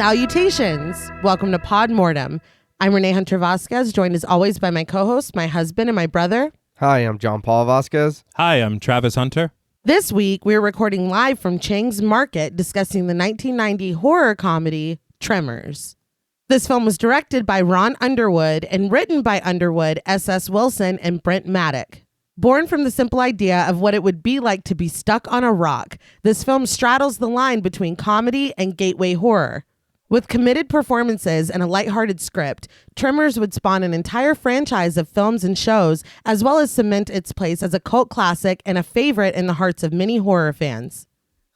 Salutations! Welcome to Pod Mortem. I'm Reneé Hunter Vasquez, joined as always by my co-host, my husband, and my brother. Hi, I'm John Paul Vasquez. Hi, I'm Travis Hunter. This week, we're recording live from Chang's Market, discussing the 1990 horror comedy, Tremors. This film was directed by Ron Underwood and written by Underwood, S.S. Wilson, and Brent Maddock. Born from the simple idea of what it would be like to be stuck on a rock, this film straddles the line between comedy and gateway horror. With committed performances and a lighthearted script, Tremors would spawn an entire franchise of films and shows, as well as cement its place as a cult classic and a favorite in the hearts of many horror fans.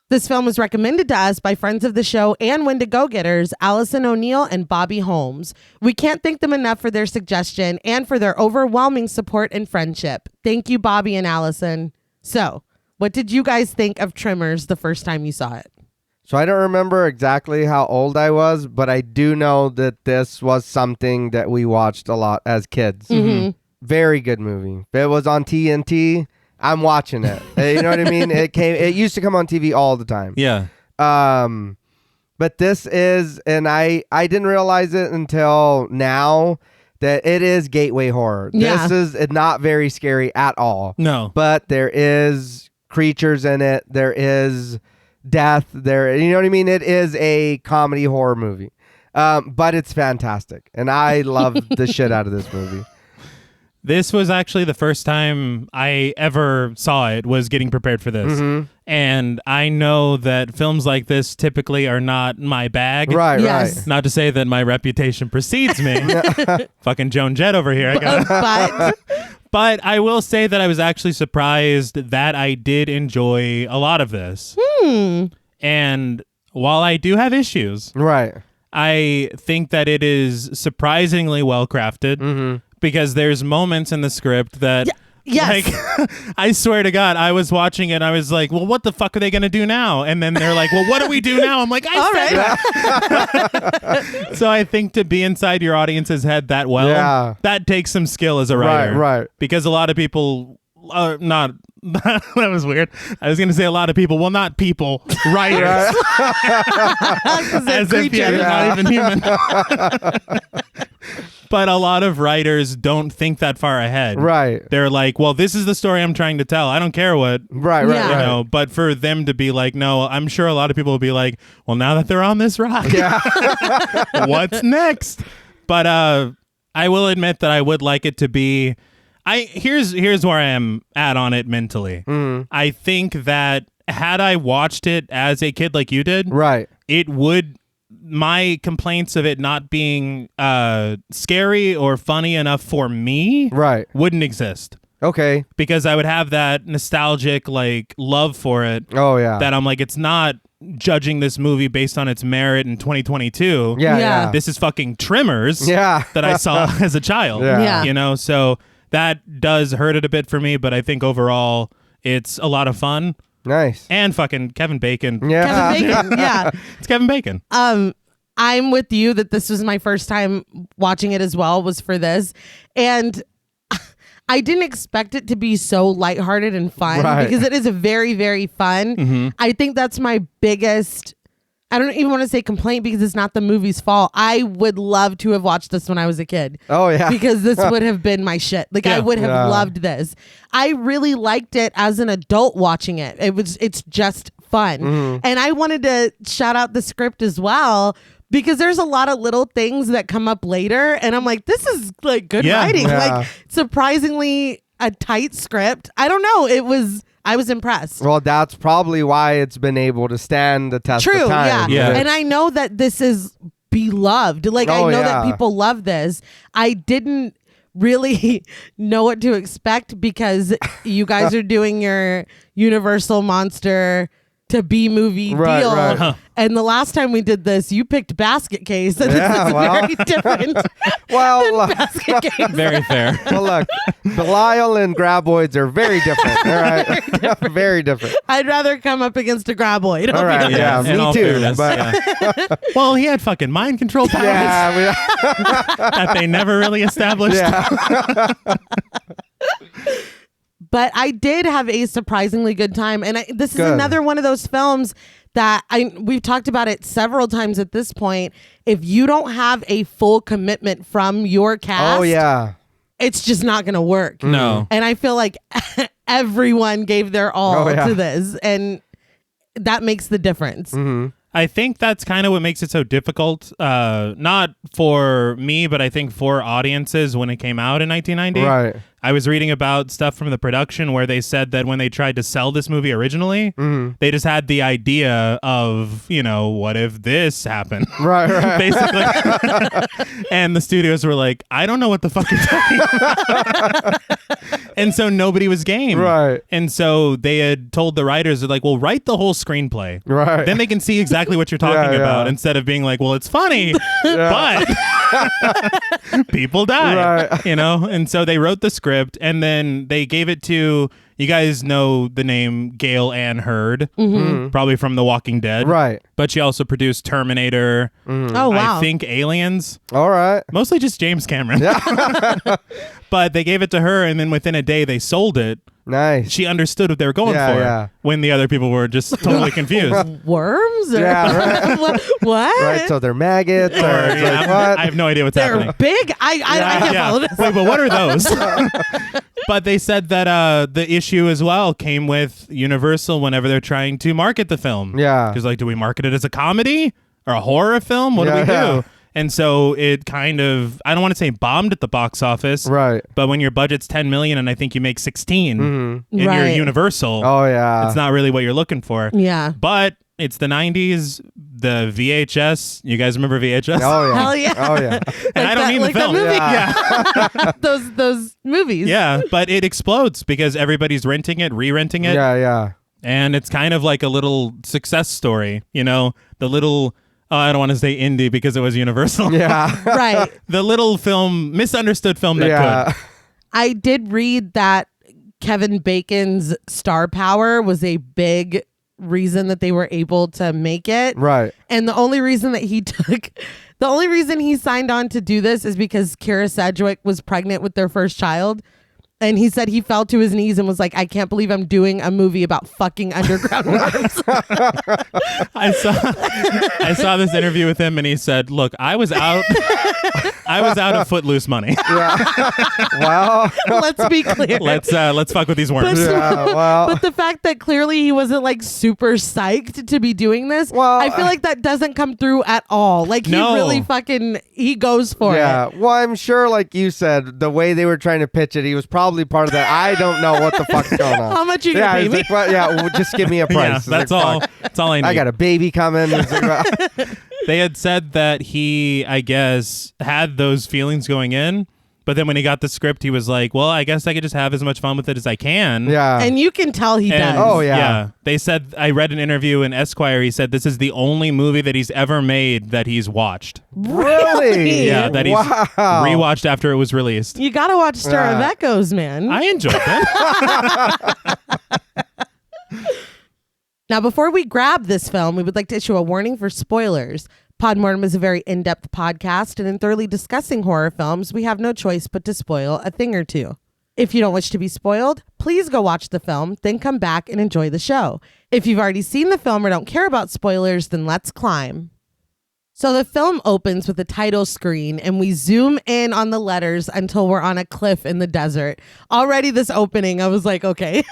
This film was recommended to us by friends of the show and Wendigo-getters, Allison O'Neill and Bobby Holmes. We can't thank them enough for their suggestion and for their overwhelming support and friendship. Thank you, Bobby and Allison. So, what did you guys think of Tremors the first time you saw it? So I don't remember exactly how old I was, but I do know that this was something that we watched a lot as kids. Mm-hmm. Very good movie. If it was on TNT, I'm watching it. You know what I mean? It used to come on TV all the time. Yeah. But this is, and I didn't realize it until now, that it is gateway horror. Yeah. This is not very scary at all. No. But there is creatures in it. There is death. There, you know what I mean? It is a comedy horror movie. But it's fantastic. And I love the shit out of this movie. This was actually the first time I ever saw it, was getting prepared for this. Mm-hmm. And I know that films like this typically are not my bag. Right, Yes. right. Not to say that my reputation precedes me. Fucking Joan Jett over here. But I will say that I was actually surprised that I did enjoy a lot of this. And while I do have issues, Right. I think that it is surprisingly well crafted. Mm-hmm. Because there's moments in the script that, Yes. like, I swear to God, I was watching it and I was like, well, what the fuck are they going to do now? And then they're like, well, what do we do now? I'm like, that. So I think to be inside your audience's head that well, that takes some skill as a writer. Right. Because a lot of people are not. That was weird. I was going to say a lot of people. Well, not people, writers. As if you're not even human. But a lot of writers don't think that far ahead. Right. They're like, well, this is the story I'm trying to tell. I don't care what. Right. Yeah. You know, but for them to be like, no, I'm sure a lot of people will be like, well, now that they're on this rock, what's next? But I will admit that I would like it to be. Here's where I am at on it mentally. I think that had I watched it as a kid like you did, Right. it would. My complaints of it not being scary or funny enough for me wouldn't exist. Okay. Because I would have that nostalgic like love for it. Oh, yeah. That I'm like, it's not judging this movie based on its merit in 2022. Yeah. This is fucking Tremors that I saw as a child. Yeah. You know, so that does hurt it a bit for me, but I think overall it's a lot of fun. Nice. And fucking Kevin Bacon. Yeah. Kevin Bacon, yeah. It's Kevin Bacon. I'm with you that this was my first time watching it as well, was for this. And I didn't expect it to be so lighthearted and fun because it is very, very fun. Mm-hmm. I think that's my biggest, I don't even want to say complaint because it's not the movie's fault. I would love to have watched this when I was a kid. Oh, yeah. Because this would have been my shit. Like, I would have loved this. I really liked it as an adult watching it. It's just fun. Mm-hmm. And I wanted to shout out the script as well, because there's a lot of little things that come up later. And I'm like, this is like good writing. Yeah. Like, surprisingly a tight script. I don't know. I was impressed. Well, that's probably why it's been able to stand the test of time. Yeah. And I know that this is beloved. Like, I know that people love this. I didn't really know what to expect because you guys are doing your Universal Monster to B-movie deal. Right. And the last time we did this, you picked Basket Case. And this is very different than Basket Case. Very fair. Well, look, Belial and Graboids are very different. All right. Very different. I'd rather come up against a graboid. All right. Yeah, In me all too. fairness, But well, he had fucking mind control powers that they never really established. yeah. But I did have a surprisingly good time. And this is Good. another one of those films that we've talked about it several times at this point. If you don't have a full commitment from your cast, Oh yeah. it's just not going to work. No. And I feel like everyone gave their all Oh, yeah. to this, and that makes the difference. Mm-hmm. I think that's kind of what makes it so difficult. Not for me, but I think for audiences when it came out in 1990. Right. I was reading about stuff from the production where they said that when they tried to sell this movie originally, they just had the idea of, what if this happened? Right. Basically. And the studios were like, I don't know what the fuck you're talking about. And so nobody was game. Right. And so they had told the writers, they're like, well, write the whole screenplay. Right. Then they can see exactly what you're talking Yeah, about yeah. instead of being like, well, it's funny, but people died, Right. And so they wrote the script and then they gave it to, you guys know the name Gail Ann Hurd, probably from The Walking Dead. Right. But she also produced Terminator. Oh, wow. I think Aliens. All right. Mostly just James Cameron. But they gave it to her, and then within a day they sold it. Nice. She understood what they were going Yeah, for yeah. when the other people were just totally confused. Worms? Or Yeah, right. what? Right. So they're maggots. Or Or, it's yeah, like, what? I have no idea what's They're happening. big? I can't follow this. Wait, but what are those? But they said that the issue as well came with Universal whenever they're trying to market the film. Yeah. Because do we market it as a comedy or a horror film? What do we do? Yeah. And so it kind of, I don't want to say bombed at the box office, Right. but when your budget's 10 million and I think you make 16 and you're Right. Universal, Oh yeah. it's not really what you're looking for. Yeah. But it's the 90s, the VHS. You guys remember VHS? Oh yeah. Hell yeah. Oh yeah. And I don't that- mean like the film. that movie. Yeah. Those movies. Yeah, but it explodes because everybody's renting it, re-renting it, Yeah. and it's kind of like a little success story. The little, I don't want to say indie because it was Universal. Yeah. Right. The little film, misunderstood film that Yeah. could. I did read that Kevin Bacon's star power was a big reason that they were able to make it. Right. And the only reason he signed on to do this is because Kira Sedgwick was pregnant with their first child. And he said he fell to his knees and was like, I can't believe I'm doing a movie about fucking underground worms. I saw this interview with him, and he said, "Look, I was out of Footloose money. Well. Let's be clear. Let's fuck with these worms." Yeah. Well. But the fact that clearly he wasn't like super psyched to be doing this, Well, I feel like that doesn't come through at all. Like No. he really he goes for Yeah. it. Well, I'm sure, like you said, the way they were trying to pitch it, he was probably part of that. I don't know what the fuck's going on. How much you Yeah. gonna He's pay me? like, well, yeah. Well, just give me a price. Yeah, It's that's like, all. fuck. That's all I need. I got a baby coming. It's like, well, They had said that he, I guess, had those feelings going in, but then when he got the script, he was like, well, I guess I could just have as much fun with it as I can. yeah. And you can tell he And, does. Oh, yeah. They said, I read an interview in Esquire, he said this is the only movie that he's ever made that he's watched. Really? Yeah, that he's Wow. rewatched after it was released. You gotta watch Stir of Yeah. Echoes, man. I enjoyed it. Now, before we grab this film, we would like to issue a warning for spoilers. Podmortem is a very in-depth podcast, and in thoroughly discussing horror films, we have no choice but to spoil a thing or two. If you don't wish to be spoiled, please go watch the film, then come back and enjoy the show. If you've already seen the film or don't care about spoilers, then let's climb. So the film opens with a title screen, and we zoom in on the letters until we're on a cliff in the desert. Already this opening, I was like, okay,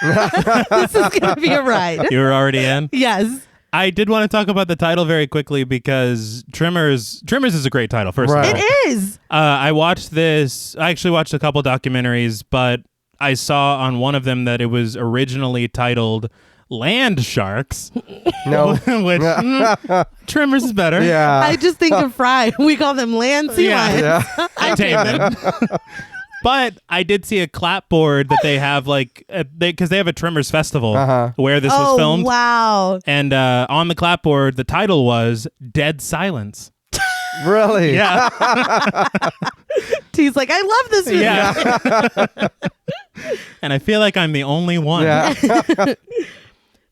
this is going to be a ride. You were already in. Yes. I did want to talk about the title very quickly because Tremors is a great title, first Right. of all. It is. I watched this. I actually watched a couple documentaries, but I saw on one of them that it was originally titled Land Sharks, No. which Tremors is better. Yeah. I just think of Fry. We call them land sea Yeah. lions. Yeah. I take Entertainment. But I did see a clapboard that they have, like, because they have a Tremors festival where this was filmed. Wow. And on the clapboard, the title was Dead Silence. Really? Yeah. T's like, I love this movie. Yeah. And I feel like I'm the only one. Yeah.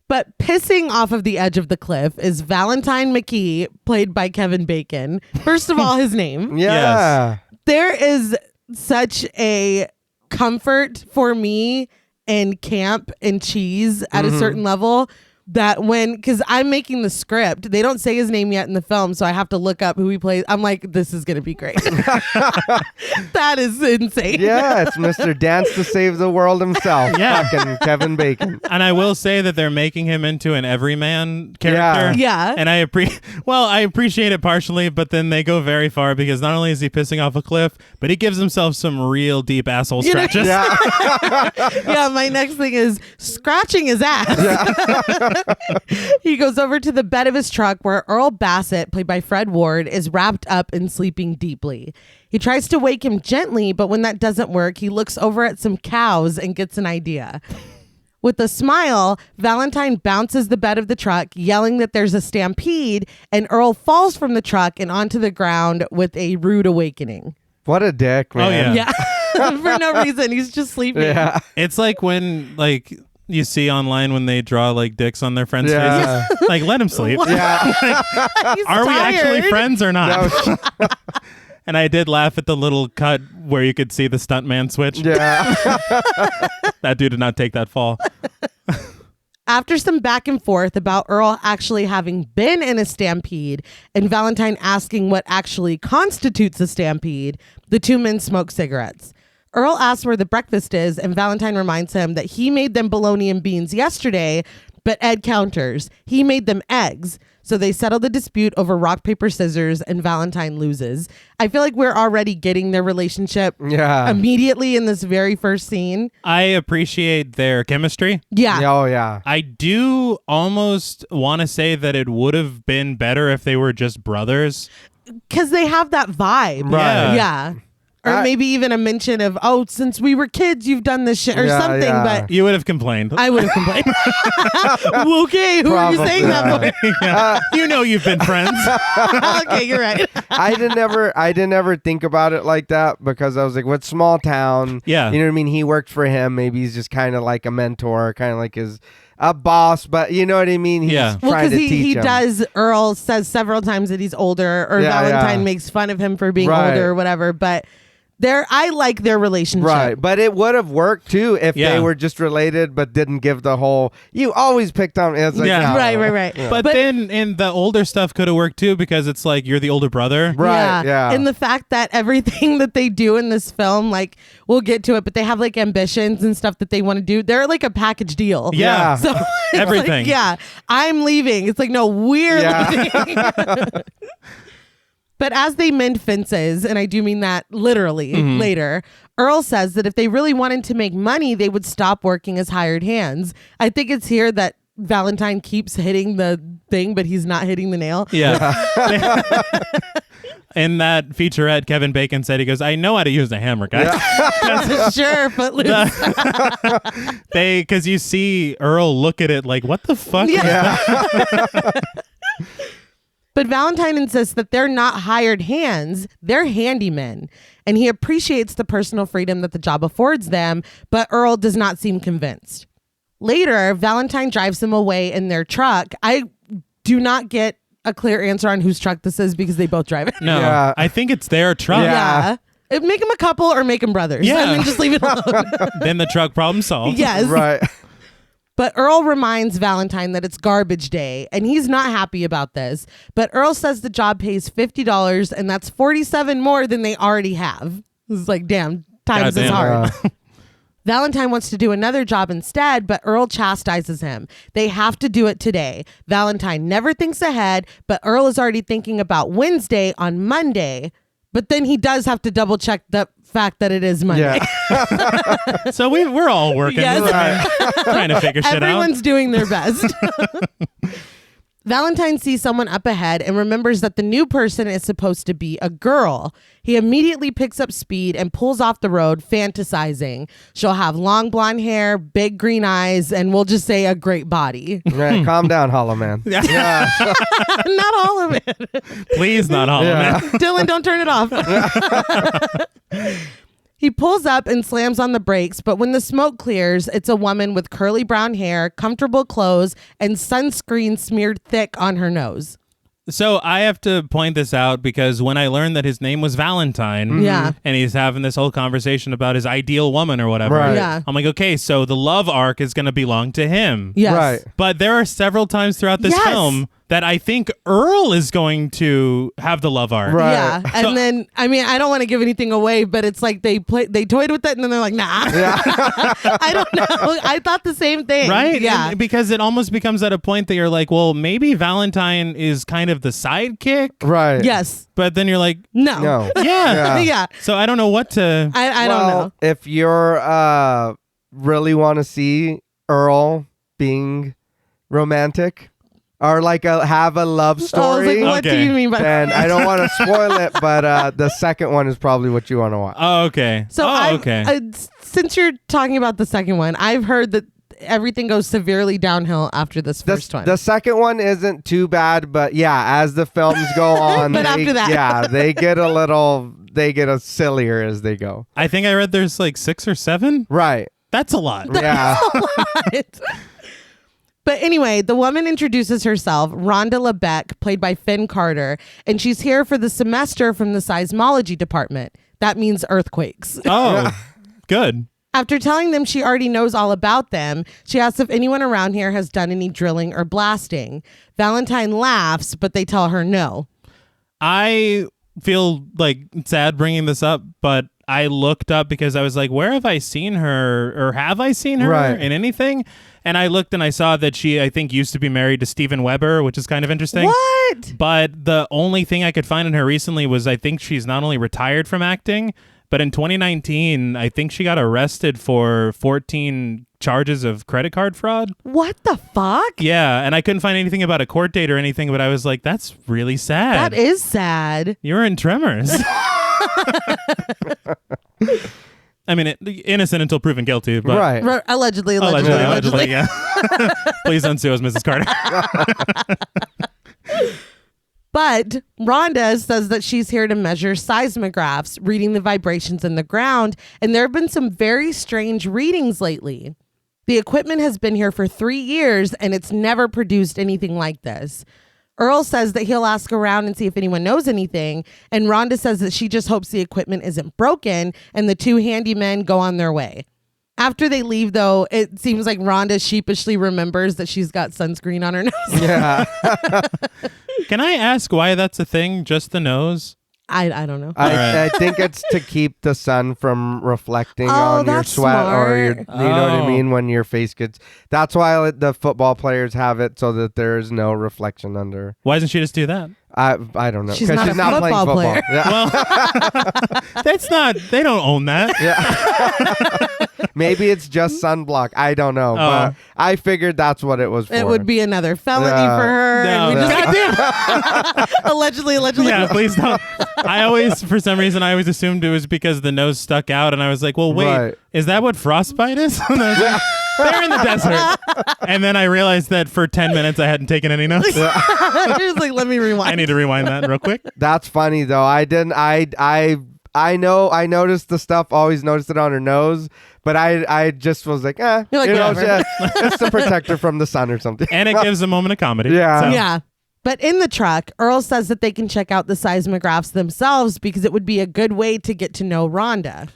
But pissing off of the edge of the cliff is Valentine McKee, played by Kevin Bacon. First of all, his name. Yeah. There is such a comfort for me in camp and cheese at a certain level that because I'm making the script, they don't say his name yet in the film, so I have to look up who he plays. I'm like, this is going to be great. That is insane. Yeah, it's Mr. Dance to Save the World himself. Yeah. Fucking Kevin Bacon. And I will say that they're making him into an everyman character. Yeah. And I appreciate it partially, but then they go very far because not only is he pissing off a cliff, but he gives himself some real deep asshole scratches. Yeah. Yeah, my next thing is scratching his ass. He goes over to the bed of his truck where Earl Bassett, played by Fred Ward, is wrapped up and sleeping deeply. He tries to wake him gently, but when that doesn't work, he looks over at some cows and gets an idea. With a smile, Valentine bounces the bed of the truck, yelling that there's a stampede, and Earl falls from the truck and onto the ground with a rude awakening. What a dick, man. Oh, yeah. Yeah, for no reason. He's just sleeping. Yeah. It's like when you see online when they draw like dicks on their friends' Yeah. faces. Like, let him sleep. Yeah. He's Are we actually tired. friends or not? No, And I did laugh at the little cut where you could see the stuntman switch. yeah. That dude did not take that fall. After some back and forth about Earl actually having been in a stampede and Valentine asking what actually constitutes a stampede, the two men smoke cigarettes. Earl asks where the breakfast is, and Valentine reminds him that he made them bologna and beans yesterday, but Ed counters. He made them eggs. So they settle the dispute over rock, paper, scissors, and Valentine loses. I feel like we're already getting their relationship Yeah. immediately in this very first scene. I appreciate their chemistry. Yeah. Oh, yeah. I do almost want to say that it would have been better if they were just brothers. Because they have that vibe. Right. Yeah. Or maybe even a mention of, oh, since we were kids, you've done this shit or Yeah, something. yeah. But You would have complained. I would have complained. Okay, who are you Probably, saying that for? Yeah. You know you've been friends. Okay, you're right. I didn't ever think about it like that because I was like, what small town? Yeah. You know what I mean? He worked for him. Maybe he's just kind of like a mentor, kind of like his a boss, but you know what I mean? He's Yeah. Well, trying because to teach he him. does, Earl says several times that he's older, or Yeah, Valentine yeah. makes fun of him for being Right. older or whatever. But I like their relationship. Right, but it would have worked too if Yeah. they were just related but didn't give the whole. You always picked on. It's like, Yeah. no. Right. Yeah. But then in the older stuff could have worked too because it's like you're the older brother. Right, yeah. And the fact that everything that they do in this film, like, we'll get to it, but they have like ambitions and stuff that they want to do. They're like a package deal. Yeah. So it's Everything. like, yeah, I'm leaving. It's like, no, we're Yeah. leaving. But as they mend fences, and I do mean that literally later, Earl says that if they really wanted to make money, they would stop working as hired hands. I think it's here that Valentine keeps hitting the thing, but he's not hitting the nail. Yeah. In that featurette, Kevin Bacon said, he goes, I know how to use a hammer, guys. Sure, footloose. Because you see Earl look at it like, what the fuck? Yeah. But Valentine insists that they're not hired hands, they're handymen. And he appreciates the personal freedom that the job affords them, but Earl does not seem convinced. Later, Valentine drives them away in their truck. I do not get a clear answer on whose truck this is because they both drive it. No, Yeah. I think it's their truck. Yeah. Make them a couple or make them brothers. Yeah. I mean, just leave it alone. Then the truck problem solved. Yes. Right. But Earl reminds Valentine that it's garbage day, and he's not happy about this. But Earl says the job pays $50, and that's $47 more than they already have. It's like, damn, times is Goddamn. hard. Valentine wants to do another job instead, but Earl chastises him. They have to do it today. Valentine never thinks ahead, but Earl is already thinking about Wednesday on Monday. But then he does have to double check the fact that it is Monday. Yeah. So we're all working. Yes. Trying to figure shit out. Everyone's doing their best. Valentine sees someone up ahead and remembers that the new person is supposed to be a girl. He immediately picks up speed and pulls off the road, fantasizing. She'll have long blonde hair, big green eyes, and we'll just say a great body. Right. Calm down, Hollow Man. Yeah. Not all of it. Please, not all Yeah. of it. Dylan, don't turn it off. He pulls up and slams on the brakes, but when the smoke clears, it's a woman with curly brown hair, comfortable clothes, and sunscreen smeared thick on her nose. So I have to point this out because when I learned that his name was Valentine, Yeah. and he's having this whole conversation about his ideal woman or whatever, Right. Yeah. I'm like, okay, so the love arc is going to belong to him. Yes. Right. But there are several times throughout this Yes. film that I think Earl is going to have the love arc. Right. Yeah. And So- then, I mean, I don't want to give anything away, but it's like they toyed with it and then they're like, nah. I don't know. I thought the same thing. Right? Yeah. And because it almost becomes at a point that you're like, well, maybe Valentine is kind of the sidekick. Right. Yes. But then you're like, No. No. yeah. Yeah. So I don't know what to. I don't know. If you're really want to see Earl being romantic or like have a love I was story, like, what do Okay. you mean by then I don't want to spoil it, but the second one is probably what you want to watch. Oh, okay. So okay. Since you're talking about the second one, I've heard that everything goes severely downhill after this first one. The second one isn't too bad, but yeah, as the films go on, But after that. yeah, they get a sillier as they go. I think I read there's like 6 or 7. Right. That's a lot. Yeah. But anyway, the woman introduces herself, Rhonda LeBeck, played by Finn Carter, and she's here for the semester from the seismology department. That means earthquakes. Oh, good. After telling them she already knows all about them, she asks if anyone around here has done any drilling or blasting. Valentine laughs, but they tell her no. I feel like sad bringing this up, but I looked up because I was like, where have I seen her, or have I seen her Right. in anything? And I looked and I saw that she, I think, used to be married to Steven Weber, which is kind of interesting. What? But the only thing I could find in her recently was I think she's not only retired from acting, but in 2019, I think she got arrested for 14 charges of credit card fraud. What the fuck? Yeah, and I couldn't find anything about a court date or anything, but I was like, that's really sad. That is sad. You were in Tremors. I mean, innocent until proven guilty. But Right. Allegedly. yeah. Please don't sue us, Mrs. Carter. But Rhonda says that she's here to measure seismographs, reading the vibrations in the ground, and there have been some very strange readings lately. The equipment has been here for 3 years, and it's never produced anything like this. Earl says that he'll ask around and see if anyone knows anything, and Rhonda says that she just hopes the equipment isn't broken, and the 2 handymen go on their way. After they leave, though, it seems like Rhonda sheepishly remembers that she's got sunscreen on her nose. Yeah. Can I ask why that's a thing? Just the nose? I don't know. I think it's to keep the sun from reflecting Oh, on your that's sweat or your, smart. you know what I Oh. mean, when your face gets. That's why the football players have it so that there is no reflection under. Why doesn't she just do that? I don't know. She's 'Cause not a playing football football. player. Yeah. Well, that's not, they don't own that. Maybe it's just sunblock. I don't know, but I figured that's what it was for. It would be another felony Yeah. for her. No. And we just- Goddamn. allegedly. Yeah, please don't. I always, for some reason, I always assumed it was because the nose stuck out, and I was like, well, wait, Right. is that what frostbite is? And I was like, they're in the desert. And then I realized that for 10 minutes I hadn't taken any notes. He was like, let me rewind. I need to rewind that real quick. That's funny though. I didn't. I know. I noticed the stuff. Always noticed it on her nose, but I just was like, You're like, whatever. it's to protect her from the sun or something. And it gives a moment of comedy. Yeah. So. Yeah. But in the truck, Earl says that they can check out the seismographs themselves because it would be a good way to get to know Rhonda.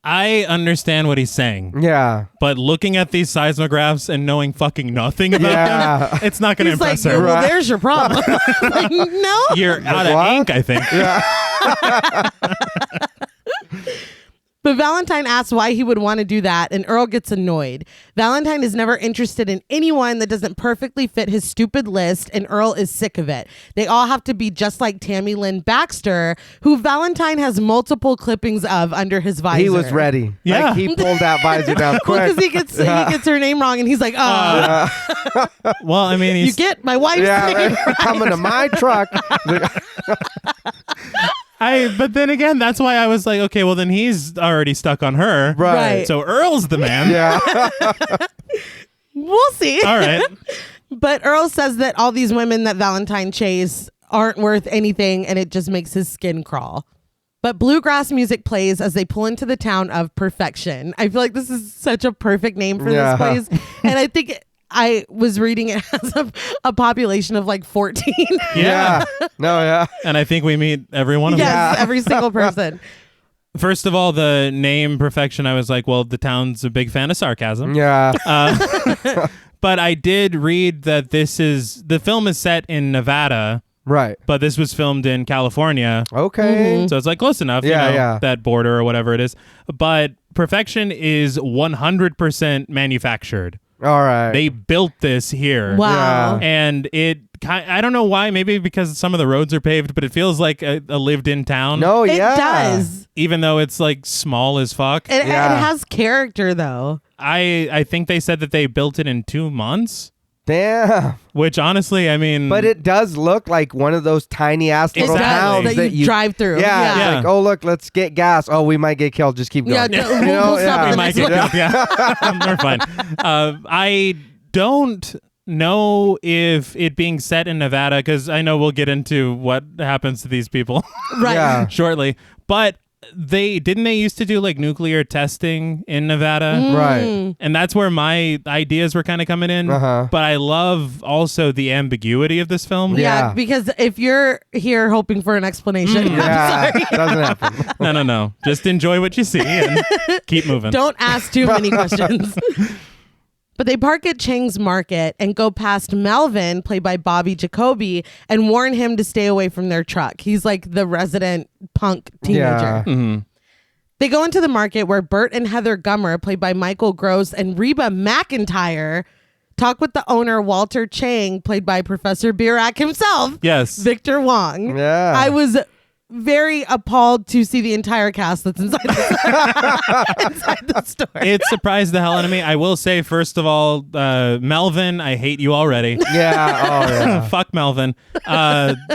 I understand what he's saying, Yeah. but looking at these seismographs and knowing fucking nothing about Yeah. them, it's not going to He's like, impress her. well, Right. there's your problem. Like, no. You're out of what? ink, I think. But Valentine asks why he would want to do that, and Earl gets annoyed. Valentine is never interested in anyone that doesn't perfectly fit his stupid list, and Earl is sick of it. They all have to be just like Tammy Lynn Baxter, who Valentine has multiple clippings of under his visor. He was ready. Yeah. Like, he pulled that visor down quick. Because he gets her name wrong, and he's like, oh, Well, I mean, you he's get my wife's name. yeah. Coming to my truck. But then again, that's why I was like, okay, well then he's already stuck on her. Right. So Earl's the man. Yeah. We'll see. All right. But Earl says that all these women that Valentine chased aren't worth anything, and it just makes his skin crawl. But bluegrass music plays as they pull into the town of Perfection. I feel like this is such a perfect name for Yeah. this place. And I think I was reading it has a population of like 14. Yeah. No, yeah. And I think we meet every one of them. Yes, every single person. First of all, the name Perfection, I was like, well, the town's a big fan of sarcasm. Yeah. But I did read that the film is set in Nevada, Right. but this was filmed in California. Okay. So it's like close enough, Yeah. that border or whatever it is. But Perfection is 100% manufactured. All right. They built this here. Wow. And I don't know why, maybe because some of the roads are paved, but it feels like a lived-in town. No, It yeah. does. Even though it's like small as fuck. It Yeah. has character though. I think they said that they built it in 2 months, Damn. which honestly, I mean... But it does look like one of those tiny ass little Exactly. towns that you drive through. Yeah, Yeah. it's Yeah. like, oh look, let's get gas. Oh, we might get killed. Just keep going. Yeah, You know, we'll stop yeah. at the might next get one. killed, yeah. They're fine. I don't know if it being set in Nevada, because I know we'll get into what happens to these people Right. Yeah. shortly, but they used to do like nuclear testing in Nevada, Right. and that's where my ideas were kind of coming in. Uh-huh. But I love also the ambiguity of this film. Yeah, Yeah. because if you're here hoping for an explanation, I'm Yeah. sorry. Doesn't happen. No. Just enjoy what you see and keep moving. Don't ask too many questions. But they park at Chang's Market and go past Melvin, played by Bobby Jacoby, and warn him to stay away from their truck. He's like the resident punk teenager. Yeah. They go into the market where Bert and Heather Gummer, played by Michael Gross and Reba McEntire, talk with the owner, Walter Chang, played by Professor Birack himself, Yes. Victor Wong. Yeah. I was very appalled to see the entire cast that's inside the store. It surprised the hell out of me. I will say, first of all, Melvin, I hate you already. Yeah. Oh yeah. Fuck Melvin.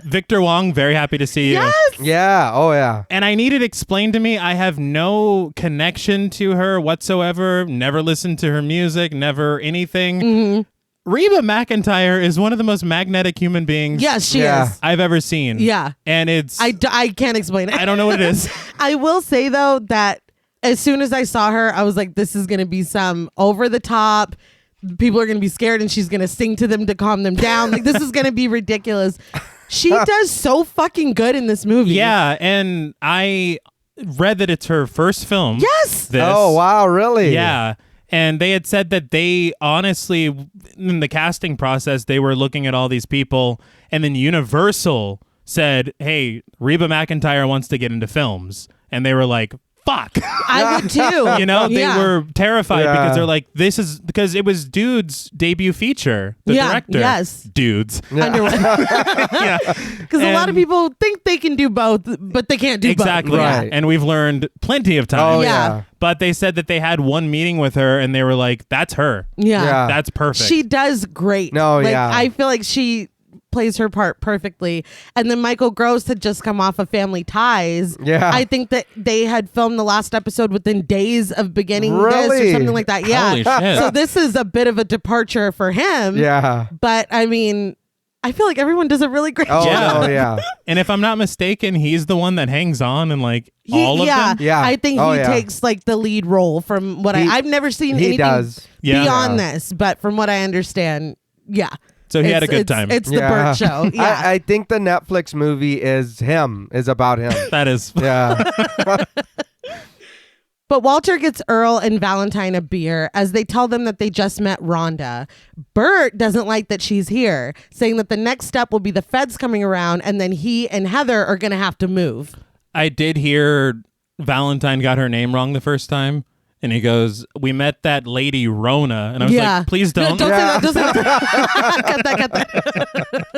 Victor Wong, very happy to see you. Yes. Yeah. Oh yeah. And I need it explained to me. I have no connection to her whatsoever. Never listened to her music. Never anything. Reba McEntire is one of the most magnetic human beings Yes, she Yeah. is. I've ever seen. Yeah. And it's... I can't explain it. I don't know what it is. I will say, though, that as soon as I saw her, I was like, this is going to be some over the top. People are going to be scared and she's going to sing to them to calm them down. Like, this is going to be ridiculous. She does so fucking good in this movie. Yeah, and I read that it's her first film. Yes. This. Oh wow. Really? Yeah. And they had said that they honestly, in the casting process, they were looking at all these people, and then Universal said, hey, Reba McEntire wants to get into films. And they were like, fuck. I would too. You know, they Yeah. were terrified Yeah. because they're like, this is because it was Dude's debut feature, the Yeah, director. yes. Dudes. Underwood. Yeah. Because a lot of And- people think they can do both, but they can't do Exactly. both. Right. And we've learned plenty of times. Oh Yeah. yeah. But they said that they had one meeting with her and they were like, that's her. Yeah. Yeah. That's perfect. She does great. No, like, yeah. I feel like she plays her part perfectly. And then Michael Gross had just come off of Family Ties. Yeah. I think that they had filmed the last episode within days of beginning this Really? or something like that. Yeah. Holy shit. So this is a bit of a departure for him. Yeah. But I mean, I feel like everyone does a really great Oh, job. oh yeah. And if I'm not mistaken, he's the one that hangs on and like all of yeah, them. Yeah. I think Oh, he yeah. takes like the lead role from what He- I've never seen He anything does. Yeah. beyond this, but from what I understand, yeah. So he had a good It's- time. It's the Yeah. Burt show. Yeah. I think the Netflix movie is about him. That is. Yeah. But Walter gets Earl and Valentine a beer as they tell them that they just met Rhonda. Bert doesn't like that she's here, saying that the next step will be the feds coming around and then he and Heather are going to have to move. I did hear Valentine got her name wrong the first time. And he goes, we met that lady Rona. And I was Yeah. like, please don't. Don't say that. Don't say that. Cut that.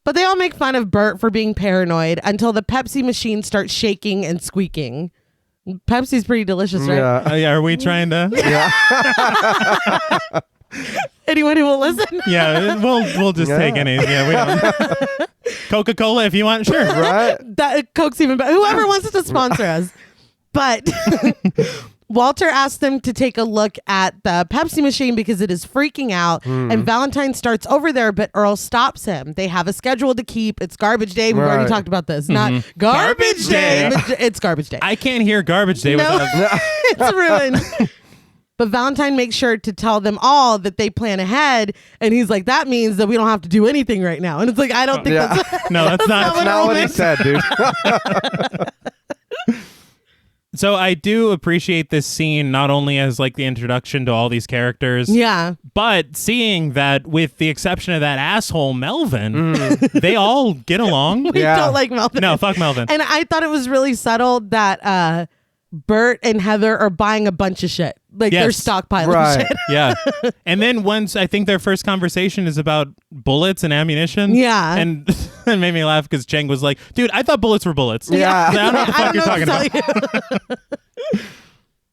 But they all make fun of Bert for being paranoid until the Pepsi machine starts shaking and squeaking. Pepsi's pretty delicious, right? Yeah. Yeah, are we trying to? Anyone who will listen? Yeah, we'll just Yeah. take any. Yeah, we don't. Coca-Cola, if you want, sure. Right? That Coke's even better. Whoever wants to sponsor us. But Walter asked them to take a look at the Pepsi machine because it is freaking out. And Valentine starts over there, but Earl stops him. They have a schedule to keep. It's garbage day. We've already Right. talked about this. Not garbage day, but it's garbage day. I can't hear Garbage Day No. without. It's ruined. But Valentine makes sure to tell them all that they plan ahead. And he's like, that means that we don't have to do anything right now. And it's like, I don't think that's... No, that's not what he said, dude. So I do appreciate this scene not only as like the introduction to all these characters, but seeing that with the exception of that asshole Melvin, they all get along. We don't like Melvin. No, fuck Melvin. And I thought it was really subtle that Bert and Heather are buying a bunch of shit. Like they're stockpiling shit. Yeah. And then once I think their first conversation is about bullets and ammunition. Yeah. And it made me laugh because Cheng was like, dude, I thought bullets were bullets. Yeah. I don't know what the fuck you're talking about.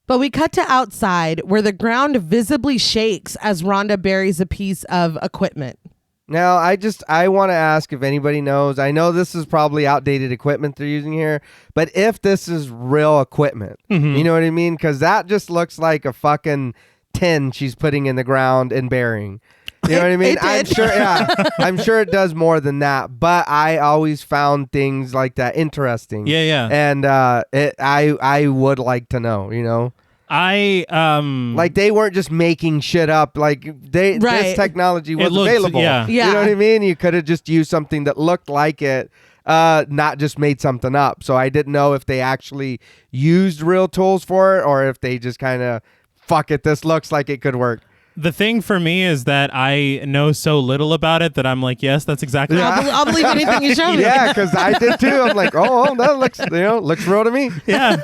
But we cut to outside where the ground visibly shakes as Rhonda buries a piece of equipment. Now, I want to ask if anybody knows. I know this is probably outdated equipment they're using here, but if this is real equipment, you know what I mean? Because that just looks like a fucking tin she's putting in the ground and burying. You know what I mean? I'm sure. Yeah, I'm sure it does more than that. But I always found things like that interesting. Yeah, yeah. And I would like to know. You know. Like they weren't just making shit up. Like this technology was available. Yeah. You know what I mean? You could have just used something that looked like it, not just made something up. So I didn't know if they actually used real tools for it or if they just kind of fuck it. This looks like it could work. The thing for me is that I know so little about it that I'm like, yes, that's exactly. I'll believe anything you show me. Yeah, because I did too. I'm like, oh, that looks real to me. Yeah,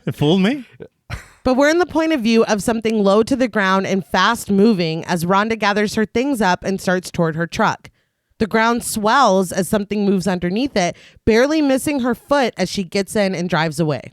it fooled me. But we're in the point of view of something low to the ground and fast moving as Rhonda gathers her things up and starts toward her truck. The ground swells as something moves underneath it, barely missing her foot as she gets in and drives away.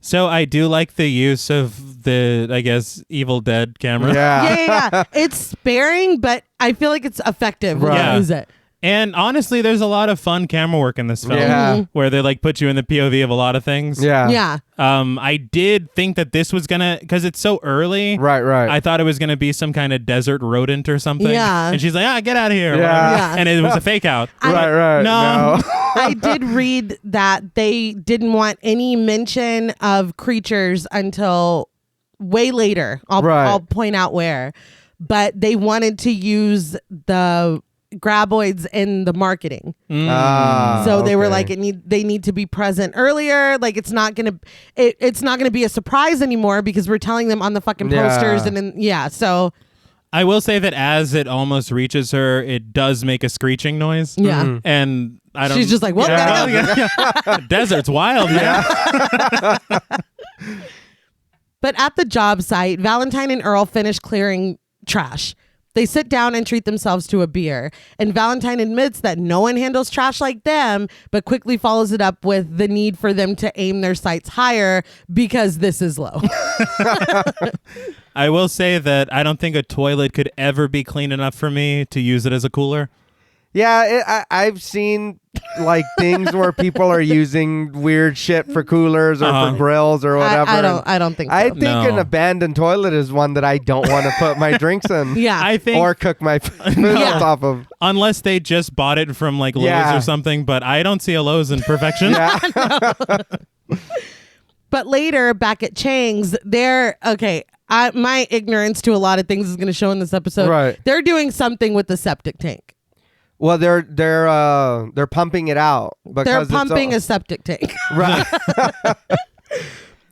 So I do like the use of the, I guess, Evil Dead camera. Yeah. It's sparing, but I feel like it's effective when you use it. And honestly, there's a lot of fun camera work in this film where they like put you in the POV of a lot of things. Yeah. I did think that this was gonna, because it's so early. Right. I thought it was gonna be some kind of desert rodent or something. Yeah. And she's like, get out of here. Yeah. And it was a fake out. Right. No. I did read that they didn't want any mention of creatures until way later. I'll point out where. But they wanted to use the graboids in the marketing. So they were like, they need to be present earlier. Like it's not gonna be a surprise anymore because we're telling them on the fucking posters and then so I will say that as it almost reaches her, it does make a screeching noise. Yeah. And I don't. She's just like, well, Desert's wild, man. But at the job site, Valentine and Earl finish clearing trash. They sit down and treat themselves to a beer. And Valentine admits that no one handles trash like them, but quickly follows it up with the need for them to aim their sights higher because this is low. I will say that I don't think a toilet could ever be clean enough for me to use it as a cooler. Yeah, I've seen like things where people are using weird shit for coolers or for grills or whatever. I don't think so. I think an abandoned toilet is one that I don't want to put my drinks in. I think, or cook my food on top of. Unless they just bought it from like Lowe's or something, but I don't see a Lowe's in perfection. But later, back at Chang's, my ignorance to a lot of things is going to show in this episode. Right. They're doing something with the septic tank. Well, they're pumping it out. They're pumping a septic tank. Right.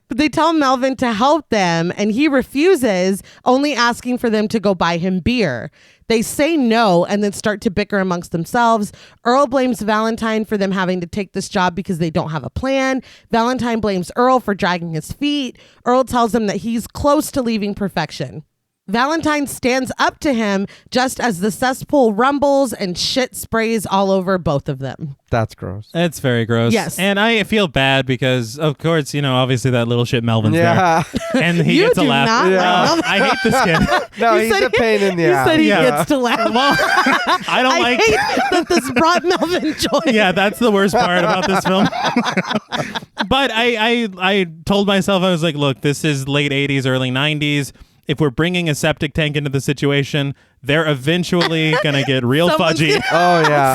But they tell Melvin to help them, and he refuses, only asking for them to go buy him beer. They say no and then start to bicker amongst themselves. Earl blames Valentine for them having to take this job because they don't have a plan. Valentine blames Earl for dragging his feet. Earl tells him that he's close to leaving perfection. Valentine stands up to him just as the cesspool rumbles and shit sprays all over both of them. That's gross. It's very gross. Yes. And I feel bad because, of course, obviously that little shit Melvin's there. And he gets a laugh. I hate this kid. No, he's a pain in the ass. He said he gets to laugh. Well, I hate that this brought Melvin joy. Yeah, that's the worst part about this film. But I told myself, I was like, look, this is late 80s, early 90s. If we're bringing a septic tank into the situation, they're eventually going to get real fudgy.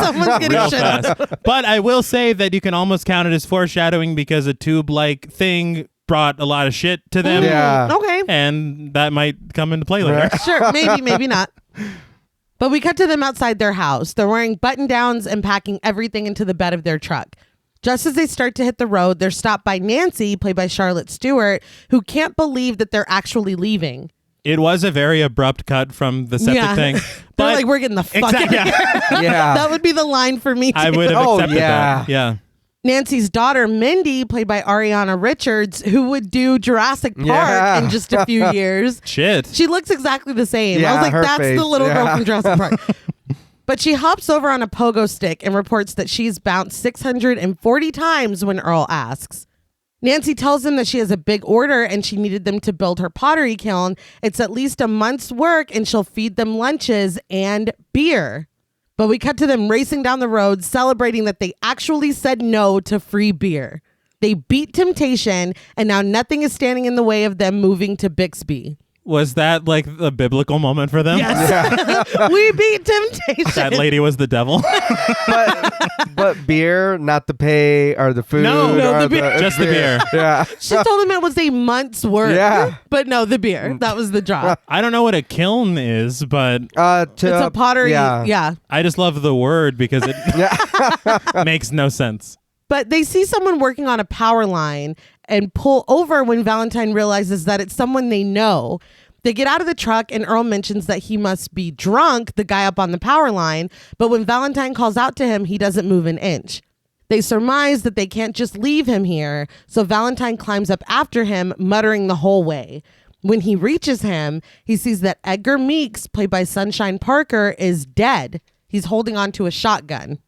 Someone's getting shit. But I will say that you can almost count it as foreshadowing because a tube-like thing brought a lot of shit to them. Yeah. Okay. And that might come into play later. Right. Sure. Maybe, maybe not. But we cut to them outside their house. They're wearing button downs and packing everything into the bed of their truck. Just as they start to hit the road, they're stopped by Nancy, played by Charlotte Stewart, who can't believe that they're actually leaving. It was a very abrupt cut from the septic thing. They're But like, we're getting the fuck exactly, out of here. Yeah. That would be the line for me, too. I would have Oh, accepted yeah. that. Yeah. Nancy's daughter, Mindy, played by Ariana Richards, who would do Jurassic Park Yeah. in just a few years. Shit. She looks exactly the same. I Yeah, was like, her that's face. the little girl Yeah. from Jurassic Park. But she hops over on a pogo stick and reports that she's bounced 640 times when Earl asks. Nancy tells him that she has a big order and she needed them to build her pottery kiln. It's at least a month's work and she'll feed them lunches and beer. But we cut to them racing down the road, celebrating that they actually said no to free beer. They beat temptation, and now nothing is standing in the way of them moving to Bixby. Was that like the biblical moment for them? Yes. We beat temptation. That lady was the devil. But beer, not the pay or the food. No, or the beer. Just the beer. Yeah. She told him it was a month's work. Yeah. But no, the beer. That was the job. I don't know what a kiln is, but It's a pottery. Yeah. I just love the word because it makes no sense. But they see someone working on a power line and pull over when Valentine realizes that it's someone they know. They get out of the truck and Earl mentions that he must be drunk, the guy up on the power line. But when Valentine calls out to him, he doesn't move an inch. They surmise that they can't just leave him here. So Valentine climbs up after him, muttering the whole way. When he reaches him, he sees that Edgar Meeks, played by Sunshine Parker, is dead. He's holding on to a shotgun.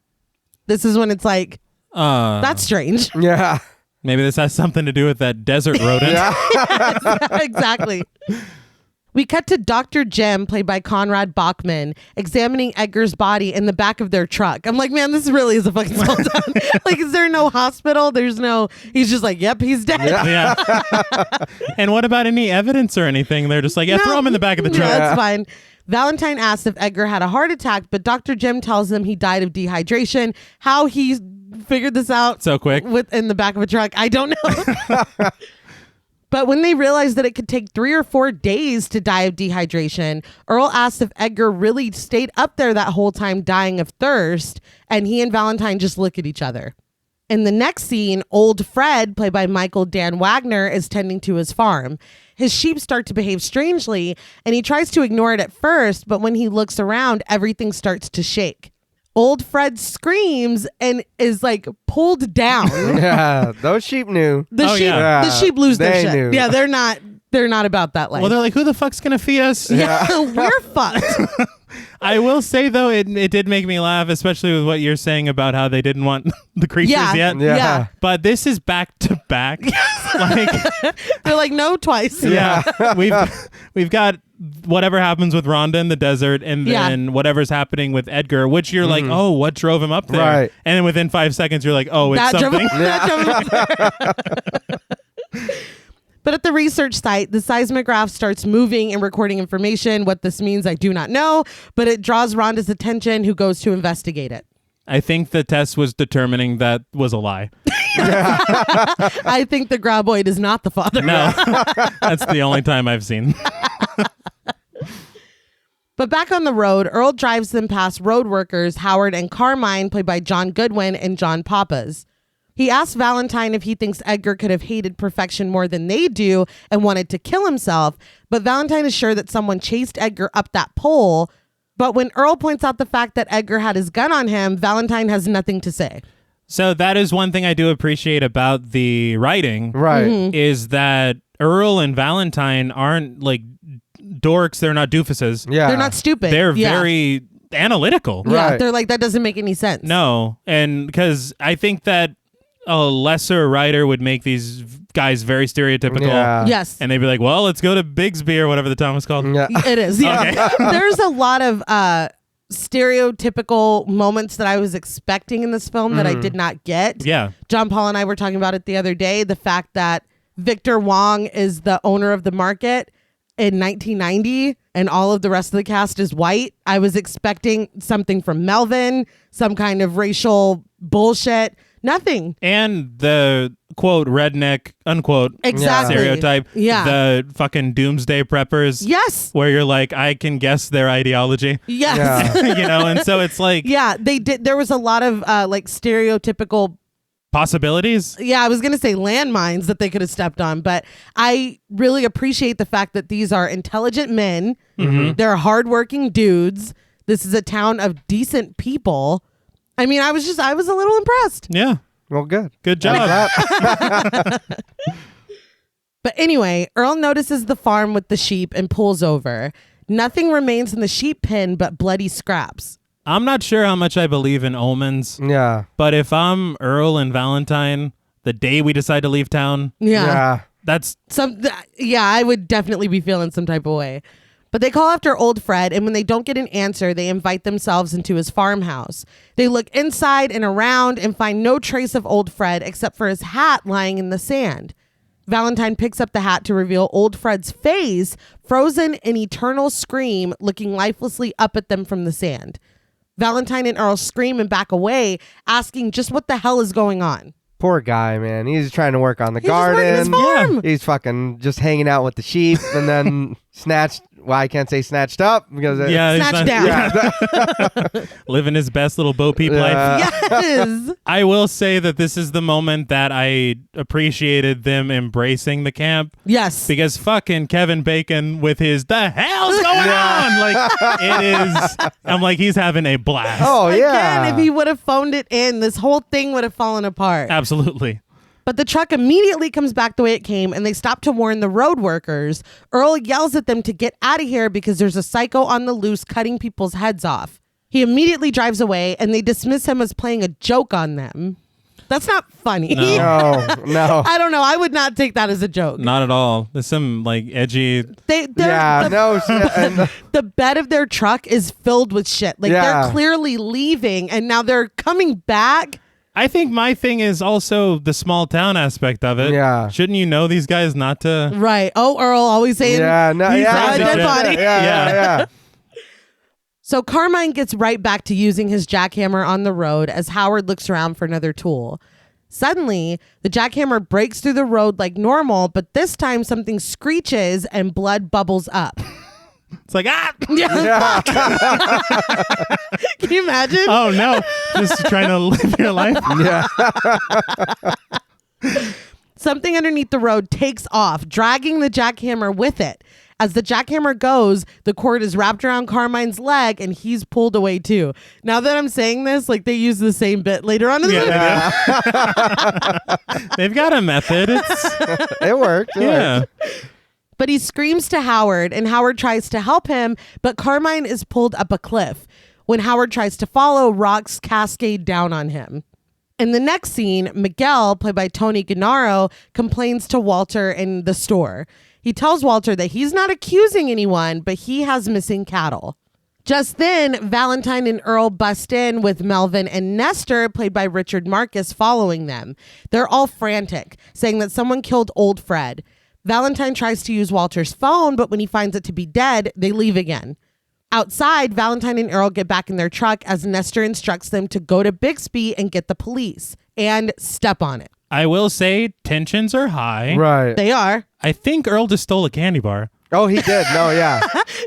This is when it's like, that's strange. Yeah. Maybe this has something to do with that desert rodent. Exactly. We cut to Dr. Jim, played by Conrad Bachman, examining Edgar's body in the back of their truck. I'm like, man, this really is a fucking small town. Like, is there no hospital? He's just like, yep, he's dead. Yeah. And what about any evidence or anything? They're just like, yeah, throw him in the back of the truck. Yeah, that's fine. Valentine asks if Edgar had a heart attack, but Dr. Jim tells him he died of dehydration. How he figured this out So quick. in the back of a truck, I don't know. But when they realized that it could take 3 or 4 days to die of dehydration, Earl asks if Edgar really stayed up there that whole time dying of thirst, and he and Valentine just look at each other. In the next scene, old Fred, played by Michael Dan Wagner, is tending to his farm. His sheep start to behave strangely, and he tries to ignore it at first, but when he looks around, everything starts to shake. Old Fred screams and is like pulled down. Yeah. Those sheep knew. The sheep lose their They shit. knew. Yeah, they're not about that life. Well, they're like, who the fuck's going to feed us? yeah, we're fucked. I will say, though, it did make me laugh, especially with what you're saying about how they didn't want the creatures yet. Yeah. But this is back to back. Like, They're like, no, twice. yeah, we've got whatever happens with Rhonda in the desert, and then whatever's happening with Edgar, which you're like, oh, what drove him up there? Right. And then within 5 seconds, you're like, oh, it's That drove something. that drove him there. But at the research site, the seismograph starts moving and recording information. What this means, I do not know, but it draws Rhonda's attention, who goes to investigate it. I think the test was determining that was a lie. I think the graboid is not the father. No, that's the only time I've seen. But back on the road, Earl drives them past road workers Howard and Carmine, played by John Goodwin and John Pappas. He asks Valentine if he thinks Edgar could have hated perfection more than they do and wanted to kill himself, but Valentine is sure that someone chased Edgar up that pole. But when Earl points out the fact that Edgar had his gun on him, Valentine has nothing to say. So that is one thing I do appreciate about the writing, Right. is that Earl and Valentine aren't like dorks. They're not doofuses. Yeah. They're not stupid. They're Yeah. very analytical. Yeah, Right. they're like, that doesn't make any sense. No, and because I think that a lesser writer would make these guys very stereotypical. Yeah. Yes. And they'd be like, well, let's go to Bigsby or whatever the town was called. Yeah. It is. Yeah. There's a lot of stereotypical moments that I was expecting in this film that I did not get. Yeah. John Paul and I were talking about it the other day. The fact that Victor Wong is the owner of the market in 1990 and all of the rest of the cast is white. I was expecting something from Melvin, some kind of racial bullshit. Nothing. And the quote redneck unquote Exactly. stereotype. Yeah. The fucking doomsday preppers. Yes. Where you're like, I can guess their ideology. Yes. Yeah. And so it's like They did. There was a lot of like stereotypical. possibilities. Yeah, I was going to say landmines that they could have stepped on, but I really appreciate the fact that these are intelligent men. Mm-hmm. They're hardworking dudes. This is a town of decent people. I mean, I was a little impressed. Yeah. Well, good. Good job. But anyway, Earl notices the farm with the sheep and pulls over. Nothing remains in the sheep pen but bloody scraps. I'm not sure how much I believe in omens, Yeah. but if I'm Earl and Valentine, the day we decide to leave town, Yeah. that's I would definitely be feeling some type of way. But they call after old Fred, and when they don't get an answer, they invite themselves into his farmhouse. They look inside and around and find no trace of old Fred except for his hat lying in the sand. Valentine picks up the hat to reveal old Fred's face, frozen in eternal scream, looking lifelessly up at them from the sand. Valentine and Earl scream and back away, asking just what the hell is going on. Poor guy, man. He's trying to work on the He's just working his garden. farm. He's fucking just hanging out with the sheep and then snatched. Well, I can't say snatched up because he's Snatched down. living his best little Bo Peep life. Yes. I will say that this is the moment that I appreciated them embracing the camp. Yes. Because fucking Kevin Bacon with his the hell's going on? Like it is. I'm like, he's having a blast. Oh yeah. Again, if he would have phoned it in, this whole thing would have fallen apart. Absolutely. But the truck immediately comes back the way it came, and they stop to warn the road workers. Earl yells at them to get out of here because there's a psycho on the loose cutting people's heads off. He immediately drives away, and they dismiss him as playing a joke on them. That's not funny. No. I don't know. I would not take that as a joke. Not at all. There's some like edgy. The bed of their truck is filled with shit. Like they're clearly leaving, and now they're coming back. I think my thing is also the small town aspect of it. Yeah. Shouldn't you know these guys not to? Right. Oh, Earl always saying, he's a dead body. Yeah. So Carmine gets right back to using his jackhammer on the road as Howard looks around for another tool. Suddenly, the jackhammer breaks through the road like normal, but this time something screeches and blood bubbles up. It's like, Yeah. Can you imagine? Oh no, just trying to live your life. Yeah. Something underneath the road takes off, dragging the jackhammer with it. As the jackhammer goes, the cord is wrapped around Carmine's leg and he's pulled away too. Now that I'm saying this, like they use the same bit later on in the movie. They've got a method. It worked. Yeah. But he screams to Howard, and Howard tries to help him, but Carmine is pulled up a cliff. When Howard tries to follow, rocks cascade down on him. In the next scene, Miguel, played by Tony Gennaro, complains to Walter in the store. He tells Walter that he's not accusing anyone, but he has missing cattle. Just then, Valentine and Earl bust in with Melvin and Nestor, played by Richard Marcus, following them. They're all frantic, saying that someone killed old Fred. Valentine tries to use Walter's phone, but when he finds it to be dead, they leave again. Outside, Valentine and Earl get back in their truck as Nestor instructs them to go to Bixby and get the police and step on it. I will say tensions are high. Right. They are. I think Earl just stole a candy bar. Oh, he did. No, yeah.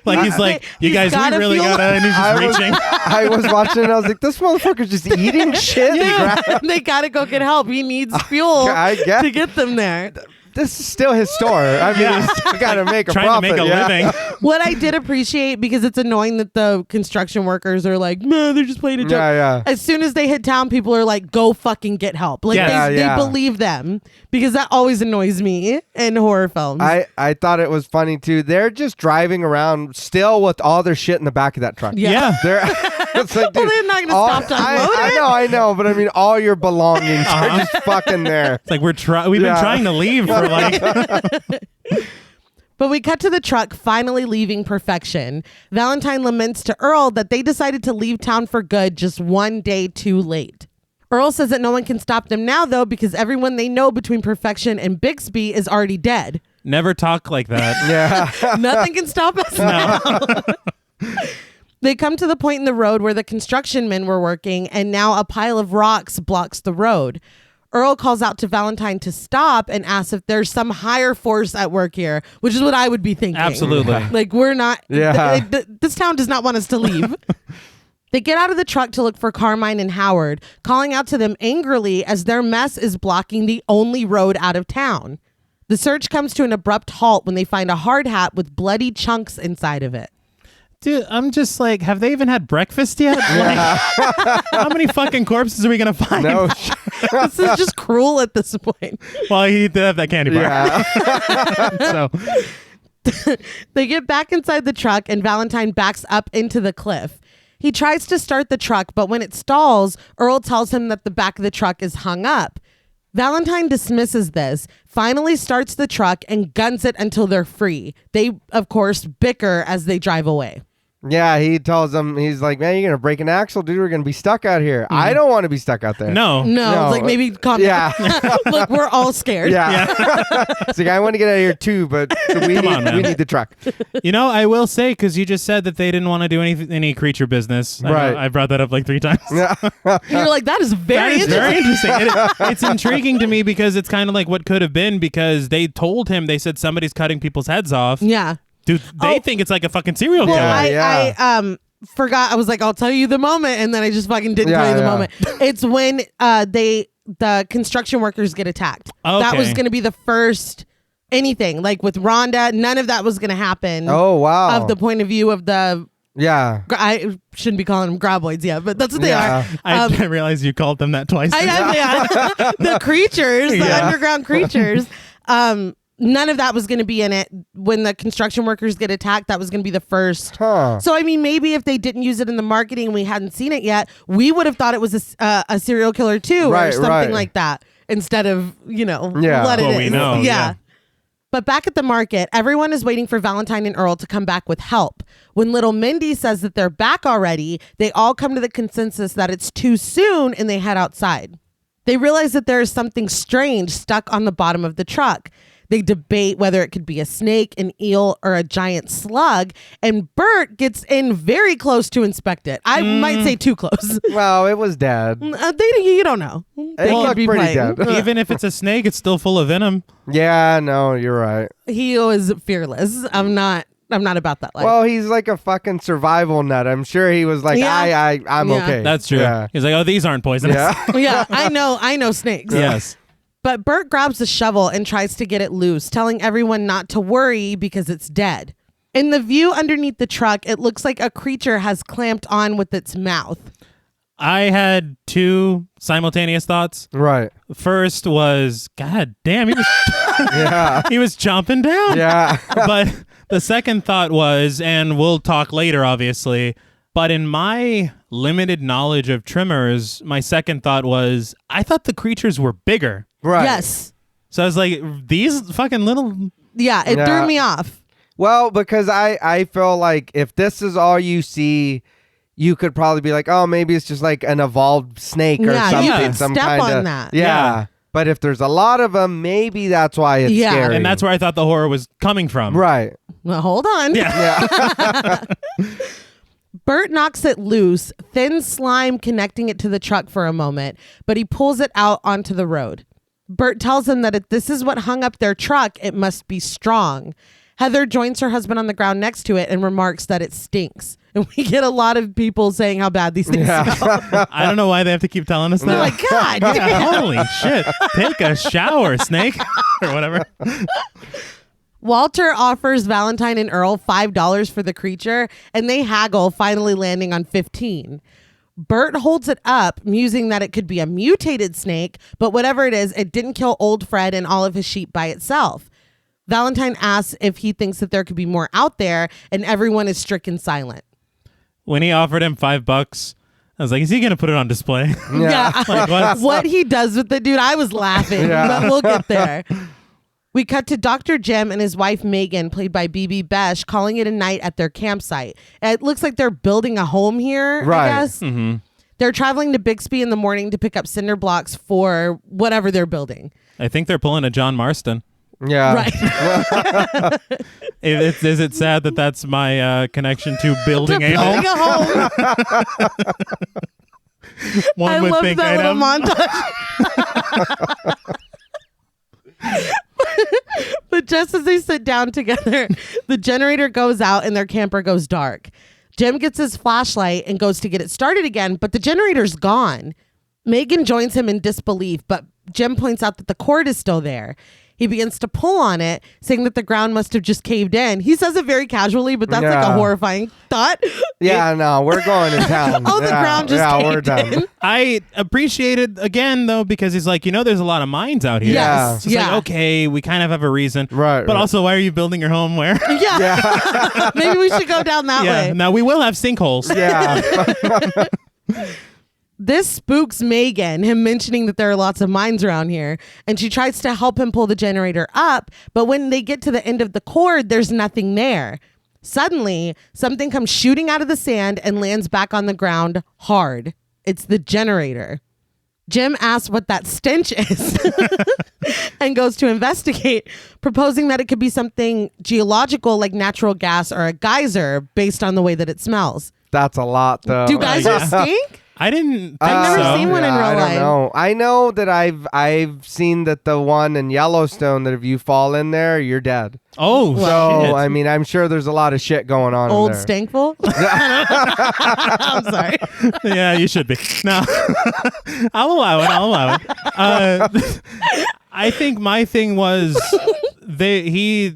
Like he's like, you He's guys, gotta we really feel- gotta, and he's just reaching. I was watching and I was like, this motherfucker's just eating shit. Yeah, they gotta go get help. He needs fuel I get- to get them there. This is still his store. I mean, he's got to make a Trying profit. to make a living. What I did appreciate, because it's annoying that the construction workers are like, man, they're just playing a joke. Yeah. As soon as they hit town, people are like, go fucking get help. Like they believe them, because that always annoys me in horror films. I thought it was funny too. They're just driving around still with all their shit in the back of that truck. Yeah. They're it's like, Well, dude, they're not gonna stop to unload it. I know, but I mean, all your belongings are just fucking there. It's like we've been trying to leave for like. But we cut to the truck finally leaving Perfection. Valentine laments to Earl that they decided to leave town for good just one day too late. Earl says that no one can stop them now, though, because everyone they know between Perfection and Bixby is already dead. Never talk like that. Yeah. Nothing can stop us now. They come to the point in the road where the construction men were working, and now a pile of rocks blocks the road. Earl calls out to Valentine to stop and asks if there's some higher force at work here, which is what I would be thinking. Absolutely. Like, we're not, Yeah. this town does not want us to leave. They get out of the truck to look for Carmine and Howard, calling out to them angrily as their mess is blocking the only road out of town. The search comes to an abrupt halt when they find a hard hat with bloody chunks inside of it. Dude, I'm just like, have they even had breakfast yet? Like, how many fucking corpses are we going to find? No. This is just cruel at this point. Well, he did have that candy bar. Yeah. So, They get back inside the truck and Valentine backs up into the cliff. He tries to start the truck, but when it stalls, Earl tells him that the back of the truck is hung up. Valentine dismisses this, finally starts the truck, and guns it until they're free. They, of course, bicker as they drive away. Yeah, he tells them, he's like, man, you're going to break an axle, dude. We're going to be stuck out here. I don't want to be stuck out there. no. No, it's like maybe calm down. Yeah. Look, we're all scared. Yeah. It's like, I want to get out of here too, but we need the truck. You know, I will say, because you just said that they didn't want to do any creature business. Right. I brought that up like 3 times. Yeah. You're like, that is very That is interesting. very interesting. It's intriguing to me because it's kind of like what could have been, because they told him, they said somebody's cutting people's heads off. Yeah. Dude, they think it's like a fucking serial killer. I forgot. I was like, I'll tell you the moment, and then I just fucking didn't tell you the moment. It's when the construction workers get attacked. Okay. That was going to be the first anything. Like with Rhonda, none of that was going to happen. Oh, wow. Of the point of view of the... Yeah. I shouldn't be calling them graboids yet, but that's what they are. I realized you called them that twice. The creatures, the underground creatures. None of that was going to be in it. When the construction workers get attacked, that was going to be the first. Huh. So, I mean, maybe if they didn't use it in the marketing and we hadn't seen it yet, we would have thought it was a serial killer too, or something like that, instead of, let it Well, in. we know, yeah. But back at the market, everyone is waiting for Valentine and Earl to come back with help. When little Mindy says that they're back already, they all come to the consensus that it's too soon and they head outside. They realize that there is something strange stuck on the bottom of the truck. They debate whether it could be a snake, an eel, or a giant slug. And Bert gets in very close to inspect it. I might say too close. Well, it was dead. You don't know. It looked pretty dead. Even if it's a snake, it's still full of venom. Yeah, no, you're right. He was fearless. I'm not about that life. Well, he's like a fucking survival nut. I'm sure he was like, Yeah. I'm Yeah. okay. That's true. Yeah. He's like, oh, these aren't poisonous. Yeah. Yeah, I know snakes. Yes. But Bert grabs the shovel and tries to get it loose, telling everyone not to worry because it's dead. In the view underneath the truck, it looks like a creature has clamped on with its mouth. I had 2 simultaneous thoughts. Right. First was, God damn, he was Yeah. he was chomping down. Yeah. But the second thought was, and we'll talk later, obviously, but in my limited knowledge of Tremors, my second thought was, I thought the creatures were bigger. Right. Yes. So I was like, these fucking little... Yeah, it threw me off. Well, because I feel like if this is all you see, you could probably be like, oh, maybe it's just like an evolved snake or something. Yeah, some step kind on of, that. Yeah. But if there's a lot of them, maybe that's why it's scary. And that's where I thought the horror was coming from. Right. Well, hold on. Yeah. Bert knocks it loose, thin slime connecting it to the truck for a moment, but he pulls it out onto the road. Bert tells him that if this is what hung up their truck, it must be strong. Heather joins her husband on the ground next to it and remarks that it stinks. And we get a lot of people saying how bad these things smell. I don't know why they have to keep telling us that. They're like, God damn. Yeah, holy shit. Take a shower, snake. Or whatever. Walter offers Valentine and Earl $5 for the creature, and they haggle, finally landing on $15. Bert holds it up, musing that it could be a mutated snake, but whatever it is, it didn't kill old Fred and all of his sheep by itself. Valentine asks if he thinks that there could be more out there, and everyone is stricken silent. When he offered him $5, I was like, is he going to put it on display? Yeah. Like, what he does with it, dude, I was laughing, but we'll get there. We cut to Dr. Jim and his wife Megan, played by BB Besh, calling it a night at their campsite. And it looks like they're building a home here, Right. I guess. Mm-hmm. They're traveling to Bixby in the morning to pick up cinder blocks for whatever they're building. I think they're pulling a John Marston. Yeah. Right. Is it sad that that's my connection to building a Building home? a home. One I would love think that little item. montage. But just as they sit down together, the generator goes out and their camper goes dark. Jim gets his flashlight and goes to get it started again, but the generator's gone. Megan joins him in disbelief, but Jim points out that the cord is still there. He begins to pull on it, saying that the ground must have just caved in. He says it very casually, but that's like a horrifying thought. Yeah, no, we're going to town. Oh, the ground just caved we're done. in. I appreciate it again, though, because he's like, there's a lot of mines out here. Yes. So it's like, okay, we kind of have a reason. Right. But also, why are you building your home where? Yeah. Maybe we should go down that way. Now, we will have sinkholes. Yeah. This spooks Megan, him mentioning that there are lots of mines around here, and she tries to help him pull the generator up, but when they get to the end of the cord, there's nothing there. Suddenly, something comes shooting out of the sand and lands back on the ground hard. It's the generator. Jim asks what that stench is and goes to investigate, proposing that it could be something geological like natural gas or a geyser based on the way that it smells. That's a lot, though. Do geysers stink? I didn't think I've never so. seen one in real I life. don't know. I know that I've seen that the one in Yellowstone that if you fall in there, you're dead. Oh, So, shit. I mean, I'm sure there's a lot of shit going on Old in there. Stankful? I'm sorry. Yeah, you should be. No, I'll allow it. I think my thing was he's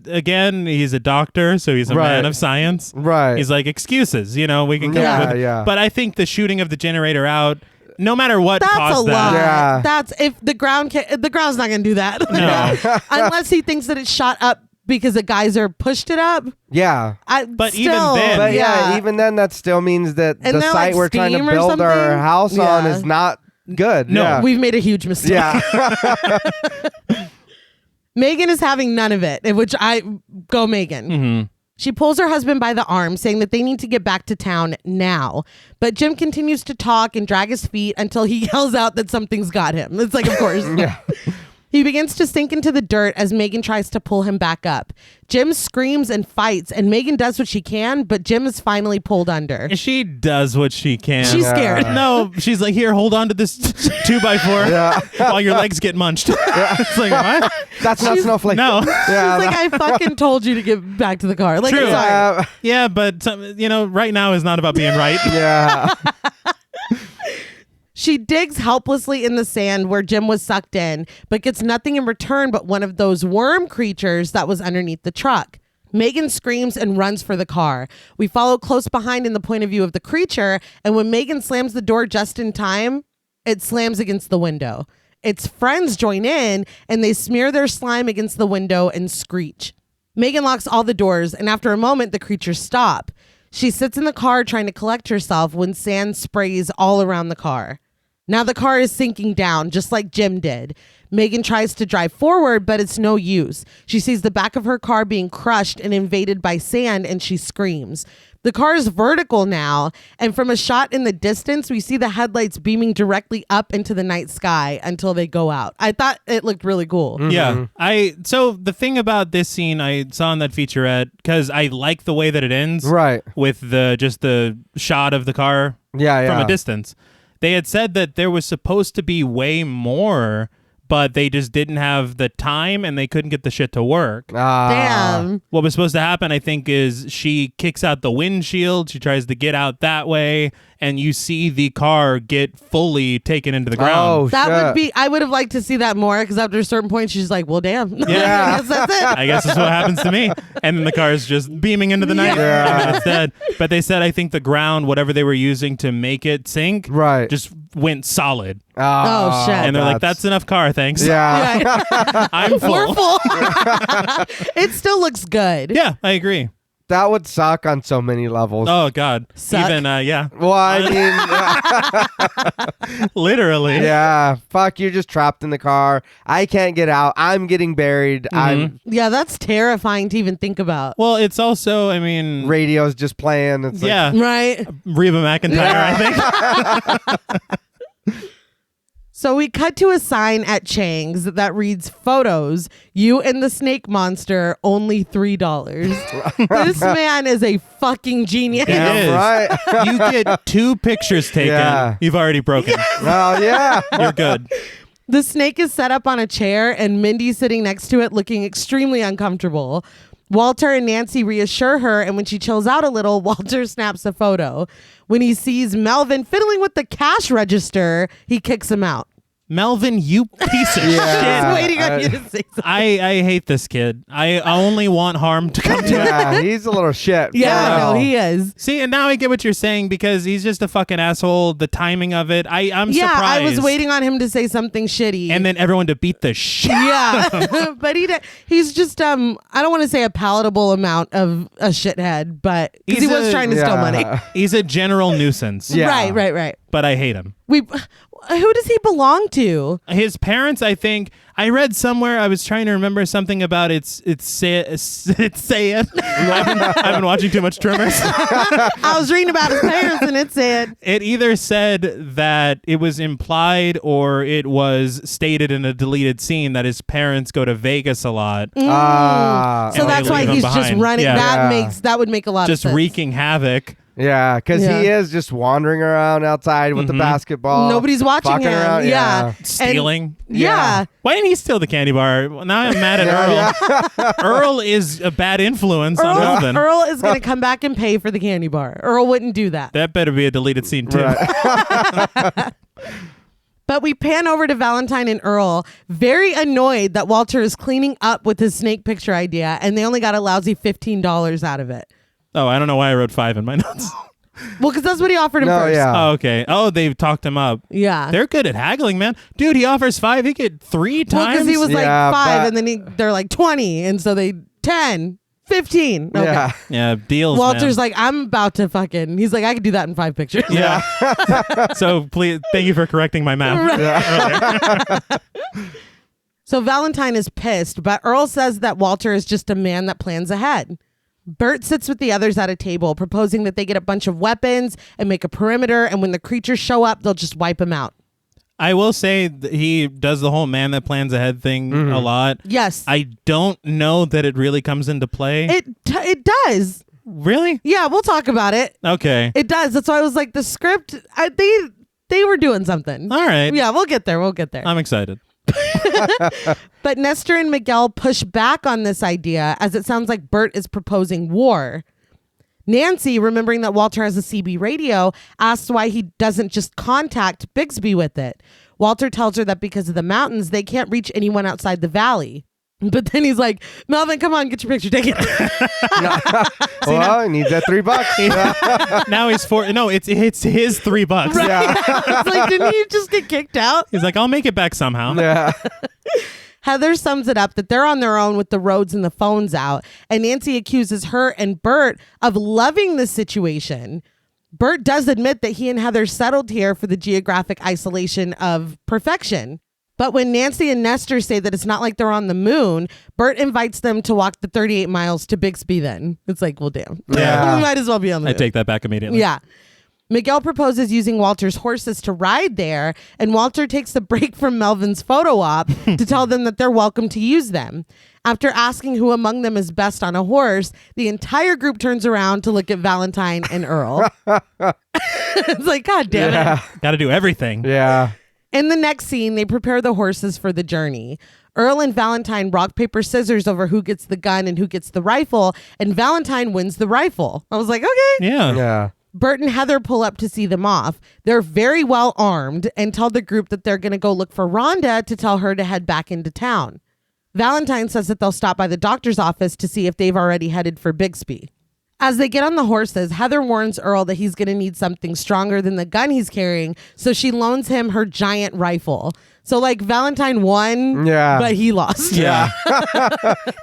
a doctor, so he's a Right. man of science. Right. He's like, excuses, we can come Yeah, up with. yeah. But I think the shooting of the generator out, no matter what That's a caused lot. that. Yeah. That's if the ground's not going to do that. No. Unless he thinks that it shot up because a geyser pushed it up. Yeah. But Still, even then- But yeah, even then, that still means that And the they're, site like, we're trying to steam or build our something? house on Yeah. is not good. No, yeah. we've made a huge mistake. Yeah. Megan is having none of it, which I go Megan. Mm-hmm. She pulls her husband by the arm, saying that they need to get back to town now. But Jim continues to talk and drag his feet until he yells out that something's got him. It's like, of course. Yeah. He begins to sink into the dirt as Megan tries to pull him back up. Jim screams and fights, and Megan does what she can, but Jim is finally pulled under. She does what she can. She's scared. No, she's like, here, hold on to this 2x4 Yeah. while your legs get munched. It's like, what? That's not Snowflake. No. Yeah. She's like, I fucking told you to get back to the car. Like, True. I'm sorry. Yeah, but, right now is not about being right. Yeah. She digs helplessly in the sand where Jim was sucked in, but gets nothing in return but one of those worm creatures that was underneath the truck. Megan screams and runs for the car. We follow close behind in the point of view of the creature, and when Megan slams the door just in time, it slams against the window. Its friends join in, and they smear their slime against the window and screech. Megan locks all the doors, and after a moment, the creatures stop. She sits in the car trying to collect herself when sand sprays all around the car. Now the car is sinking down, just like Jim did. Megan tries to drive forward, but it's no use. She sees the back of her car being crushed and invaded by sand, and she screams. The car is vertical now, and from a shot in the distance, we see the headlights beaming directly up into the night sky until they go out. I thought it looked really cool. Yeah. So the thing about this scene I saw in that featurette, because I like the way that it ends. Right. With just the shot of the car Yeah. from a distance. They had said that there was supposed to be way more, but they just didn't have the time and they couldn't get the shit to work. Damn. What was supposed to happen, I think, is she kicks out the windshield. She tries to get out that way, and you see the car get fully taken into the ground. Oh, That shit. would be, I would have liked to see that more because after a certain point, she's like, well, damn. Yeah. I guess that's it. I guess that's what happens to me. And then the car is just beaming into the night. Yeah. And it's dead. But they said, I think the ground, whatever they were using to make it sink, Right. just went solid. Oh, shit. And they're like, that's enough car, thanks. Yeah. Yeah. I'm full. We're full. It still looks good. Yeah, I agree. That would suck on so many levels. Oh, God. Suck. Even, yeah. Well, I mean, Literally. yeah. Fuck, you're just trapped in the car. I can't get out. I'm getting buried. I'm Yeah, that's terrifying to even think about. Well, it's also, I mean, radio's just playing. It's like, yeah. Right? Reba McEntire, I think. So we cut to a sign at Chang's that reads, "Photos, you and the snake monster, only $3." This man is a fucking genius. It is. Right. You get 2 pictures taken. Yeah. You've already broken. Oh, yeah. You're good. The snake is set up on a chair and Mindy's sitting next to it looking extremely uncomfortable. Walter and Nancy reassure her, and when she chills out a little, Walter snaps a photo. When he sees Melvin fiddling with the cash register, he kicks him out. Melvin, you piece of I Yeah. was waiting on you to say something. I hate this kid. I only want harm to come to him. Yeah, he's a little shit. Yeah, Wow. no, he is. See, and now I get what you're saying because he's just a fucking asshole. The timing of it, I'm Yeah, surprised. I was waiting on him to say something shitty. And then everyone to beat the shit. yeah, but he's just I don't want to say a palatable amount of a shithead, but because he He's was a- trying to steal money. He's a general nuisance. Yeah. Right. But I hate him. Who does he belong to? His parents, I think, I read somewhere. I was trying to remember something about it's Sayed. I've been watching too much Tremors. I was reading about his parents, and it said It either said that it was implied or it was stated in a deleted scene that his parents go to Vegas a lot, Ah. so And that's they why leave him he's just behind. running. Yeah. That would make a lot just of sense. wreaking havoc. Yeah, because Yeah. he is just wandering around outside with the basketball. Nobody's watching fucking him. around. Yeah. Stealing. Yeah. Why didn't he steal the candy bar? Now I'm mad at Earl. Earl is a bad influence on Melvin. Earl is going to come back and pay for the candy bar. Earl wouldn't do that. That better be a deleted scene too. Right. But we pan over to Valentine and Earl, very annoyed that Walter is cleaning up with his snake picture idea, and they only got a lousy $15 out of it. Oh, I don't know why I wrote 5 in my notes. Well, because that's what he offered him No, first. yeah. Oh, okay. Oh, they've talked him up. Yeah. They're good at haggling, man. Dude, he offers 5. He get 3 Well, times. because he was like Yeah, 5, but- and then they're like 20, and so they 10, 15. Okay. Yeah. yeah, deals. Walter's man. like, I'm about to fucking. He's like, I could do that in 5 pictures. Yeah. So please, thank you for correcting my math. So Valentine is pissed, but Earl says that Walter is just a man that plans ahead. Bert sits with the others at a table, proposing that they get a bunch of weapons and make a perimeter, and when the creatures show up, they'll just wipe them out. I will say he does the whole man that plans ahead thing a lot. Yes. I don't know that it really comes into play. It does. Really? Yeah, we'll talk about it. Okay. It does. That's why I was like, the script, they were doing something. All right. Yeah, we'll get there. I'm excited. But Nestor and Miguel push back on this idea as it sounds like Bert is proposing war. Nancy, remembering that Walter has a CB radio, asks why he doesn't just contact Bixby with it. Walter tells her that because of the mountains, they can't reach anyone outside the valley. But then he's like, Melvin, come on, get your picture taken. Well, he needs that $3. Now he's no, it's his $3. Yeah. It's like, didn't he just get kicked out? He's like, I'll make it back somehow. Yeah. Heather sums it up that they're on their own with the roads and the phones out, and Nancy accuses her and Bert of loving the situation. Bert does admit that he and Heather settled here for the geographic isolation of perfection. But when Nancy and Nestor say that it's not like they're on the moon, Bert invites them to walk the 38 miles to Bixby then. It's like, well, damn. Yeah. We might as well be on the I moon. take that back immediately. Yeah. Miguel proposes using Walter's horses to ride there, and Walter takes the break from Melvin's photo op to tell them that they're welcome to use them. After asking who among them is best on a horse, the entire group turns around to look at Valentine and Earl. It's like, God damn it. Got to do everything. Yeah. In the next scene, they prepare the horses for the journey. Earl and Valentine rock, paper, scissors over who gets the gun and who gets the rifle, and Valentine wins the rifle. I was like, okay. Yeah. Yeah. Bert and Heather pull up to see them off. They're very well armed and tell the group that they're going to go look for Rhonda to tell her to head back into town. Valentine says that they'll stop by the doctor's office to see if they've already headed for Bixby. As they get on the horses, Heather warns Earl that he's going to need something stronger than the gun he's carrying, so she loans him her giant rifle. So, like, Valentine won, Yeah. but he lost. Yeah.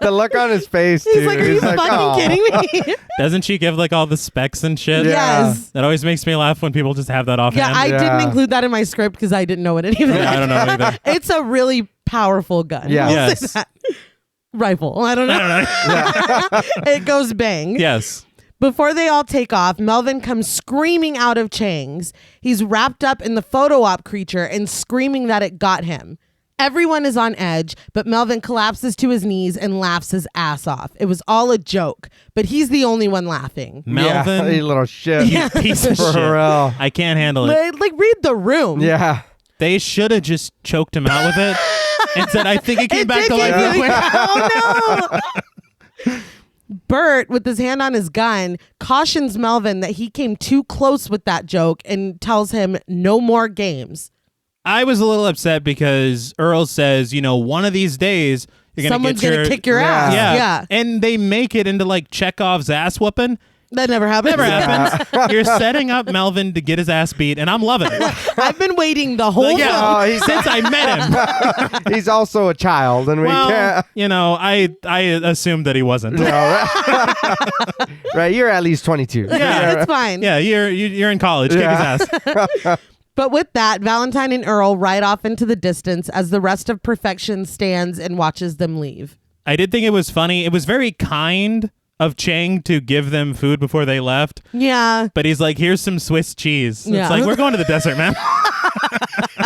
The look on his face, He's too. like, are you fucking "Aw." kidding me? Doesn't she give like all the specs and shit? Yeah. Yes. That always makes me laugh when people just have that offhand. Yeah, I Yeah. didn't include that in my script because I didn't know what any of it Yeah, I don't know either. It's a really powerful gun. Yeah. We'll say Yes. that. Rifle. I don't know. It goes bang. Yes. Before they all take off, Melvin comes screaming out of Chang's. He's wrapped up in the photo op creature and screaming that it got him. Everyone is on edge, but Melvin collapses to his knees and laughs his ass off. It was all a joke, but he's the only one laughing. Melvin, you little shit. you piece of For shit. real. I can't handle it. Like, read the room. Yeah. They should have just choked him out with it and said, I think it came back to did life real give quick. Oh, no. Bert, with his hand on his gun, cautions Melvin that he came too close with that joke and tells him no more games. I was a little upset because Earl says, one of these days you're gonna Someone's get going to kick your ass. Yeah. And they make it into like Chekhov's ass whooping. That never happens. Never happens. You're setting up Melvin to get his ass beat, and I'm loving it. I've been waiting the whole Like, film. yeah, since I met him. He's also a child, and we can't. I assumed that he wasn't. No, right, you're at least 22. Yeah, it's fine. Yeah, you're in college. Kick his ass. But with that, Valentine and Earl ride off into the distance as the rest of Perfection stands and watches them leave. I did think it was funny. It was very kind of Chang to give them food before they left. Yeah. But he's like, here's some Swiss cheese. Yeah. It's like, we're going to the desert, man.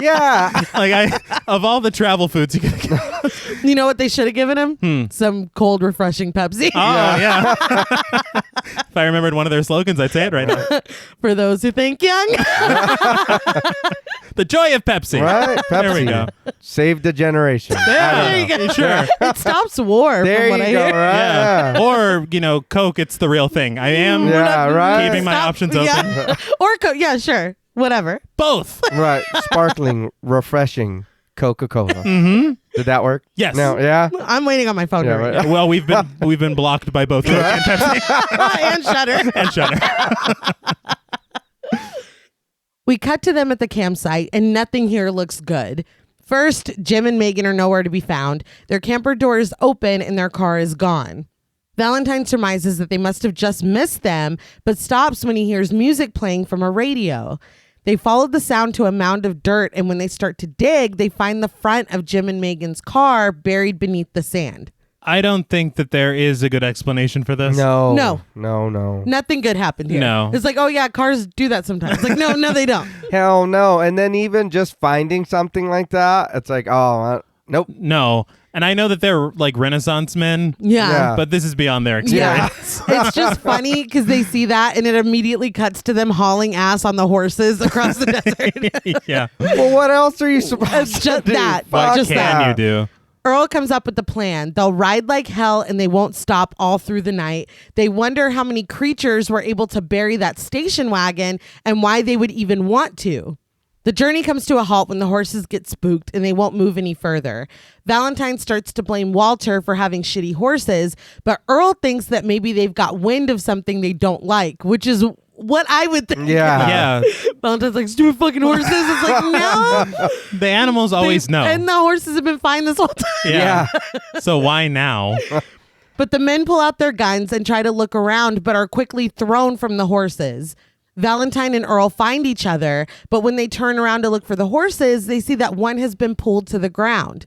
Yeah. Like, of all the travel foods you could get. You know what they should have given him? Some cold, refreshing Pepsi. Oh, yeah. If I remembered one of their slogans, I'd say it right now. For those who think young. The joy of Pepsi. Right? Pepsi. There we go. Saved a generation. Yeah, There you go. Sure. It stops war, There from what you I go, hear. right? Yeah. Or, Coke, it's the real thing. I am Yeah, right. keeping my options open. Yeah. Or yeah, sure. Whatever. Both. Right. Sparkling, refreshing Coca-Cola. Mm-hmm. Did that work? Yes. No, yeah? I'm waiting on my phone Yeah, to ring. right. Well, we've been blocked by both Coke and Pepsi And Shutter. and Shutter. We cut to them at the campsite, and nothing here looks good. First, Jim and Megan are nowhere to be found. Their camper door is open, and their car is gone. Valentine surmises that they must have just missed them, but stops when he hears music playing from a radio. They followed the sound to a mound of dirt, and when they start to dig, they find the front of Jim and Megan's car buried beneath the sand. I don't think that there is a good explanation for this. No. No. No. Nothing good happened here. No. It's like, oh yeah, cars do that sometimes. Like, no, they don't. Hell no. And then even just finding something like that, it's like, nope. No. And I know that they're like Renaissance men. Yeah. But this is beyond their Yeah. experience. It's just funny because they see that and it immediately cuts to them hauling ass on the horses across the desert. Yeah. Well, what else are you supposed It's to just do? that. Fuck What Just can that. you do? Earl comes up with the plan. They'll ride like hell and they won't stop all through the night. They wonder how many creatures were able to bury that station wagon and why they would even want to. The journey comes to a halt when the horses get spooked and they won't move any further. Valentine starts to blame Walter for having shitty horses, but Earl thinks that maybe they've got wind of something they don't like, which is what I would think. Yeah. Yeah. Valentine's like, stupid fucking horses. It's like, no. The animals always know. And the horses have been fine this whole time. Yeah. So why now? But the men pull out their guns and try to look around, but are quickly thrown from the horses. Valentine and Earl find each other, but when they turn around to look for the horses, they see that one has been pulled to the ground.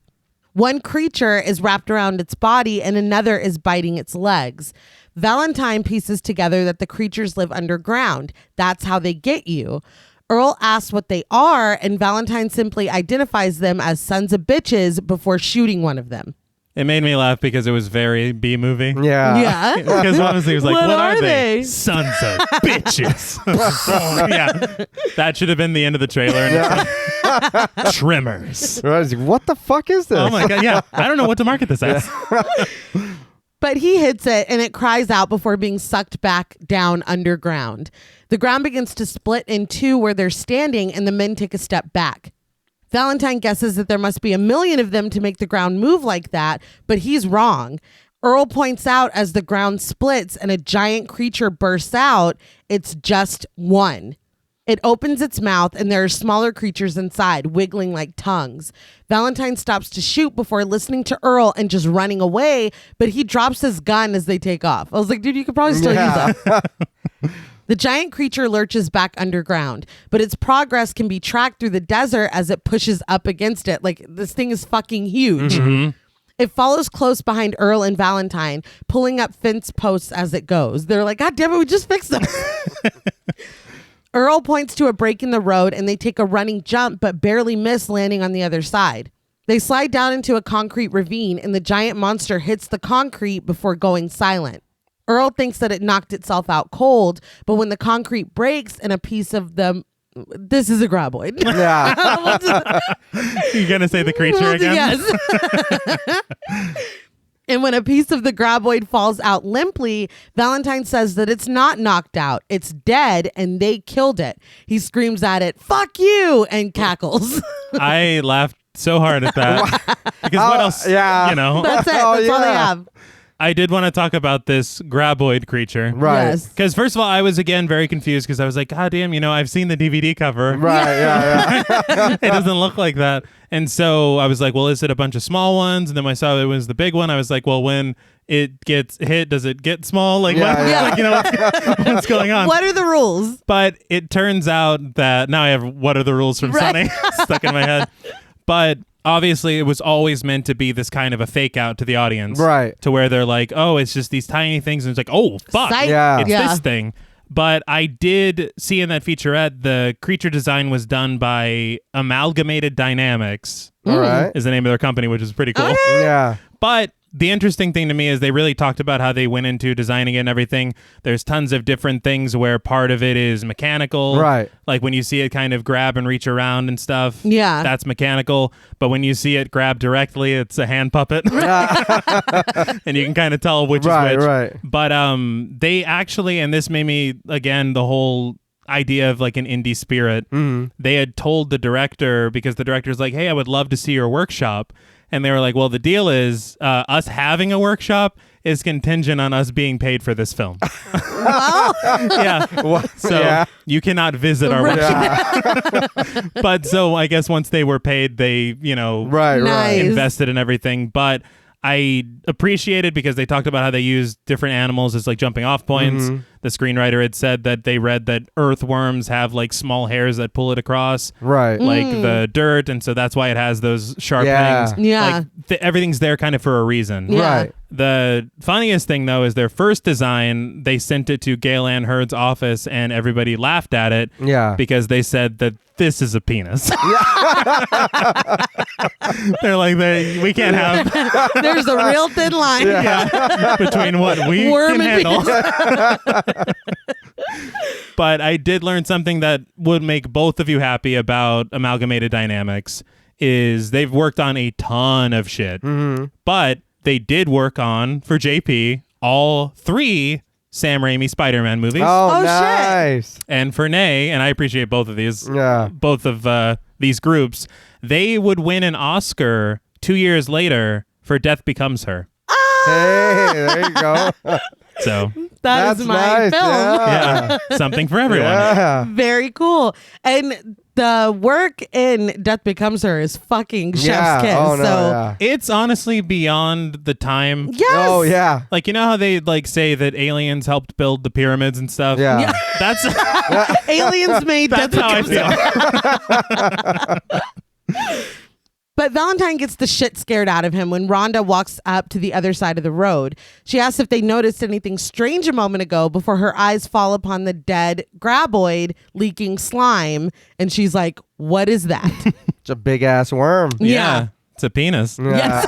One creature is wrapped around its body and another is biting its legs. Valentine pieces together that the creatures live underground. That's how they get you. Earl asks what they are, and Valentine simply identifies them as sons of bitches before shooting one of them. It made me laugh because it was very B-movie. Yeah. Yeah. Because honestly, it was like, What what are are they? they? Sons of bitches. Yeah. That should have been the end of the trailer. And it's like, Tremors. I was like, what the fuck is this? Oh my God. Yeah. I don't know what to market this as. But he hits it and it cries out before being sucked back down underground. The ground begins to split in two where they're standing and the men take a step back. Valentine guesses that there must be 1 million of them to make the ground move like that, but he's wrong. Earl points out as the ground splits and a giant creature bursts out, it's just one. It opens its mouth and there are smaller creatures inside, wiggling like tongues. Valentine stops to shoot before listening to Earl and just running away, but he drops his gun as they take off. I was like, dude, you could probably still use that. The giant creature lurches back underground, but its progress can be tracked through the desert as it pushes up against it. Like, this thing is fucking huge. Mm-hmm. It follows close behind Earl and Valentine, pulling up fence posts as it goes. They're like, God damn it, we just fixed them. Earl points to a break in the road and they take a running jump but barely miss landing on the other side. They slide down into a concrete ravine and the giant monster hits the concrete before going silent. Earl thinks that it knocked itself out cold, but when the concrete breaks and a piece of the... This is a graboid. Yeah. You gonna say the creature again? Yes. And when a piece of the graboid falls out limply, Valentine says that it's not knocked out. It's dead and they killed it. He screams at it, "Fuck you," and cackles. I laughed so hard at that. Because what else? Yeah. You know? That's it. That's all they have. I did want to talk about this graboid creature. Right. Yes. Because first of all, I was again very confused because I was like, God damn, I've seen the DVD cover. Right. Yeah. It doesn't look like that. And so I was like, well, is it a bunch of small ones? And then when I saw it was the big one, I was like, well, when it gets hit, does it get small? Like, Yeah, what, what's going on? What are the rules? But it turns out that now I have what are the rules from Sunny stuck in my head. But obviously it was always meant to be this kind of a fake out to the audience. Right. To where they're like, oh, it's just these tiny things. And it's like, oh, fuck. Psych. Yeah. It's this thing. But I did see in that featurette, the creature design was done by Amalgamated Dynamics. All right. Is the name of their company, which is pretty cool. Okay. Yeah. But the interesting thing to me is they really talked about how they went into designing it and everything. There's tons of different things where part of it is mechanical. Right. Like when you see it kind of grab and reach around and stuff. Yeah. That's mechanical. But when you see it grab directly, it's a hand puppet. And you can kind of tell which is which. Right. But they actually, and this made me, again, the whole idea of like an indie spirit. They had told the director, because the director's like, hey, I would love to see your workshop. And they were like, well, the deal is us having a workshop is contingent on us being paid for this film. Yeah. So you cannot visit our workshop. But so I guess once they were paid, they, Nice. invested in everything. But I appreciated because they talked about how they use different animals as like jumping off points. The screenwriter had said that they read that earthworms have like small hairs that pull it across. Right. Like the dirt, and so that's why it has those sharp Yeah. things. Yeah. Like everything's there kind of for a reason. Yeah. Right. The funniest thing though is their first design, they sent it to Gail Ann Hurd's office and everybody laughed at it. Yeah. Because they said that this is a penis. They're like, we can't have There's a real thin line. between what we Worm can and handle. But I did learn something that would make both of you happy about Amalgamated Dynamics is they've worked on a ton of shit. But they did work on, for JP, all 3 Sam Raimi Spider-Man movies. Oh, Oh, shit. nice. And for Reneé, and I appreciate both of these, Yeah. both of these groups, they would win an Oscar 2 years later for Death Becomes Her. Hey, there you go. So That is That's my nice. film. yeah, something for everyone. Yeah. Very cool. And the work in Death Becomes Her is fucking chef's kiss. Oh, no, so yeah. It's honestly beyond the time. yes. Oh, yeah. Like, you know how they like say that aliens helped build the pyramids and stuff? Yeah. That's Aliens made Death that's how I Becomes feel. But Valentine gets the shit scared out of him when Rhonda walks up to the other side of the road. She asks if they noticed anything strange a moment ago before her eyes fall upon the dead graboid leaking slime. And she's like, what is that? It's a big ass worm. Yeah. It's a penis. Yeah.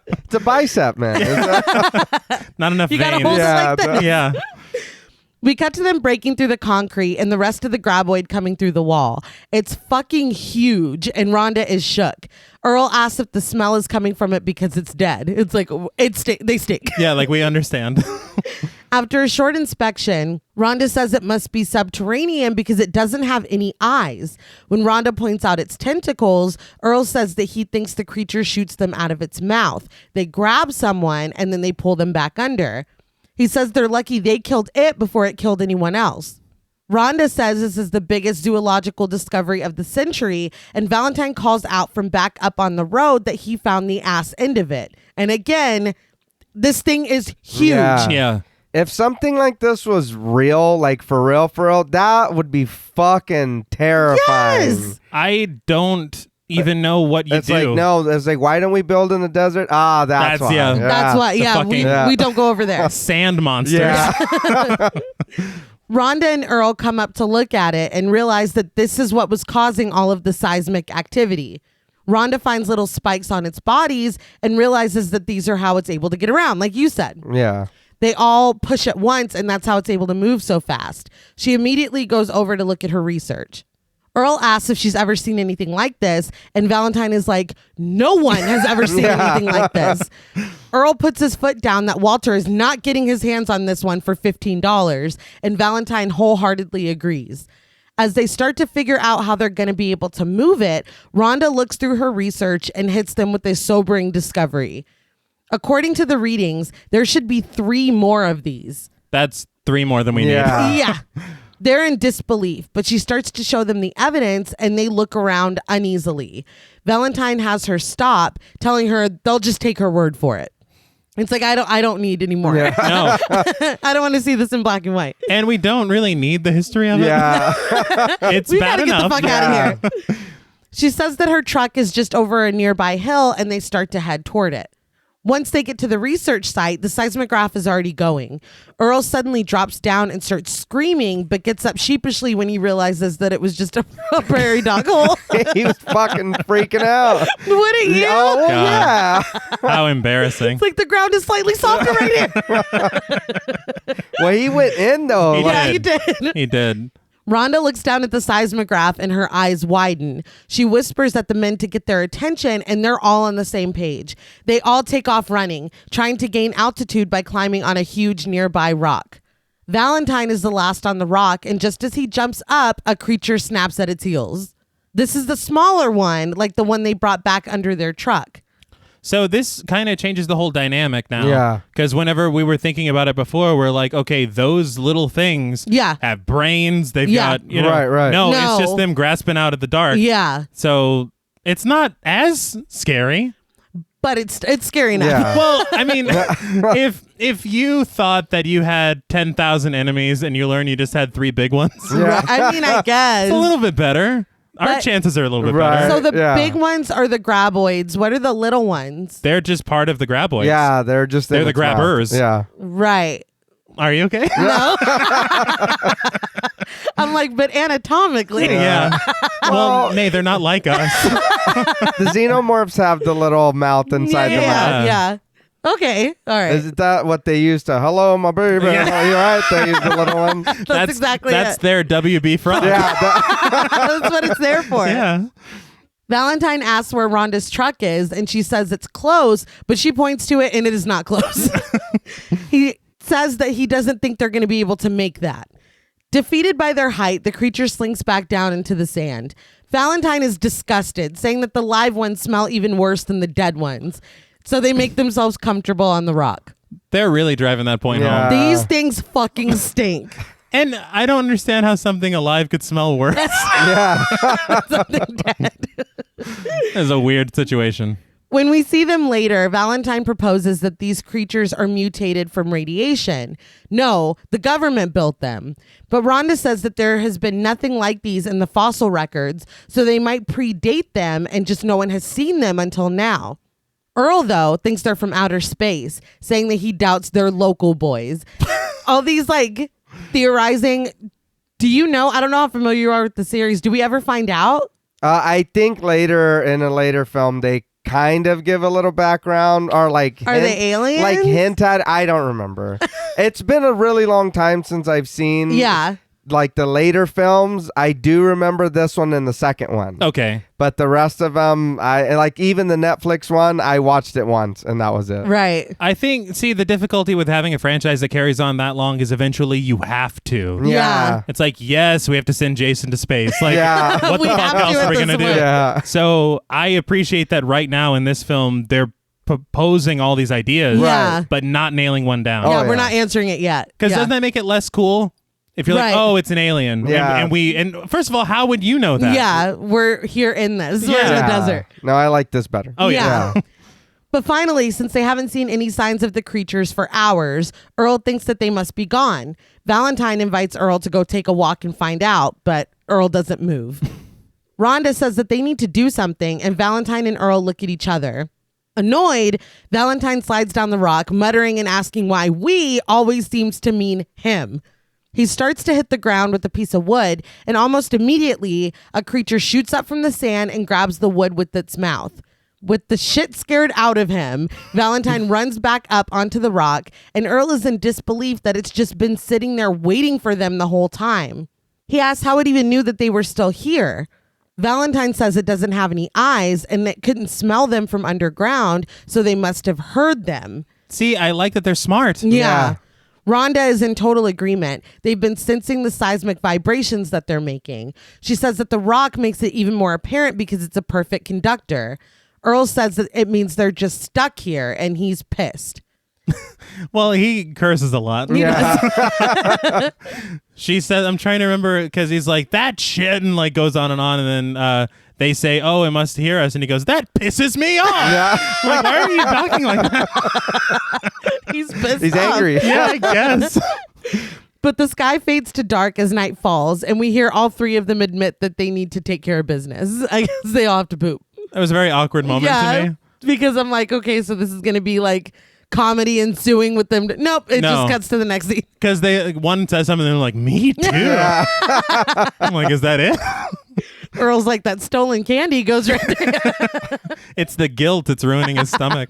It's a bicep, man. Not enough You gotta veins. hold it Yeah, like but- this. Yeah. We cut to them breaking through the concrete and the rest of the graboid coming through the wall. It's fucking huge and Rhonda is shook. Earl asks if the smell is coming from it because it's dead. It's like, they stink. Yeah, like we understand. After a short inspection, Rhonda says it must be subterranean because it doesn't have any eyes. When Rhonda points out its tentacles, Earl says that he thinks the creature shoots them out of its mouth. They grab someone and then they pull them back under. He says they're lucky they killed it before it killed anyone else. Rhonda says this is the biggest zoological discovery of the century, and Valentine calls out from back up on the road that he found the ass end of it. And again, this thing is huge. Yeah. Yeah. If something like this was real, like for real, that would be fucking terrifying. Yes. I don't even know what you It's do. like, no, it's like, why don't we build in the desert? Ah, that's why. yeah. That's why. Yeah, fucking- we don't go over there. Sand monsters. Yeah. Rhonda and Earl come up to look at it and realize that this is what was causing all of the seismic activity. Rhonda finds little spikes on its bodies and realizes that these are how it's able to get around, like you said. Yeah. They all push at once, and that's how it's able to move so fast. She immediately goes over to look at her research. Earl asks if she's ever seen anything like this, and Valentine is like, no one has ever seen anything like this. Earl puts his foot down that Walter is not getting his hands on this one for $15, and Valentine wholeheartedly agrees. As they start to figure out how they're going to be able to move it, Rhonda looks through her research and hits them with a sobering discovery. According to the readings, there should be 3 more of these. That's 3 more than we need. Yeah. They're in disbelief, but she starts to show them the evidence and they look around uneasily. Valentine has her stop, telling her they'll just take her word for it. It's like, I don't need any more. No. I don't want to see this in black and white. And we don't really need the history of it. Yeah. It's We bad gotta get enough. the fuck out of here. She says that her truck is just over a nearby hill and they start to head toward it. Once they get to the research site, the seismograph is already going. Earl suddenly drops down and starts screaming, but gets up sheepishly when he realizes that it was just a prairie dog hole. He was fucking freaking out. Wouldn't you? Oh, well, God. yeah. How embarrassing. It's like the ground is slightly softer right here. Well, he went in, though. He Yeah, he did. did. He did. Rhonda looks down at the seismograph and her eyes widen. She whispers at the men to get their attention, and they're all on the same page. They all take off running, trying to gain altitude by climbing on a huge nearby rock. Valentine is the last on the rock, and just as he jumps up, a creature snaps at its heels. This is the smaller one, like the one they brought back under their truck. So this kind of changes the whole dynamic now. Yeah. Because whenever we were thinking about it before, we're like, okay, those little things have brains. They've Yeah. got, you know. Right. No, No. it's just them grasping out at the dark. Yeah, So it's not as scary. but it's scary enough. Yeah. Well, I mean, if you thought that you had 10,000 enemies and you learn you just had 3 big ones, Yeah. I mean, I guess. it's a little bit better. Our But- chances are a little bit Right. better. So the Yeah. big ones are the graboids. What are the little ones? They're just part of the graboids. Yeah, they're just They're in the its mouth. grabbers. Yeah. Right. Are you okay? No. I'm like, but anatomically. Yeah. Well, nay, they're not like us. The xenomorphs have the little mouth inside the mouth. Yeah. Okay. All right. Is that what they used to? Hello, my baby. Yeah. Are you all right? They use the little one. That's exactly That's it. their WB frog. Yeah. That's what it's there for. Yeah. Valentine asks where Rhonda's truck is, and she says it's close, but she points to it, and it is not close. He says that he doesn't think they're going to be able to make that. Defeated by their height, the creature slinks back down into the sand. Valentine is disgusted, saying that the live ones smell even worse than the dead ones. So they make themselves comfortable on the rock. They're really driving that point Yeah. home. These things fucking stink. And I don't understand how something alive could smell worse. Yeah. Something dead. It's a weird situation. When we see them later, Valentine proposes that these creatures are mutated from radiation. No, the government built them. But Rhonda says that there has been nothing like these in the fossil records, so they might predate them and just no one has seen them until now. Earl, though, thinks they're from outer space, saying that he doubts they're local boys. All these, like, theorizing. Do you know? I don't know how familiar you are with the series. Do we ever find out? I think later in a later film they kind of give a little background or like Are they aliens? Like hint at. I don't remember. It's been a really long time since I've seen. Yeah. Like the later films, I do remember this one and the second one. Okay. But the rest of them, I like even the Netflix one, I watched it once and that was it. Right. I think, see, the difficulty with having a franchise that carries on that long is eventually you have to. Yeah. It's like, yes, we have to send Jason to space. Like, Yeah. what We the fuck have to else at are we this going to do? point. Yeah. So I appreciate that right now in this film, they're proposing all these ideas, Yeah. but not nailing one down. Yeah, Oh, we're yeah. not answering it yet. Because Yeah. doesn't that make it less cool? If you're Right. like, oh, it's an alien. Yeah. And first of all, how would you know that? Yeah, we're here in this. We're in the Yeah. desert. No, I like this better. Oh, yeah. Yeah. But finally, since they haven't seen any signs of the creatures for hours, Earl thinks that they must be gone. Valentine invites Earl to go take a walk and find out, but Earl doesn't move. Rhonda says that they need to do something, and Valentine and Earl look at each other. Annoyed, Valentine slides down the rock, muttering and asking why we always seems to mean him. He starts to hit the ground with a piece of wood, and almost immediately, a creature shoots up from the sand and grabs the wood with its mouth. With the shit scared out of him, Valentine runs back up onto the rock, and Earl is in disbelief that it's just been sitting there waiting for them the whole time. He asks how it even knew that they were still here. Valentine says it doesn't have any eyes and it couldn't smell them from underground, so they must have heard them. See, I like that they're smart. Yeah. Rhonda is in total agreement. They've been sensing the seismic vibrations that they're making. She says that the rock makes it even more apparent because it's a perfect conductor. Earl says that it means they're just stuck here, and he's pissed. Well, he curses a lot. Yeah. She says, I'm trying to remember, because he's like, that shit, and like goes on, and then they say, oh, it must hear us, and he goes, that pisses me off. Yeah. Like, why are you talking like that? He's pissed He's off. angry. Yeah, I guess. But the sky fades to dark as night falls, and we hear all three of them admit that they need to take care of business. I guess they all have to poop. It was a very awkward moment to me. Because I'm like, okay, so this is going to be like comedy ensuing with them. Nope, it just cuts to the next scene. Because one says something, and they're like, me too. Yeah. I'm like, is that it? Earl's like, that stolen candy goes right there. It's the guilt. It's ruining his stomach.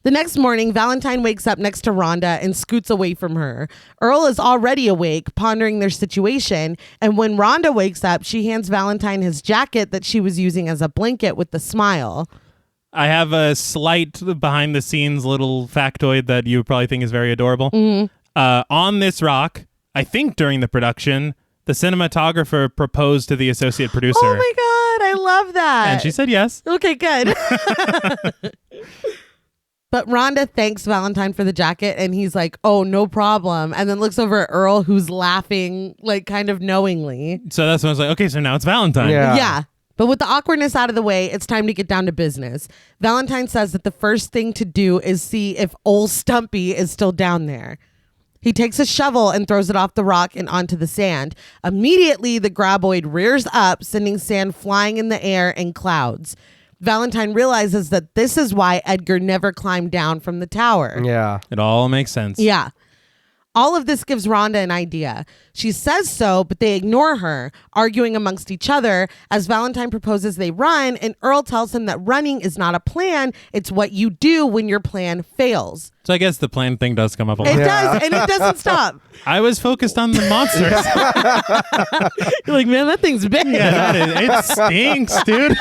The next morning, Valentine wakes up next to Rhonda and scoots away from her. Earl is already awake, pondering their situation. And when Rhonda wakes up, she hands Valentine his jacket that she was using as a blanket with a smile. I have a slight behind the scenes little factoid that you probably think is very adorable. On this rock, I think during the production, the cinematographer proposed to the associate producer. Oh my God, I love that. And she said yes. Okay, good. But Rhonda thanks Valentine for the jacket, and he's like, oh, no problem. And then looks over at Earl, who's laughing, like, kind of knowingly. So that's when I was like, okay, so now it's Valentine. Yeah. But with the awkwardness out of the way, it's time to get down to business. Valentine says that the first thing to do is see if old Stumpy is still down there. He takes a shovel and throws it off the rock and onto the sand. Immediately, the graboid rears up, sending sand flying in the air in clouds. Valentine realizes that this is why Edgar never climbed down from the tower. Yeah. It all makes sense. Yeah. All of this gives Rhonda an idea. She says so, but they ignore her, arguing amongst each other as Valentine proposes they run, and Earl tells him that running is not a plan. It's what you do when your plan fails. So I guess the plan thing does come up a lot. It does, and it doesn't stop. I was focused on the monsters. You're like, man, that thing's big. Yeah, it stinks, dude.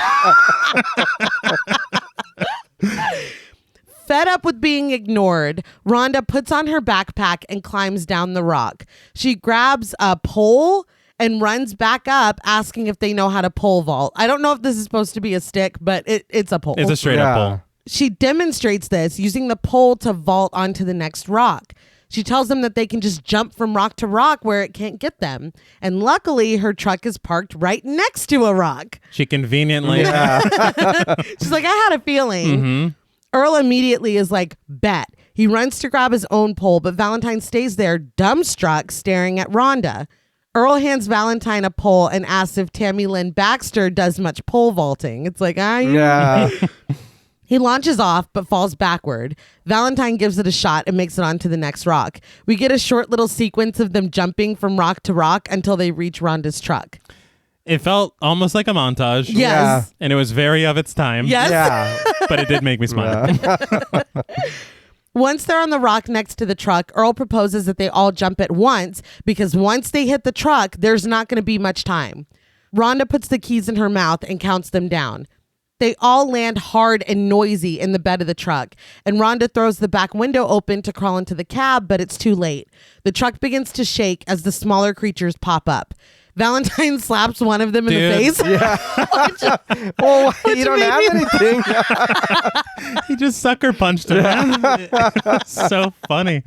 Fed up with being ignored, Rhonda puts on her backpack and climbs down the rock. She grabs a pole and runs back up, asking if they know how to pole vault. I don't know if this is supposed to be a stick, but it's a pole. It's a straight up pole. She demonstrates this using the pole to vault onto the next rock. She tells them that they can just jump from rock to rock where it can't get them. And luckily, her truck is parked right next to a rock. She conveniently. She's like, I had a feeling. Earl immediately is like, bet. He runs to grab his own pole, but Valentine stays there, dumbstruck, staring at Rhonda. Earl hands Valentine a pole and asks if Tammy Lynn Baxter does much pole vaulting. It's like, Yeah. He launches off, but falls backward. Valentine gives it a shot and makes it onto the next rock. We get a short little sequence of them jumping from rock to rock until they reach Rhonda's truck. It felt almost like a montage. Yes. Yeah. And it was very of its time. Yes. Yeah. But it did make me smile. Once they're on the rock next to the truck, Earl proposes that they all jump at once because once they hit the truck, there's not going to be much time. Rhonda puts the keys in her mouth and counts them down. They all land hard and noisy in the bed of the truck, and Rhonda throws the back window open to crawl into the cab, but it's too late. The truck begins to shake as the smaller creatures pop up. Valentine slaps one of them in the face. Yeah. Well, you don't have anything. He just sucker punched him. So funny.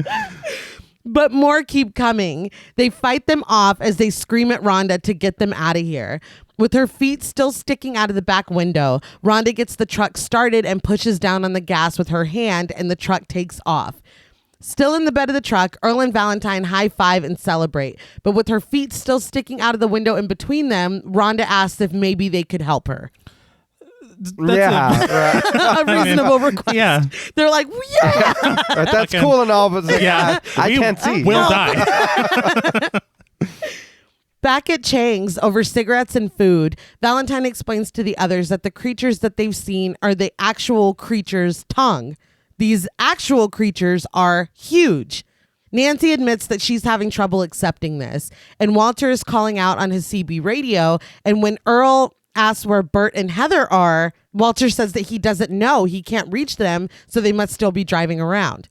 But more keep coming. They fight them off as they scream at Rhonda to get them out of here. With her feet still sticking out of the back window, Rhonda gets the truck started and pushes down on the gas with her hand, and the truck takes off. Still in the bed of the truck, Earl and Valentine high-five and celebrate. But with her feet still sticking out of the window in between them, Rhonda asks if maybe they could help her. That's A reasonable request. Yeah. They're like, yeah. That's cool and all, but it's like, Yeah. I can't see. We'll die. Back at Chang's over cigarettes and food, Valentine explains to the others that the creatures that they've seen are the actual creature's tongue. These actual creatures are huge. Nancy admits that she's having trouble accepting this, and Walter is calling out on his CB radio, and when Earl asks where Bert and Heather are, Walter says that he doesn't know. He can't reach them, so they must still be driving around.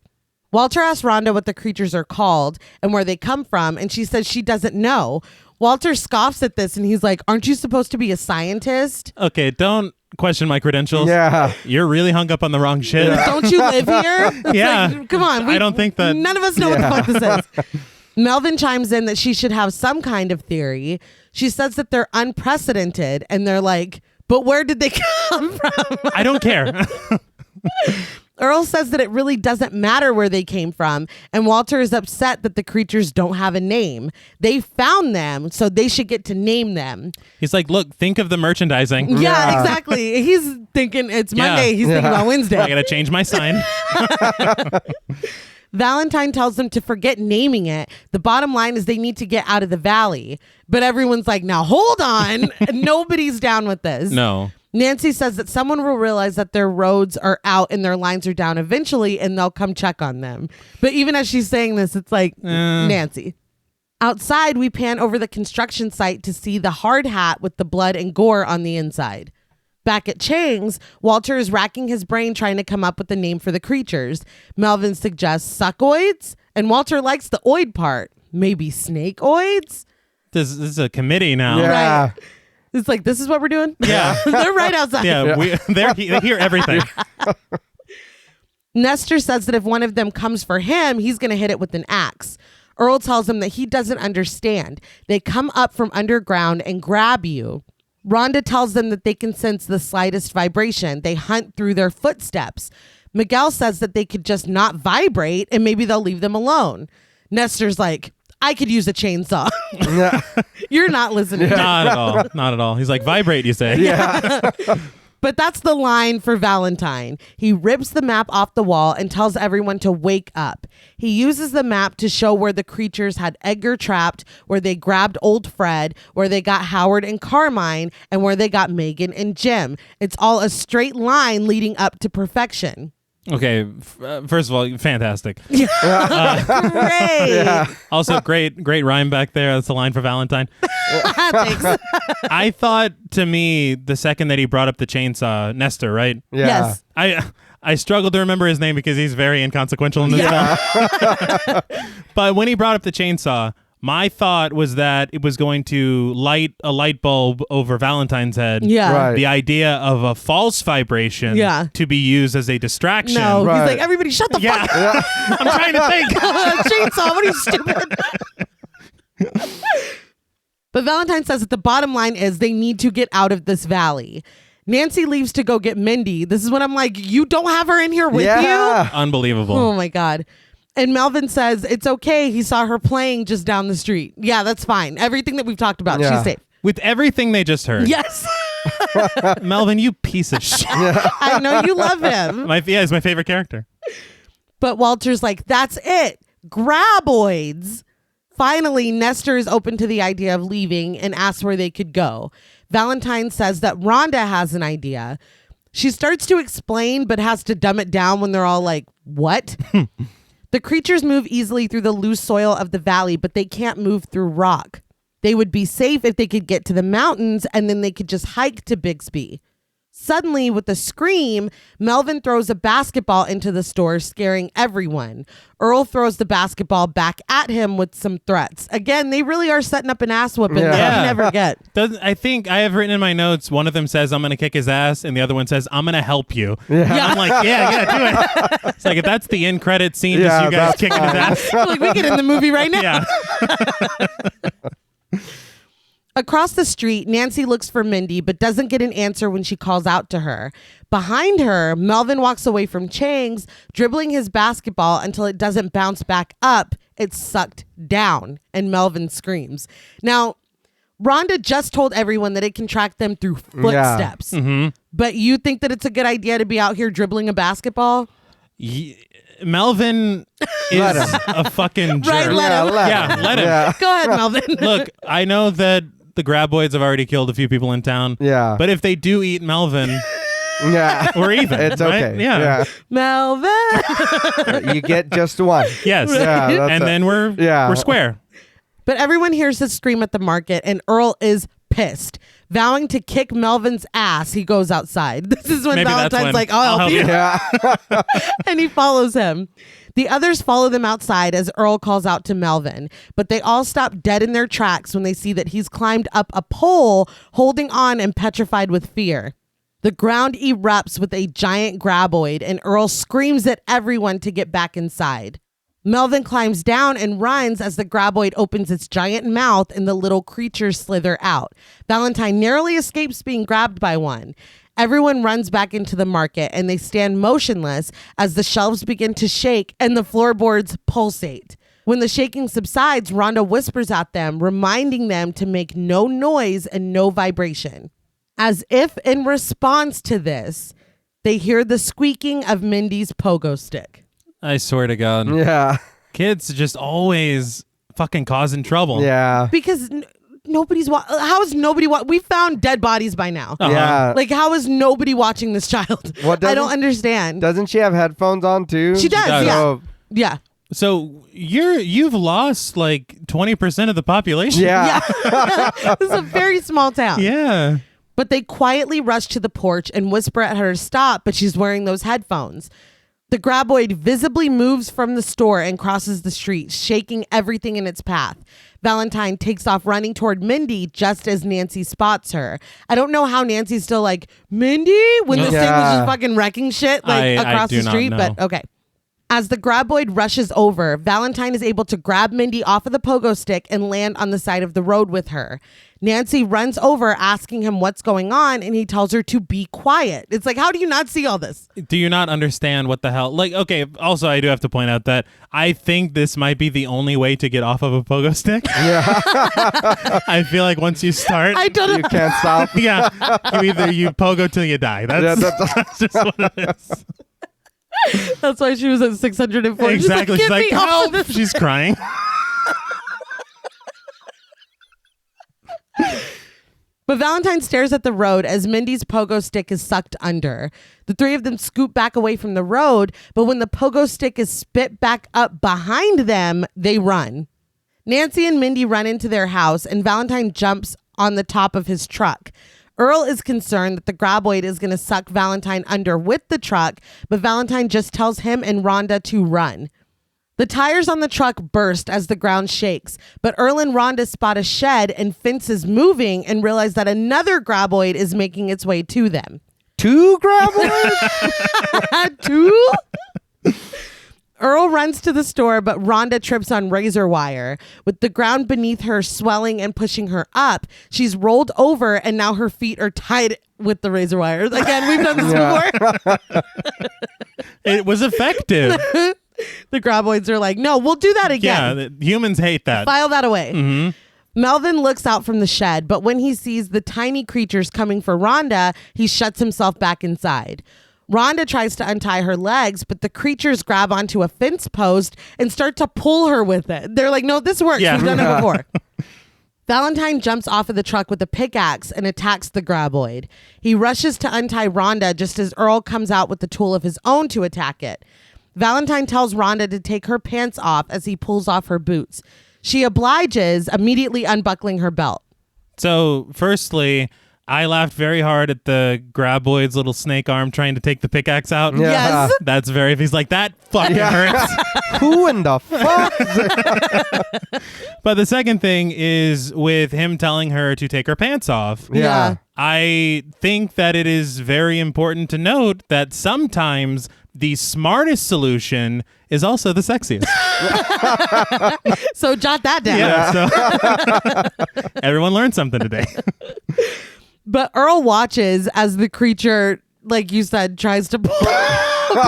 Walter asks Rhonda what the creatures are called and where they come from, and she says she doesn't know. Walter scoffs at this, and he's like, aren't you supposed to be a scientist? Okay, don't question my credentials. Yeah. You're really hung up on the wrong shit. Don't you live here? It's Yeah. like, come on. I don't think that- None of us know what the fuck this is. Melvin chimes in that she should have some kind of theory. She says that they're unprecedented, and they're like, but where did they come from? I don't care. Earl says that it really doesn't matter where they came from, and Walter is upset that the creatures don't have a name. They found them, so they should get to name them. He's like, look, think of the merchandising. Yeah, exactly. He's thinking it's Monday. He's thinking about Wednesday. I gotta change my sign. Valentine tells them to forget naming it. The bottom line is they need to get out of the valley. But everyone's like, now hold on. Nobody's down with this. No. Nancy says that someone will realize that their roads are out and their lines are down eventually, and they'll come check on them. But even as she's saying this, it's like, Nancy. Outside, we pan over the construction site to see the hard hat with the blood and gore on the inside. Back at Chang's, Walter is racking his brain trying to come up with a name for the creatures. Melvin suggests suckoids, and Walter likes the oid part. Maybe snakeoids? This is a committee now. Yeah. Right. It's like, this is what we're doing? Yeah. They're right outside. Yeah, they hear everything. Nestor says that if one of them comes for him, he's going to hit it with an axe. Earl tells him that he doesn't understand. They come up from underground and grab you. Rhonda tells them that they can sense the slightest vibration. They hunt through their footsteps. Miguel says that they could just not vibrate and maybe they'll leave them alone. Nestor's like, I could use a chainsaw. You're not listening. Not at all. Not at all. He's like, vibrate, you say. Yeah. But that's the line for Valentine. He rips the map off the wall and tells everyone to wake up. He uses the map to show where the creatures had Edgar trapped, where they grabbed old Fred, where they got Howard and Carmine, and where they got Megan and Jim. It's all a straight line leading up to perfection. Okay, first of all, fantastic. Great. Also, great rhyme back there. That's a line for Valentine. Thanks. I thought, to me, the second that he brought up the chainsaw, Nestor, right? Yeah. Yes. I struggled to remember his name because he's very inconsequential in this film. But when he brought up the chainsaw, my thought was that it was going to light a light bulb over Valentine's head. Yeah. Right. The idea of a false vibration to be used as a distraction. No, Right. he's like, everybody shut the fuck up. I'm trying to think. Chainsaw, what are you, stupid? But Valentine says that the bottom line is they need to get out of this valley. Nancy leaves to go get Mindy. This is when I'm like, you don't have her in here with you? Unbelievable. Oh my God. And Melvin says it's okay. He saw her playing just down the street. Yeah, that's fine. Everything that we've talked about, Yeah. she's safe. With everything they just heard. Yes. Melvin, you piece of shit. I know you love him. He's my favorite character. But Walter's like, that's it. Graboids. Finally, Nestor is open to the idea of leaving and asks where they could go. Valentine says that Rhonda has an idea. She starts to explain, but has to dumb it down when they're all like, what? The creatures move easily through the loose soil of the valley, but they can't move through rock. They would be safe if they could get to the mountains, and then they could just hike to Bixby. Suddenly, with a scream, Melvin throws a basketball into the store, scaring everyone. Earl throws the basketball back at him with some threats. Again, they really are setting up an ass whooping that Yeah. you never get. I think I have written in my notes, one of them says, I'm going to kick his ass, and the other one says, I'm going to help you. Yeah. I'm like, yeah, do it. It's like, if that's the end credit scene, just you guys that's kicking his ass. Like, we get in the movie right now. Yeah. Across the street, Nancy looks for Mindy, but doesn't get an answer when she calls out to her. Behind her, Melvin walks away from Chang's, dribbling his basketball until it doesn't bounce back up. It's sucked down, and Melvin screams. Now, Rhonda just told everyone that it can track them through footsteps. Yeah. Mm-hmm. But you think that it's a good idea to be out here dribbling a basketball? Melvin is a fucking jerk. Right, let him. Let him. Yeah. Go ahead, Melvin. Look, I know that the graboids have already killed a few people in town. Yeah. But if they do eat Melvin, Yeah. we're even. It's right? okay. Yeah. Melvin. You get just one. Yes. Yeah, that's and it. then we're square. But everyone hears the scream at the market, and Earl is pissed. Vowing to kick Melvin's ass, he goes outside. This is when Maybe that's Valentine's when like, I'll help you. Yeah. And he follows him. The others follow them outside as Earl calls out to Melvin, but they all stop dead in their tracks when they see that he's climbed up a pole, holding on and petrified with fear. The ground erupts with a giant graboid, and Earl screams at everyone to get back inside. Melvin climbs down and runs as the graboid opens its giant mouth and the little creatures slither out. Valentine narrowly escapes being grabbed by one. Everyone runs back into the market and they stand motionless as the shelves begin to shake and the floorboards pulsate. When the shaking subsides, Rhonda whispers at them, reminding them to make no noise and no vibration. As if in response to this, they hear the squeaking of Mindy's pogo stick. I swear to God. Yeah. Kids just always fucking causing trouble. Yeah. Because nobody's how is nobody we found dead bodies by now. Uh-huh. Yeah. Like, how is nobody watching this child? I don't understand. Doesn't she have headphones on too? She does, does. yeah. Oh, Yeah. So you've lost like 20% of the population. yeah. Yeah. This is a very small town. Yeah. But they quietly rush to the porch and whisper at her to stop, but she's wearing those headphones. The graboid visibly moves from the store and crosses the street, shaking everything in its path. Valentine takes off running toward Mindy just as Nancy spots her. I don't know how Nancy's still like, Mindy? When this thing was just fucking wrecking shit across the street, but okay. As the graboid rushes over, Valentine is able to grab Mindy off of the pogo stick and land on the side of the road with her. Nancy runs over asking him what's going on, and he tells her to be quiet. It's like, how do you not see all this? Do you not understand what the hell? Like, okay, also, I do have to point out that I think this might be the only way to get off of a pogo stick. Yeah. I feel like once you start, I don't You know. can't stop. yeah, you pogo till you die. That's, that's just what it is. That's why she was at 604. Exactly. She's like, "Get me off help. of this." She's crying. But Valentine stares at the road as Mindy's pogo stick is sucked under. The three of them scoot back away from the road, but when the pogo stick is spit back up behind them, they run. Nancy and Mindy run into their house, and Valentine jumps on the top of his truck. Earl is concerned that the graboid is going to suck Valentine under with the truck, but Valentine just tells him and Rhonda to run. The tires on the truck burst as the ground shakes, but Earl and Rhonda spot a shed and fences moving and realize that another graboid is making its way to them. 2 graboids? 2? Earl runs to the store, but Rhonda trips on razor wire. With the ground beneath her swelling and pushing her up, she's rolled over and now her feet are tied with the razor wire. Again, we've done this before. It was effective. The graboids are like, no, we'll do that again. Yeah, humans hate that. File that away. Mm-hmm. Melvin looks out from the shed, but when he sees the tiny creatures coming for Rhonda, he shuts himself back inside. Rhonda tries to untie her legs, but the creatures grab onto a fence post and start to pull her with it. They're like, no, this works. Yeah. We've done it before. Valentine jumps off of the truck with a pickaxe and attacks the graboid. He rushes to untie Rhonda just as Earl comes out with the tool of his own to attack it. Valentine tells Rhonda to take her pants off as he pulls off her boots. She obliges, immediately unbuckling her belt. So, firstly, I laughed very hard at the graboid's little snake arm trying to take the pickaxe out. Yeah. Yes. That's very, he's like, that fucking hurts. Who in the fuck? But the second thing is with him telling her to take her pants off. Yeah. I think that it is very important to note that sometimes the smartest solution is also the sexiest. So jot that down. Yeah. So everyone learned something today. But Earl watches as the creature, like you said, tries to pull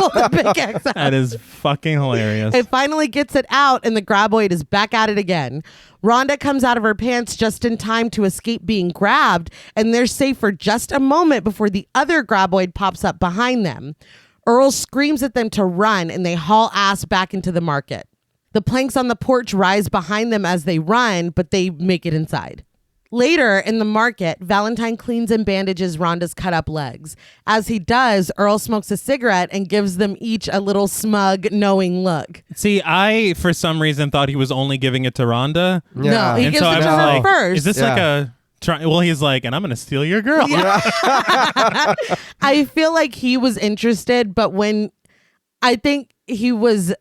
the pickaxe out. That is fucking hilarious. It finally gets it out, and the graboid is back at it again. Rhonda comes out of her pants just in time to escape being grabbed, and they're safe for just a moment before the other graboid pops up behind them. Earl screams at them to run, and they haul ass back into the market. The planks on the porch rise behind them as they run, but they make it inside. Later in the market, Valentine cleans and bandages Rhonda's cut up legs. As he does, Earl smokes a cigarette and gives them each a little smug, knowing look. See, I, for some reason, thought he was only giving it to Rhonda. Yeah. No, he And gives so it I to was her like, first. is this like a... Well, he's like, and I'm going to steal your girl. I feel like he was interested, but when I think he was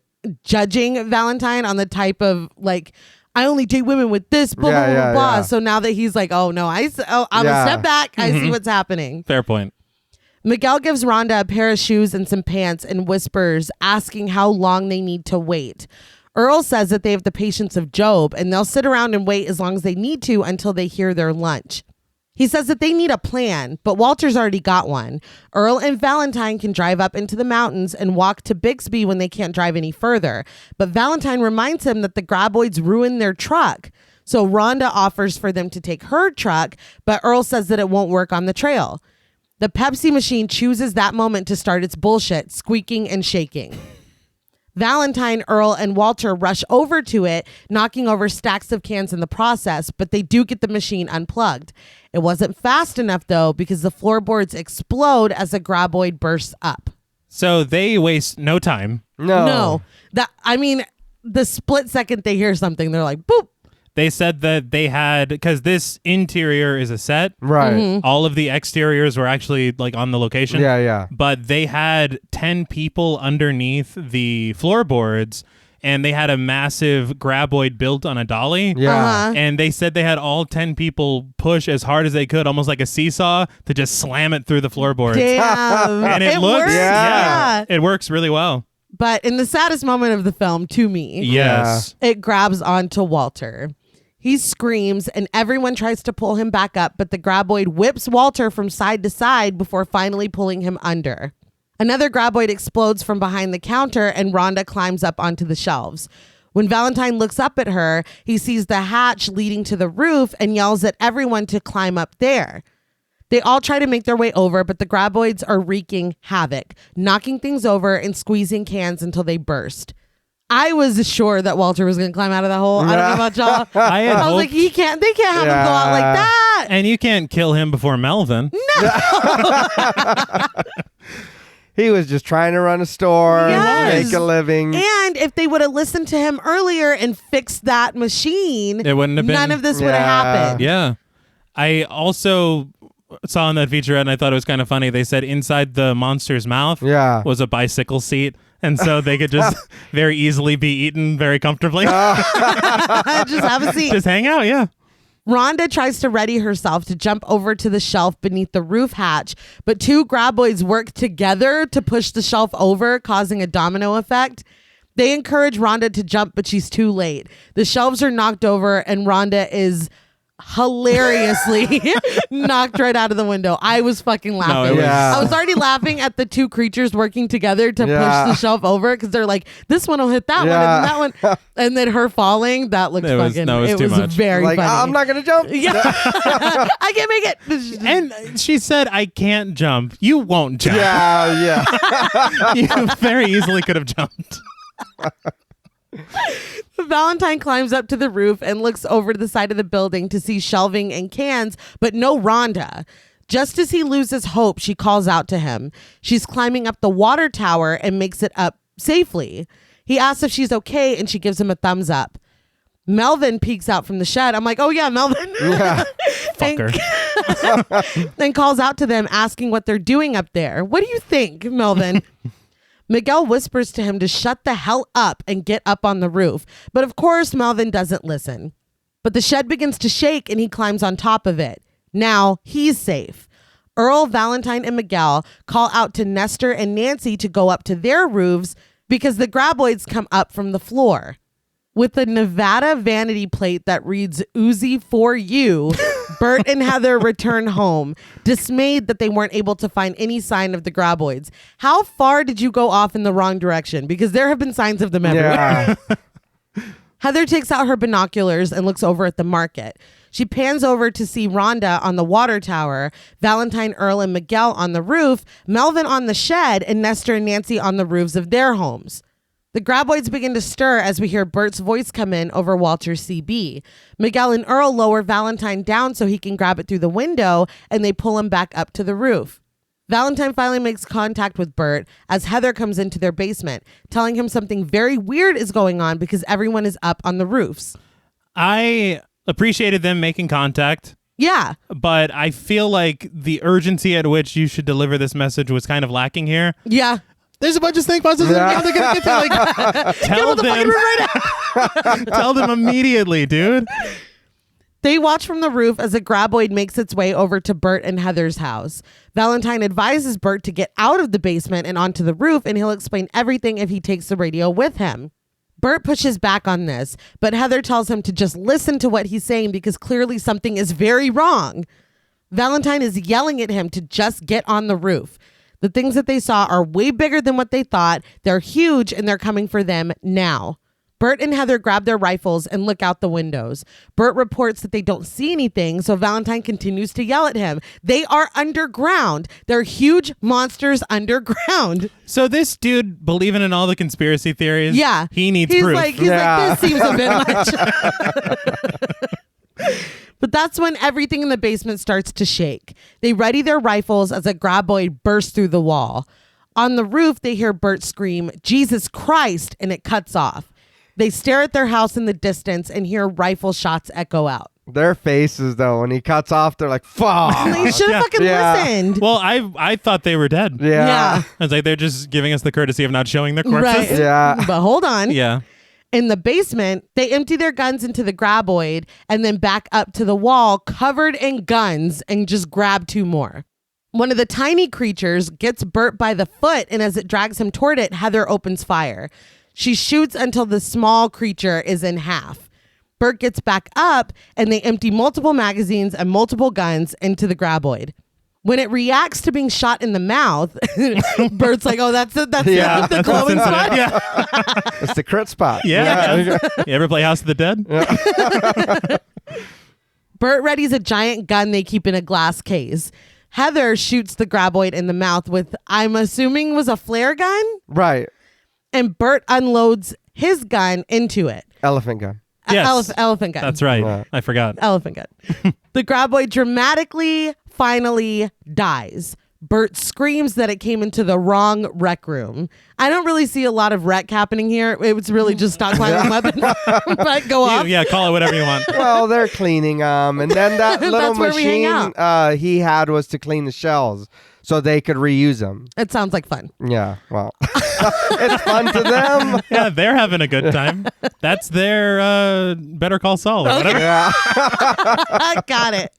judging Valentine on the type of like, I only date women with this, blah, blah, blah, blah. So now that he's like, oh no, I'm a step back. I see what's happening. Fair point. Miguel gives Rhonda a pair of shoes and some pants and whispers, asking how long they need to wait. Earl says that they have the patience of Job and they'll sit around and wait as long as they need to until they hear their lunch. He says that they need a plan, but Walter's already got one. Earl and Valentine can drive up into the mountains and walk to Bixby when they can't drive any further. But Valentine reminds him that the graboids ruined their truck. So Rhonda offers for them to take her truck, but Earl says that it won't work on the trail. The Pepsi machine chooses that moment to start its bullshit, squeaking and shaking. Valentine, Earl, and Walter rush over to it, knocking over stacks of cans in the process, but they do get the machine unplugged. It wasn't fast enough, though, because the floorboards explode as the graboid bursts up. So they waste no time. No. The split second they hear something, they're like, boop. They said that they had, because this interior is a set. Right. All of the exteriors were actually like on the location. Yeah. But they had 10 people underneath the floorboards, and they had a massive graboid built on a dolly. Yeah. And they said they had all 10 people push as hard as they could, almost like a seesaw, to just slam it through the floorboards. Damn. And it looks, works? yeah, it works really well. But in the saddest moment of the film, to me, Yes. it grabs onto Walter. He screams and everyone tries to pull him back up, but the graboid whips Walter from side to side before finally pulling him under. Another graboid explodes from behind the counter and Rhonda climbs up onto the shelves. When Valentine looks up at her, he sees the hatch leading to the roof and yells at everyone to climb up there. They all try to make their way over, but the graboids are wreaking havoc, knocking things over and squeezing cans until they burst. I was sure that Walter was going to climb out of the hole. I don't know about y'all. I was like, they can't have him go out like that. And you can't kill him before Melvin. He was just trying to run a store, Yes. make a living. And if they would have listened to him earlier and fixed that machine, It wouldn't have been. none of this would have happened. Yeah. I also saw in that featurette, and I thought it was kind of funny. They said inside the monster's mouth was a bicycle seat. And so they could just very easily be eaten very comfortably. Just have a seat. Just hang out, yeah. Rhonda tries to ready herself to jump over to the shelf beneath the roof hatch, but two graboids work together to push the shelf over, causing a domino effect. They encourage Rhonda to jump, but she's too late. The shelves are knocked over, and Rhonda is hilariously knocked right out of the window. I was fucking laughing. I was already laughing at the two creatures working together to push the shelf over because they're like, this one will hit that one and then that one, and then her falling. That looked it was too much. Very like, funny. I'm not gonna jump. Yeah, I can't make it. And she said, I can't jump. You won't jump. Yeah. You very easily could have jumped. Valentine climbs up to the roof and looks over to the side of the building to see shelving and cans, but no Rhonda. Just as he loses hope, she calls out to him. She's climbing up the water tower and makes it up safely. He asks if she's okay, and she gives him a thumbs up. Melvin peeks out from the shed. I'm like, oh yeah, Melvin. Fucker. And calls out to them, asking what they're doing up there. What do you think, Melvin? Miguel whispers to him to shut the hell up and get up on the roof. But of course, Melvin doesn't listen. But the shed begins to shake and he climbs on top of it. Now he's safe. Earl, Valentine, and Miguel call out to Nestor and Nancy to go up to their roofs because the graboids come up from the floor. With a Nevada vanity plate that reads Uzi for you, Bert and Heather return home, dismayed that they weren't able to find any sign of the graboids. How far did you go off in the wrong direction? Because there have been signs of them everywhere. Yeah. Heather takes out her binoculars and looks over at the market. She pans over to see Rhonda on the water tower, Valentine, Earl, and Miguel on the roof, Melvin on the shed, and Nestor and Nancy on the roofs of their homes. The graboids begin to stir as we hear Bert's voice come in over Walter's CB. Miguel and Earl lower Valentine down so he can grab it through the window, and they pull him back up to the roof. Valentine finally makes contact with Bert as Heather comes into their basement, telling him something very weird is going on because everyone is up on the roofs. I appreciated them making contact. Yeah. But I feel like the urgency at which you should deliver this message was kind of lacking here. Yeah. There's a bunch of snake monsters. How they're gonna get to tell them immediately, dude. They watch from the roof as a graboid makes its way over to Bert and Heather's house. Valentine advises Bert to get out of the basement and onto the roof, and he'll explain everything if he takes the radio with him. Bert pushes back on this, but Heather tells him to just listen to what he's saying because clearly something is very wrong. Valentine is yelling at him to just get on the roof. The things that they saw are way bigger than what they thought. They're huge and they're coming for them now. Bert and Heather grab their rifles and look out the windows. Bert reports that they don't see anything, so Valentine continues to yell at him. They are underground. They're huge monsters underground. So this dude believing in all the conspiracy theories, yeah, he needs proof. He's like, this seems a bit much. But that's when everything in the basement starts to shake. They ready their rifles as a graboid bursts through the wall. On the roof, they hear Bert scream, "Jesus Christ," and it cuts off. They stare at their house in the distance and hear rifle shots echo out. Their faces, though, when he cuts off, they're like, fuck. They should have fucking listened. Well, I thought they were dead. Yeah. I was like, they're just giving us the courtesy of not showing their corpses. Right. Yeah. But hold on. Yeah. In the basement, they empty their guns into the graboid and then back up to the wall covered in guns and just grab two more. One of the tiny creatures gets Bert by the foot, and as it drags him toward it, Heather opens fire. She shoots until the small creature is in half. Bert gets back up, and they empty multiple magazines and multiple guns into the graboid. When it reacts to being shot in the mouth, Bert's like, "Oh, that's the glowing spot." Yeah. It's the crit spot. Yeah. You ever play House of the Dead? Yeah. Bert readies a giant gun they keep in a glass case. Heather shoots the graboid in the mouth with, I'm assuming, was a flare gun? Right. And Bert unloads his gun into it. Elephant gun. Yes. Elephant gun. That's right. Right. I forgot. Elephant gun. The graboid dramatically, finally dies. Bert screams that it came into the wrong rec room. I don't really see a lot of rec happening here. It was really just stockpiling weapons. But go off. Yeah, call it whatever you want. Well, they're cleaning them. And then that little That's where we hang machine he had was to clean the shells so they could reuse them. It sounds like fun. Yeah, well, it's fun to them. Yeah, they're having a good time. That's their Better Call Saul or whatever. Yeah. I got it.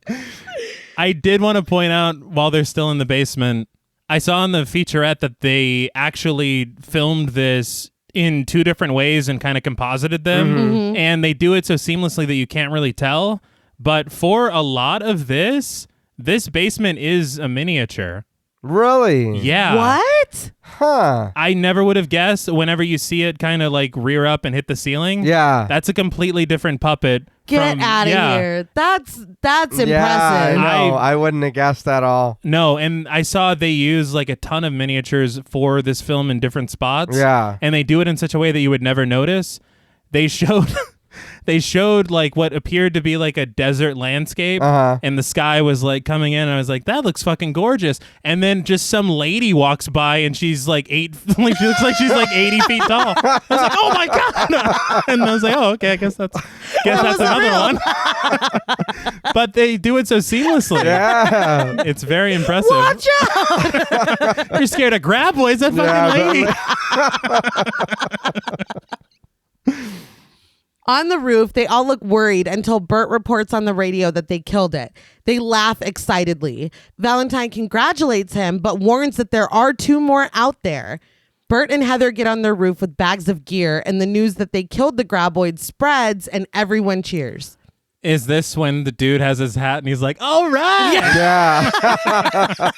I did want to point out while they're still in the basement, I saw in the featurette that they actually filmed this in two different ways and kind of composited them. Mm-hmm. And they do it so seamlessly that you can't really tell. But for a lot of this basement is a miniature. Really? Yeah. What? Huh. I never would have guessed whenever you see it kind of like rear up and hit the ceiling. Yeah. That's a completely different puppet. Get out of here. That's impressive. Yeah, I know. I wouldn't have guessed at all. No, and I saw they use like a ton of miniatures for this film in different spots. Yeah. And they do it in such a way that you would never notice. They showed like what appeared to be like a desert landscape, and the sky was like coming in, and I was like, that looks fucking gorgeous. And then just some lady walks by and she's like she looks like she's like 80 feet tall. I was like, oh my God. And I was like, oh, okay, I guess that's another one. But they do it so seamlessly. Yeah. It's very impressive. Watch out. You're scared of graboids, that fucking lady. On the roof, they all look worried until Bert reports on the radio that they killed it. They laugh excitedly. Valentine congratulates him, but warns that there are 2 more out there. Bert and Heather get on their roof with bags of gear, and the news that they killed the graboid spreads, and everyone cheers. Is this when the dude has his hat and he's like, all right? Yeah.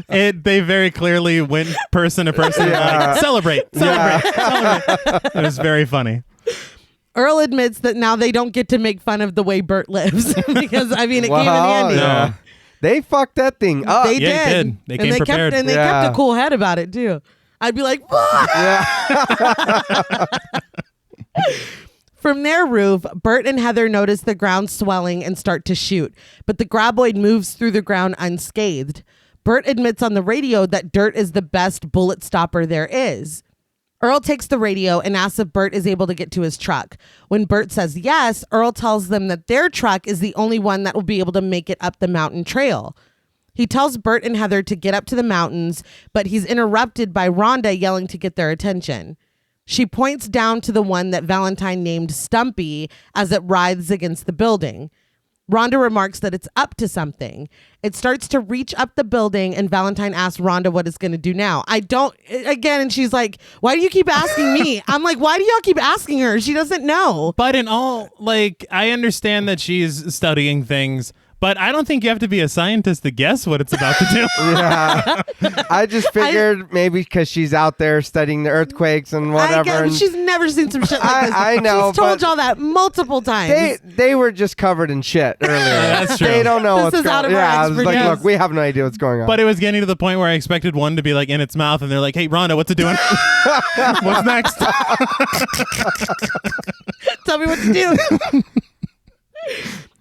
They very clearly went person to person. Like, celebrate. It was very funny. Earl admits that now they don't get to make fun of the way Bert lives because, it came in handy. Yeah. They fucked that thing up. They Yeah, did. they did. They came prepared. They kept a cool head about it, too. I'd be like, From their roof, Bert and Heather notice the ground swelling and start to shoot, but the graboid moves through the ground unscathed. Bert admits on the radio that dirt is the best bullet stopper there is. Earl takes the radio and asks if Bert is able to get to his truck. When Bert says yes, Earl tells them that their truck is the only one that will be able to make it up the mountain trail. He tells Bert and Heather to get up to the mountains, but he's interrupted by Rhonda yelling to get their attention. She points down to the one that Valentine named Stumpy as it writhes against the building. Rhonda remarks that it's up to something. It starts to reach up the building, and Valentine asks Rhonda what it's going to do now. And she's like, why do you keep asking me? I'm like, why do y'all keep asking her? She doesn't know. But in all, I understand that she's studying things, but I don't think you have to be a scientist to guess what it's about to do. Yeah. I just figured maybe because she's out there studying the earthquakes and whatever. And she's never seen some shit like this. I know. She's told y'all that multiple times. They were just covered in shit earlier. That's true. They don't know what's This is going out on. of our Yeah, I was like, expertise. look, we have no idea what's going on. But it was getting to the point where I expected one to be like in its mouth, and they're like, hey, Rhonda, what's it doing? What's next? Tell me what to do.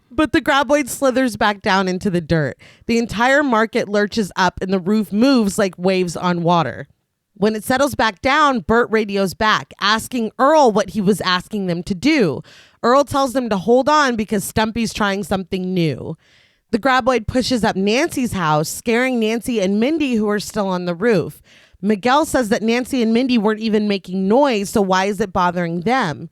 But the graboid slithers back down into the dirt. The entire market lurches up and the roof moves like waves on water. When it settles back down, Bert radios back, asking Earl what he was asking them to do. Earl tells them to hold on because Stumpy's trying something new. The graboid pushes up Nancy's house, scaring Nancy and Mindy, who are still on the roof. Miguel says that Nancy and Mindy weren't even making noise, so why is it bothering them?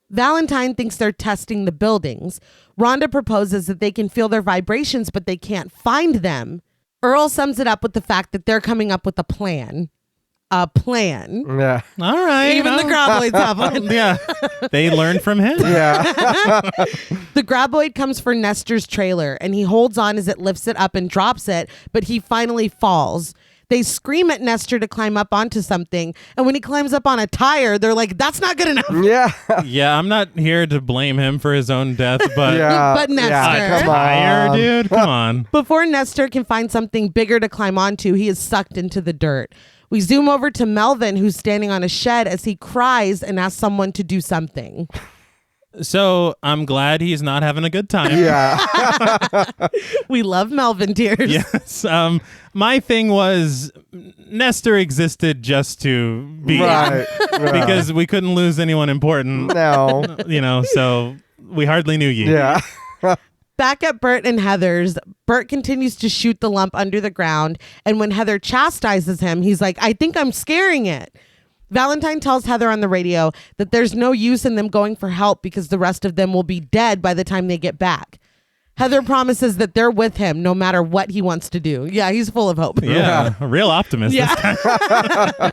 Valentine thinks they're testing the buildings. Rhonda proposes that they can feel their vibrations, but they can't find them. Earl sums it up with the fact that they're coming up with a plan. A plan. Yeah. All right. Even the graboids have one. Yeah. They learned from him. Yeah. The graboid comes for Nestor's trailer, and he holds on as it lifts it up and drops it, but he finally falls. They scream at Nestor to climb up onto something, and when he climbs up on a tire, they're like, that's not good enough. Yeah. Yeah, I'm not here to blame him for his own death, but Yeah. But Nestor. Yeah, come tire, on. dude, come on. Before Nestor can find something bigger to climb onto, he is sucked into the dirt. We zoom over to Melvin, who's standing on a shed as he cries and asks someone to do something. So I'm glad he's not having a good time. Yeah. We love Melvin tears. Yes. My thing was Nestor existed just to be Right. because we couldn't lose anyone important. No. So we hardly knew you. Yeah. Back at Bert and Heather's, Bert continues to shoot the lump under the ground, and when Heather chastises him, he's like, I think I'm scaring it. Valentine tells Heather on the radio that there's no use in them going for help because the rest of them will be dead by the time they get back. Heather promises that they're with him no matter what he wants to do. Yeah, he's full of hope. Yeah, a real optimist. Yeah. This guy.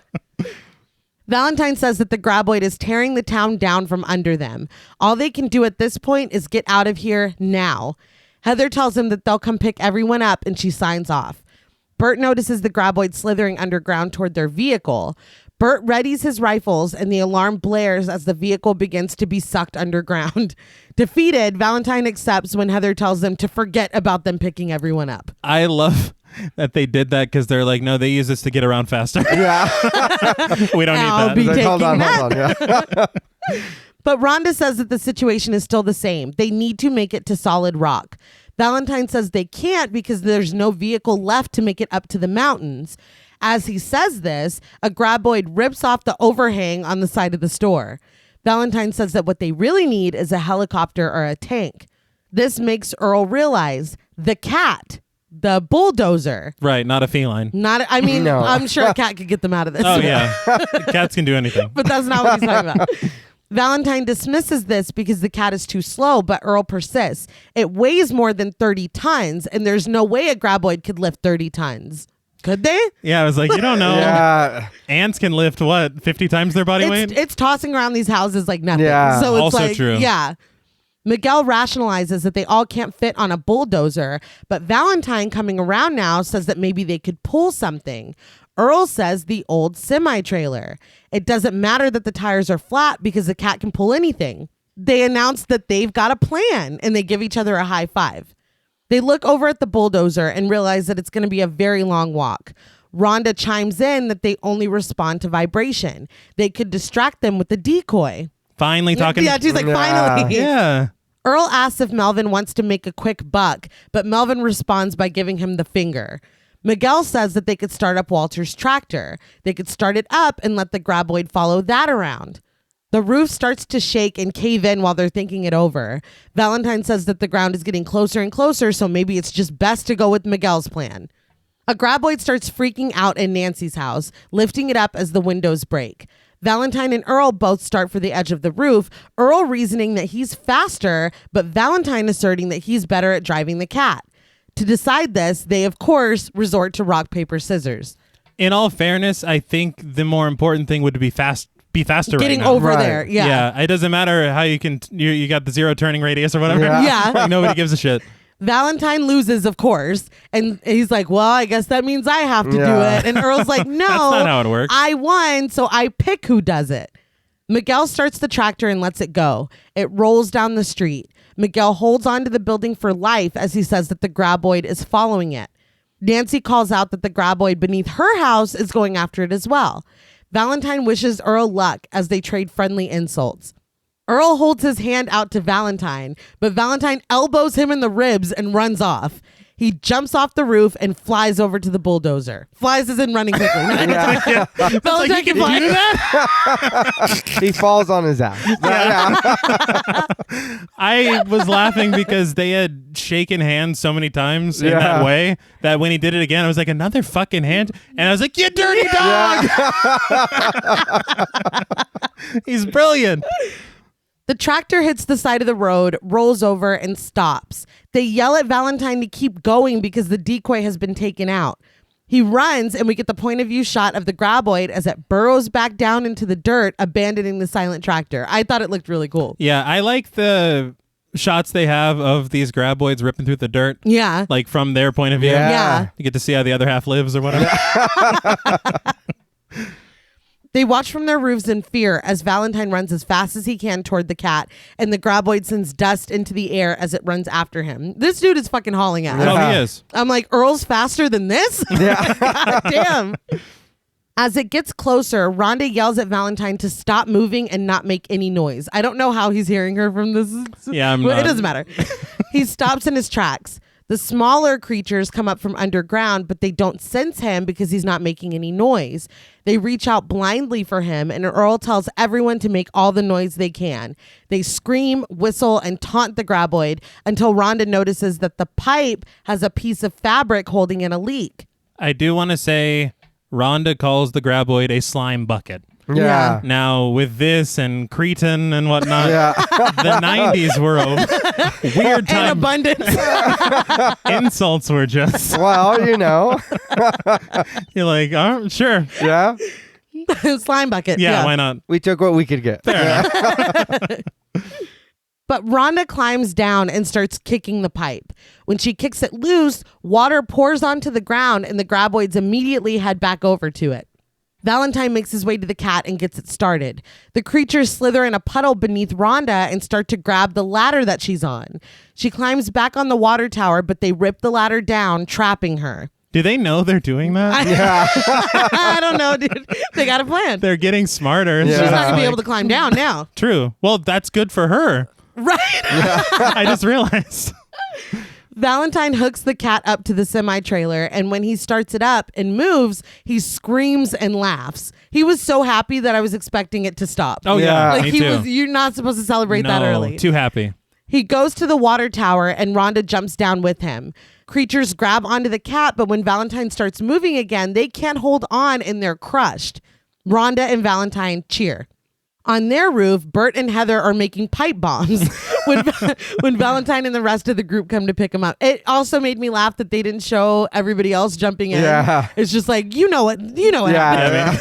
Valentine says that the graboid is tearing the town down from under them. All they can do at this point is get out of here now. Heather tells him that they'll come pick everyone up, and she signs off. Bert notices the graboid slithering underground toward their vehicle. Bert readies his rifles, and the alarm blares as the vehicle begins to be sucked underground. Defeated, Valentine accepts when Heather tells them to forget about them picking everyone up. I love that they did that because they're like, no, they use this to get around faster. Yeah. We don't I'll need be that. taking Hold on. that. Yeah. But Rhonda says that the situation is still the same. They need to make it to solid rock. Valentine says they can't because there's no vehicle left to make it up to the mountains. As he says this, a graboid rips off the overhang on the side of the store. Valentine says that what they really need is a helicopter or a tank. This makes Earl realize the cat, the bulldozer. Right, not a feline. No. No. I'm sure a cat could get them out of this. Oh, yeah. Cats can do anything. But that's not what he's talking about. Valentine dismisses this because the cat is too slow, but Earl persists. It weighs more than 30 tons, and there's no way a graboid could lift 30 tons. Could they? Yeah, I was like, you don't know. Yeah. Ants can lift, what, 50 times their body weight? It's tossing around these houses like nothing. Yeah. So it's Also like, true. yeah. Miguel rationalizes that they all can't fit on a bulldozer, but Valentine, coming around now, says that maybe they could pull something. Earl says the old semi-trailer. It doesn't matter that the tires are flat because the cat can pull anything. They announce that they've got a plan, and they give each other a high five. They look over at the bulldozer and realize that it's going to be a very long walk. Rhonda chimes in that they only respond to vibration. They could distract them with the decoy. Finally talking. Yeah, she's like, Yeah. finally. Yeah. Earl asks if Melvin wants to make a quick buck, but Melvin responds by giving him the finger. Miguel says that they could start up Walter's tractor. They could start it up and let the graboid follow that around. The roof starts to shake and cave in while they're thinking it over. Valentine says that the ground is getting closer and closer, so maybe it's just best to go with Miguel's plan. A graboid starts freaking out in Nancy's house, lifting it up as the windows break. Valentine and Earl both start for the edge of the roof, Earl reasoning that he's faster, but Valentine asserting that he's better at driving the cat. To decide this, they, of course, resort to rock, paper, scissors. In all fairness, I think the more important thing would be faster Getting right now. over Right. there. Yeah. Yeah, it doesn't matter how you got the 0 turning radius or whatever. Yeah. Yeah. Like, nobody gives a shit. Valentine loses, of course. And he's like, well, I guess that means I have to do Yeah. it. And Earl's like, no. That's not how it works. I won, so I pick who does it. Miguel starts the tractor and lets it go. It rolls down the street. Miguel holds onto the building for life as he says that the graboid is following it. Nancy calls out that the graboid beneath her house is going after it as well. Valentine wishes Earl luck as they trade friendly insults. Earl holds his hand out to Valentine, but Valentine elbows him in the ribs and runs off. He jumps off the roof and flies over to the bulldozer. Flies as in running quickly. Valentine Like, you can fly. can do that? He falls on his ass. Yeah. I was laughing because they had shaken hands so many times in that way that when he did it again, I was like, another fucking hand? And I was like, you dirty dog! He's brilliant. The tractor hits the side of the road, rolls over, and stops. They yell at Valentine to keep going because the decoy has been taken out. He runs, and we get the point of view shot of the graboid as it burrows back down into the dirt, abandoning the silent tractor. I thought it looked really cool. Yeah, I like the shots they have of these graboids ripping through the dirt, Yeah. like from their point of view. Yeah. You get to see how the other half lives or whatever. They watch from their roofs in fear as Valentine runs as fast as he can toward the cat, and the graboid sends dust into the air as it runs after him. This dude is fucking hauling ass. Oh, he is. I'm like, Earl's faster than this? God damn. As it gets closer, Rhonda yells at Valentine to stop moving and not make any noise. I don't know how he's hearing her from this. Yeah, I'm Well, not. it doesn't matter. He stops in his tracks. The smaller creatures come up from underground, but they don't sense him because he's not making any noise. They reach out blindly for him, and Earl tells everyone to make all the noise they can. They scream, whistle, and taunt the graboid until Rhonda notices that the pipe has a piece of fabric holding in a leak. I do want to say Rhonda calls the graboid a slime bucket. Yeah. Now, with this and Cretan and whatnot, Yeah. the 90s were a weird And time. abundance. Insults were just, Well, you know. you're like, oh, sure. Yeah. Slime bucket. Yeah, why not? We took what we could get. Fair enough. But Rhonda climbs down and starts kicking the pipe. When she kicks it loose, water pours onto the ground and the graboids immediately head back over to it. Valentine makes his way to the cat and gets it started. The creatures slither in a puddle beneath Rhonda and start to grab the ladder that she's on. She climbs back on the water tower, but they rip the ladder down, trapping her. Do they know they're doing that? I don't know, dude. They got a plan. They're getting smarter. Yeah. She's not going to be Like, able to climb down now. True. Well, that's good for her. Right? I just realized. Valentine hooks the cat up to the semi-trailer, and when he starts it up and moves, he screams and laughs. He was so happy that I was expecting it to stop. Oh, yeah. Yeah. Like Me he too. was, you're not supposed to celebrate that early. Too happy. He goes to the water tower and Rhonda jumps down with him. Creatures grab onto the cat, but when Valentine starts moving again, they can't hold on and they're crushed. Rhonda and Valentine cheer. On their roof, Bert and Heather are making pipe bombs when Valentine and the rest of the group come to pick them up. It also made me laugh that they didn't show everybody else jumping in. Yeah. It's just like, you know what happened.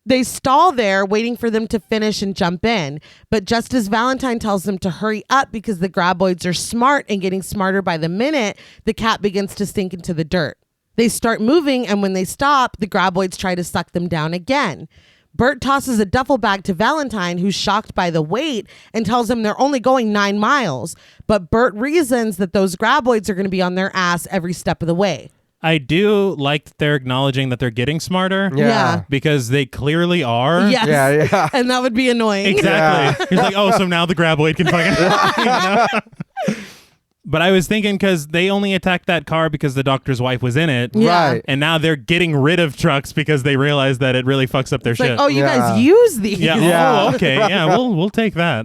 They stall there, waiting for them to finish and jump in. But just as Valentine tells them to hurry up because the graboids are smart and getting smarter by the minute, the cat begins to sink into the dirt. They start moving, and when they stop, the graboids try to suck them down again. Bert tosses a duffel bag to Valentine, who's shocked by the weight, and tells him they're only going 9 miles. But Bert reasons that those graboids are going to be on their ass every step of the way. I do like that they're acknowledging that they're getting smarter. Yeah. Because they clearly are. Yes. Yeah. And that would be annoying. Exactly. He's like, oh, so now the graboid can fucking... you know? But I was thinking because they only attacked that car because the doctor's wife was in it. Yeah. Right. And now they're getting rid of trucks because they realize that it really fucks up their It's shit. like, oh, you Yeah. guys use these. yeah. Yeah. Oh, okay. Yeah, we'll take that.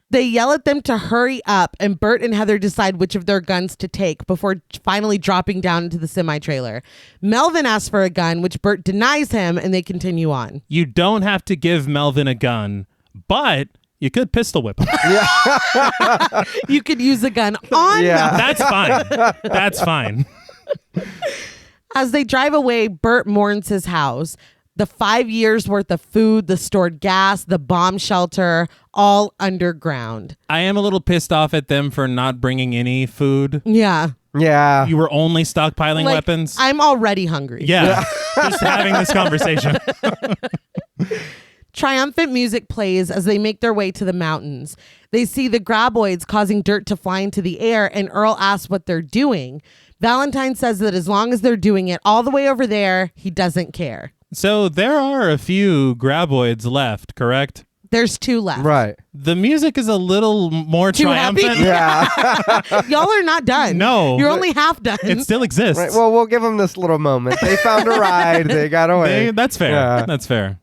They yell at them to hurry up, and Bert and Heather decide which of their guns to take before finally dropping down into the semi-trailer. Melvin asks for a gun, which Bert denies him, and they continue on. You don't have to give Melvin a gun, but you could pistol whip him. You could use a gun on Yeah. them. That's fine. That's fine. As they drive away, Bert mourns his house. The 5 years worth of food, the stored gas, the bomb shelter, all underground. I am a little pissed off at them for not bringing any food. Yeah. Yeah. You were only stockpiling Like, weapons. I'm already hungry. Yeah. Just having this conversation. Triumphant music plays as they make their way to the mountains. They see the graboids causing dirt to fly into the air, and Earl asks what they're doing. Valentine says that as long as they're doing it all the way over there, he doesn't care. So there are a few graboids left, correct? There's 2 left. Right. The music is a little more Too happy? triumphant. Yeah. Y'all are not done. No. You're only half done. It still exists. Right. Well, we'll give them this little moment. They found a ride. They got away. That's fair. Yeah. That's fair.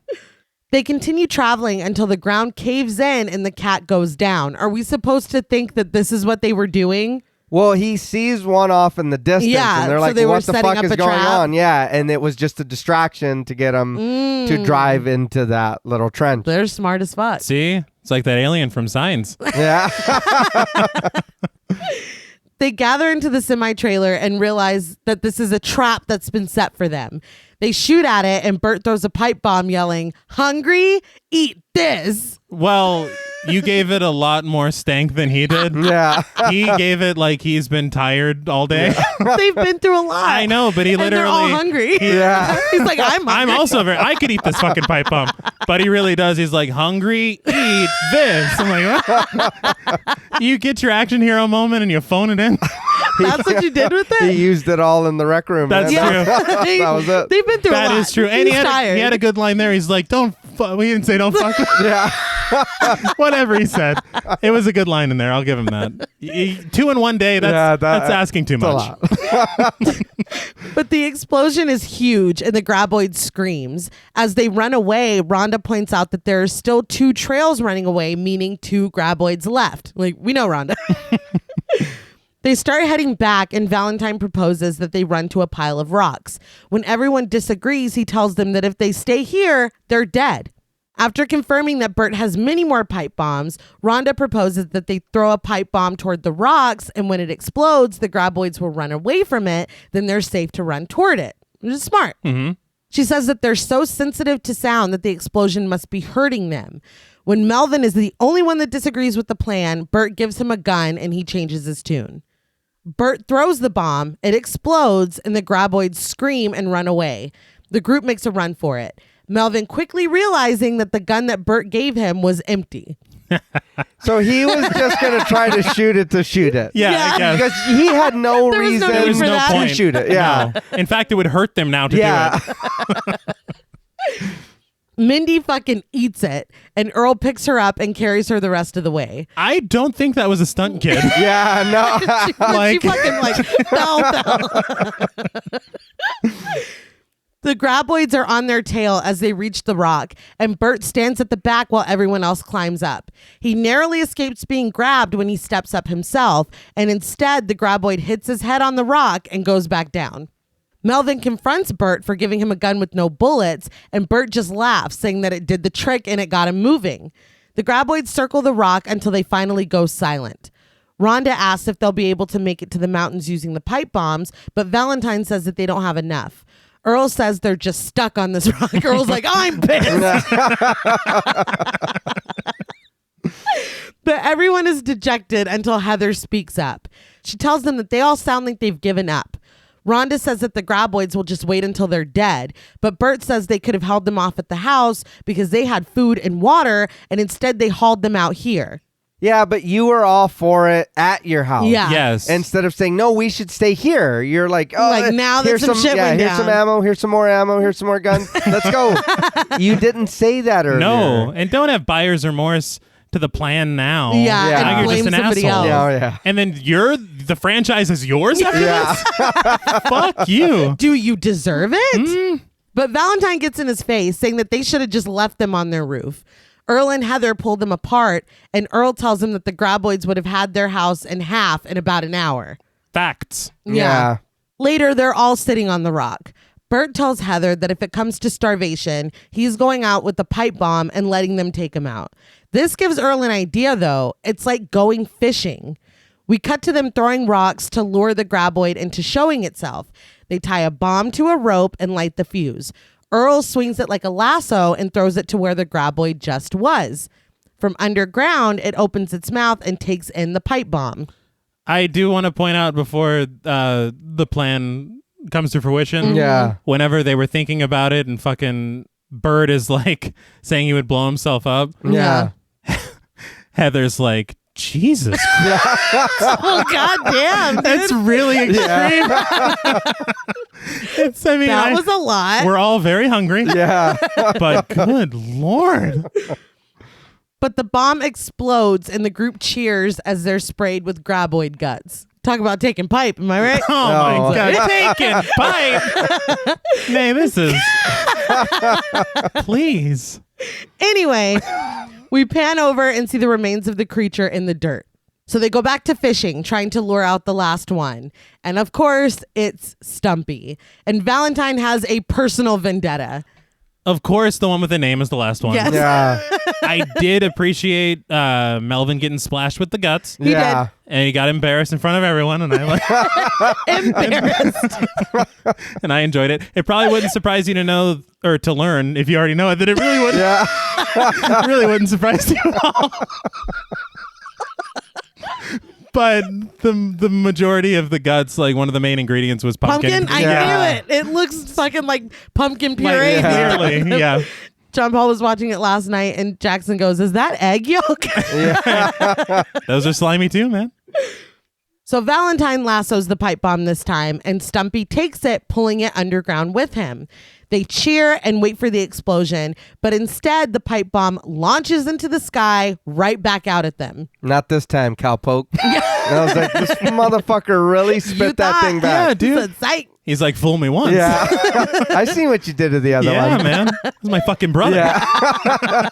They continue traveling until the ground caves in and the cat goes down. Are we supposed to think that this is what they were doing? Well, he sees one off in the distance, Yeah, and they're so like, they were what the setting fuck up is a going trap? on? Yeah, and it was just a distraction to get them to drive into that little trench. They're smart as fuck. See? It's like that alien from Signs. Yeah. They gather into the semi-trailer and realize that this is a trap that's been set for them. They shoot at it, and Bert throws a pipe bomb yelling, "Hungry? Eat this." Well, you gave it a lot more stank than he did. Yeah. He gave it like he's been tired all day. They've been through a lot. I know, but he And they're all literally... hungry. Yeah. He's like, I'm I'm hungry. also very... I could eat this fucking pipe bomb. But he really does. He's like, hungry? Eat this. I'm like, what? You get your action hero moment and you phone it in? That's what you did with He it? used it all in the rec room. That's man. true. That was it. They've been through a lot. That is true. And He's tired. he had a good line there. He's like, don't... We didn't say don't fuck. Yeah. Whatever he said. It was a good line in there. I'll give him that. 2 in 1 day, that's asking too It's a much. lot. But the explosion is huge and the graboid screams. As they run away, Rhonda points out that there are still 2 trails running away, meaning 2 graboids left. Like, we know Rhonda. They start heading back, and Valentine proposes that they run to a pile of rocks. When everyone disagrees, he tells them that if they stay here, they're dead. After confirming that Bert has many more pipe bombs, Rhonda proposes that they throw a pipe bomb toward the rocks, and when it explodes, the graboids will run away from it. Then they're safe to run toward it, which is smart. Mm-hmm. She says that they're so sensitive to sound that the explosion must be hurting them. When Melvin is the only one that disagrees with the plan, Bert gives him a gun and he changes his tune. Bert throws the bomb, it explodes, and the graboids scream and run away. The group makes a run for it. Melvin quickly realizing that the gun that Bert gave him was empty. So he was just going to try to shoot it. Yeah, Yeah. I guess. Because he had no There was no reason need There was for no that. point. to shoot it. Yeah. No. In fact, it would hurt them now to Yeah. do it. Mindy fucking eats it, and Earl picks her up and carries her the rest of the way. I don't think that was a stunt kid. Yeah, no. She fucking fell. The graboids are on their tail as they reach the rock, and Bert stands at the back while everyone else climbs up. He narrowly escapes being grabbed when he steps up himself, and instead the graboid hits his head on the rock and goes back down. Melvin confronts Bert for giving him a gun with no bullets, and Bert just laughs, saying that it did the trick and it got him moving. The graboids circle the rock until they finally go silent. Rhonda asks if they'll be able to make it to the mountains using the pipe bombs, but Valentine says that they don't have enough. Earl says they're just stuck on this rock. Earl's like, I'm pissed. But everyone is dejected until Heather speaks up. She tells them that they all sound like they've given up. Rhonda says that the graboids will just wait until they're dead, but Bert says they could have held them off at the house because they had food and water, and instead they hauled them out here. Yeah, but you were all for it at your house. Yeah. Yes. Instead of saying, no, we should stay here. You're like, oh, Like, now that here's some shit went here's down. some ammo, here's some more ammo, here's some more guns. Let's go. You didn't say that earlier. No, and don't have buyer's remorse to the plan now. Yeah, Yeah. and Now you're blame just an somebody asshole. else. Yeah, yeah. And then the franchise is yours after Yeah. this? Fuck you. Do you deserve it? But Valentine gets in his face, saying that they should have just left them on their roof. Earl and Heather pull them apart, and Earl tells them that the graboids would have had their house in half in about an hour. Facts. Yeah. Later, they're all sitting on the rock. Bert tells Heather that if it comes to starvation, he's going out with the pipe bomb and letting them take him out. This gives Earl an idea, though. It's like going fishing. We cut to them throwing rocks to lure the graboid into showing itself. They tie a bomb to a rope and light the fuse. Earl swings it like a lasso and throws it to where the graboid just was. From underground, it opens its mouth and takes in the pipe bomb. I do want to point out before the plan comes to fruition. Yeah. Whenever they were thinking about it and fucking Bird is like saying he would blow himself up. Yeah. Heather's like, Jesus Christ. Oh, goddamn. That's really extreme. That was a lot. We're all very hungry. Yeah. But good Lord. But the bomb explodes and the group cheers as they're sprayed with graboid guts. Talk about taking pipe, am I right? Oh Oh. my God. Taking pipe. Nay, this is. Please. Anyway, we pan over and see the remains of the creature in the dirt. So they go back to fishing, trying to lure out the last one. And of course, it's Stumpy. And Valentine has a personal vendetta. Of course, the one with the name is the last one. Yes. Yeah. I did appreciate Melvin getting splashed with the guts. He Yeah. And he got embarrassed in front of everyone, and I Embarrassed. and I enjoyed it. It probably wouldn't surprise you to know or to learn if you already know it that it really wouldn't. Yeah. It really wouldn't surprise you at all. But the majority of the guts, like one of the main ingredients was pumpkin. I Yeah. knew it. It looks fucking like pumpkin puree. Clearly, yeah. John Paul was watching it last night, and Jackson goes, "Is that egg yolk?" Those are slimy too, man. So Valentine lassos the pipe bomb this time, and Stumpy takes it, pulling it underground with him. They cheer and wait for the explosion, but instead the pipe bomb launches into the sky right back out at them. Not this time, cowpoke. And I was like, this motherfucker really spit that thing Yeah, back. dude. He said, "Psych." He's like, fool me once. Yeah. I seen what you did to the other Yeah, one. man. This is my fucking brother. Yeah.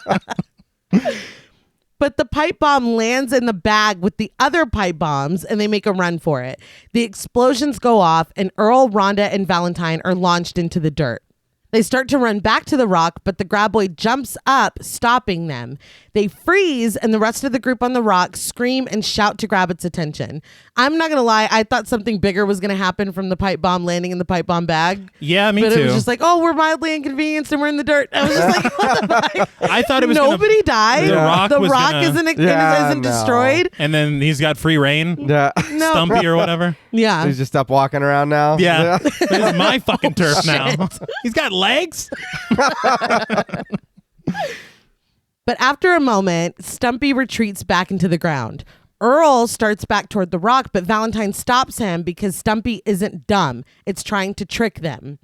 But the pipe bomb lands in the bag with the other pipe bombs, and they make a run for it. The explosions go off, and Earl, Rhonda, and Valentine are launched into the dirt. They start to run back to the rock, but the graboid jumps up, stopping them. They freeze, and the rest of the group on the rock scream and shout to grab its attention. I'm not going to lie, I thought something bigger was going to happen from the pipe bomb landing in the pipe bomb bag. Yeah, me But too. it was just like, oh, we're mildly inconvenienced and we're in the dirt. I was just like, what the fuck? I thought it was Nobody died. The rock was gonna- isn't Yeah, isn't no. destroyed. And then he's got free reign. Yeah. No. Stumpy or whatever. Yeah. He's just up walking around now. Yeah. This is my fucking turf now. shit. He's got legs. But after a moment, Stumpy retreats back into the ground. Earl starts back toward the rock, but Valentine stops him because Stumpy isn't dumb. It's trying to trick them.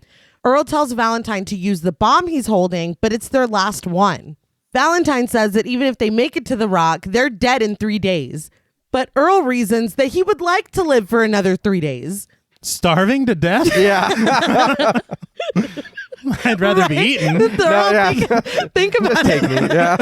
Earl tells Valentine to use the bomb he's holding, but it's their last one. Valentine says that even if they make it to the rock, they're dead in 3 days. But Earl reasons that he would like to live for another 3 days. Starving to death? Yeah. I'd rather be eaten. They're all yeah. think about Take it. me. Yeah.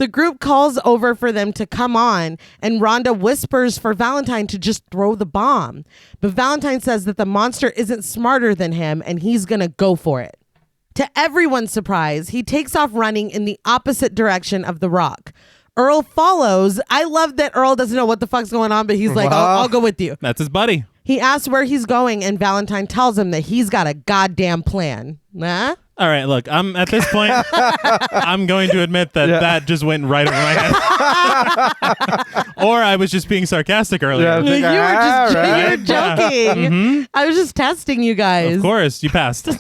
The group calls over for them to come on, and Rhonda whispers for Valentine to just throw the bomb. But Valentine says that the monster isn't smarter than him, and he's going to go for it. To everyone's surprise, he takes off running in the opposite direction of the rock. Earl follows. I love that Earl doesn't know what the fuck's going on, but he's like, I'll go with you. That's his buddy. He asks where he's going, and Valentine tells him that he's got a goddamn plan. Nah? All right, look, I'm at this point, I'm going to admit that that just went right over my head. Or I was just being sarcastic earlier. Yeah, You were joking. I was just testing you guys. Of course, you passed.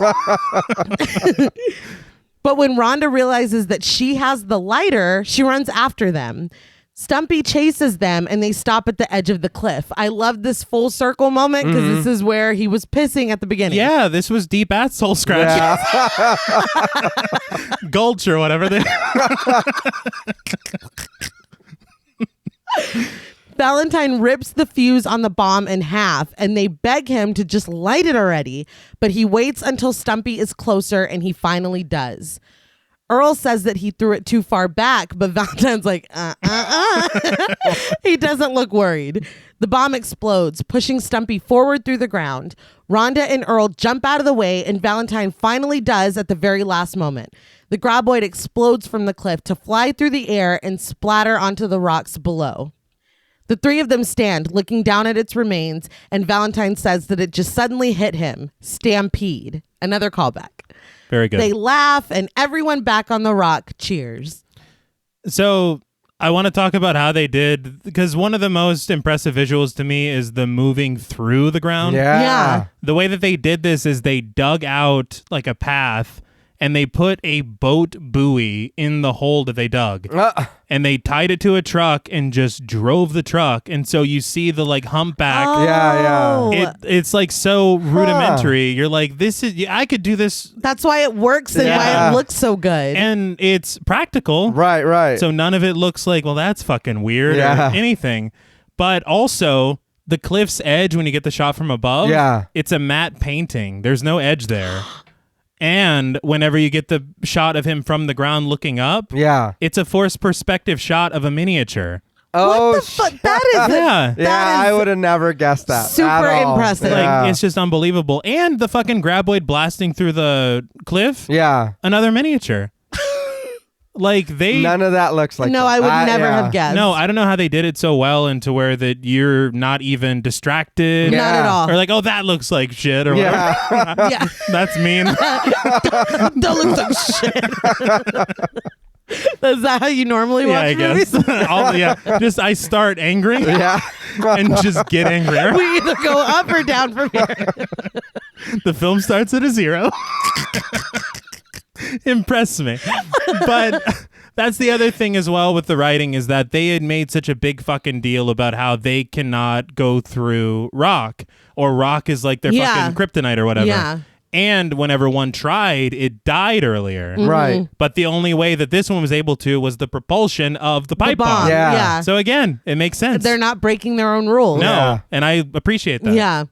But when Rhonda realizes that she has the lighter, she runs after them. Stumpy chases them, and they stop at the edge of the cliff. I love this full circle moment because this is where he was pissing at the beginning. Yeah, this was deep ass soul scratch. Yeah. Gulch or whatever they. Valentine rips the fuse on the bomb in half, and they beg him to just light it already. But he waits until Stumpy is closer, and he finally does. Earl says that he threw it too far back, but Valentine's like, He doesn't look worried. The bomb explodes, pushing Stumpy forward through the ground. Rhonda and Earl jump out of the way, and Valentine finally does at the very last moment. The graboid explodes from the cliff to fly through the air and splatter onto the rocks below. The three of them stand, looking down at its remains, and Valentine says that it just suddenly hit him. Stampede. Another callback. Very good. They laugh, and everyone back on the rock cheers. So I want to talk about how they did, because one of the most impressive visuals to me is the moving through the ground. Yeah. The way that they did this is they dug out like a path, and they put a boat buoy in the hole that they dug. And they tied it to a truck and just drove the truck. And so you see the like humpback. It's like so rudimentary. You're like, I could do this. That's why it works and why it looks so good. And it's practical. Right. So none of it looks like, well, that's fucking weird or anything. But also the cliff's edge, when you get the shot from above, it's a matte painting. There's no edge there. And whenever you get the shot of him from the ground looking up, it's a forced perspective shot of a miniature. Oh, what the fuck? That is I would have never guessed that. Super impressive. Like, it's just unbelievable. And the fucking graboid blasting through the cliff. Yeah. Another miniature. Like none of that looks like no, that. I would never have guessed. No, I don't know how they did it so well into where that you're not even distracted. Not at all. Or like, oh, that looks like shit or whatever. Yeah. That's mean. That looks like shit. Is that how you normally watch movies? I guess. Just I start angry and just get angrier. We either go up or down from here. The film starts at a 0. Impress me. But that's the other thing as well with the writing, is that they had made such a big fucking deal about how they cannot go through rock, or rock is like their fucking kryptonite or whatever. Yeah. And whenever one tried, it died earlier. Right. But the only way that this one was able to was the propulsion of the pipe bomb. Yeah. So again, it makes sense. They're not breaking their own rules. No. And I appreciate that. Yeah.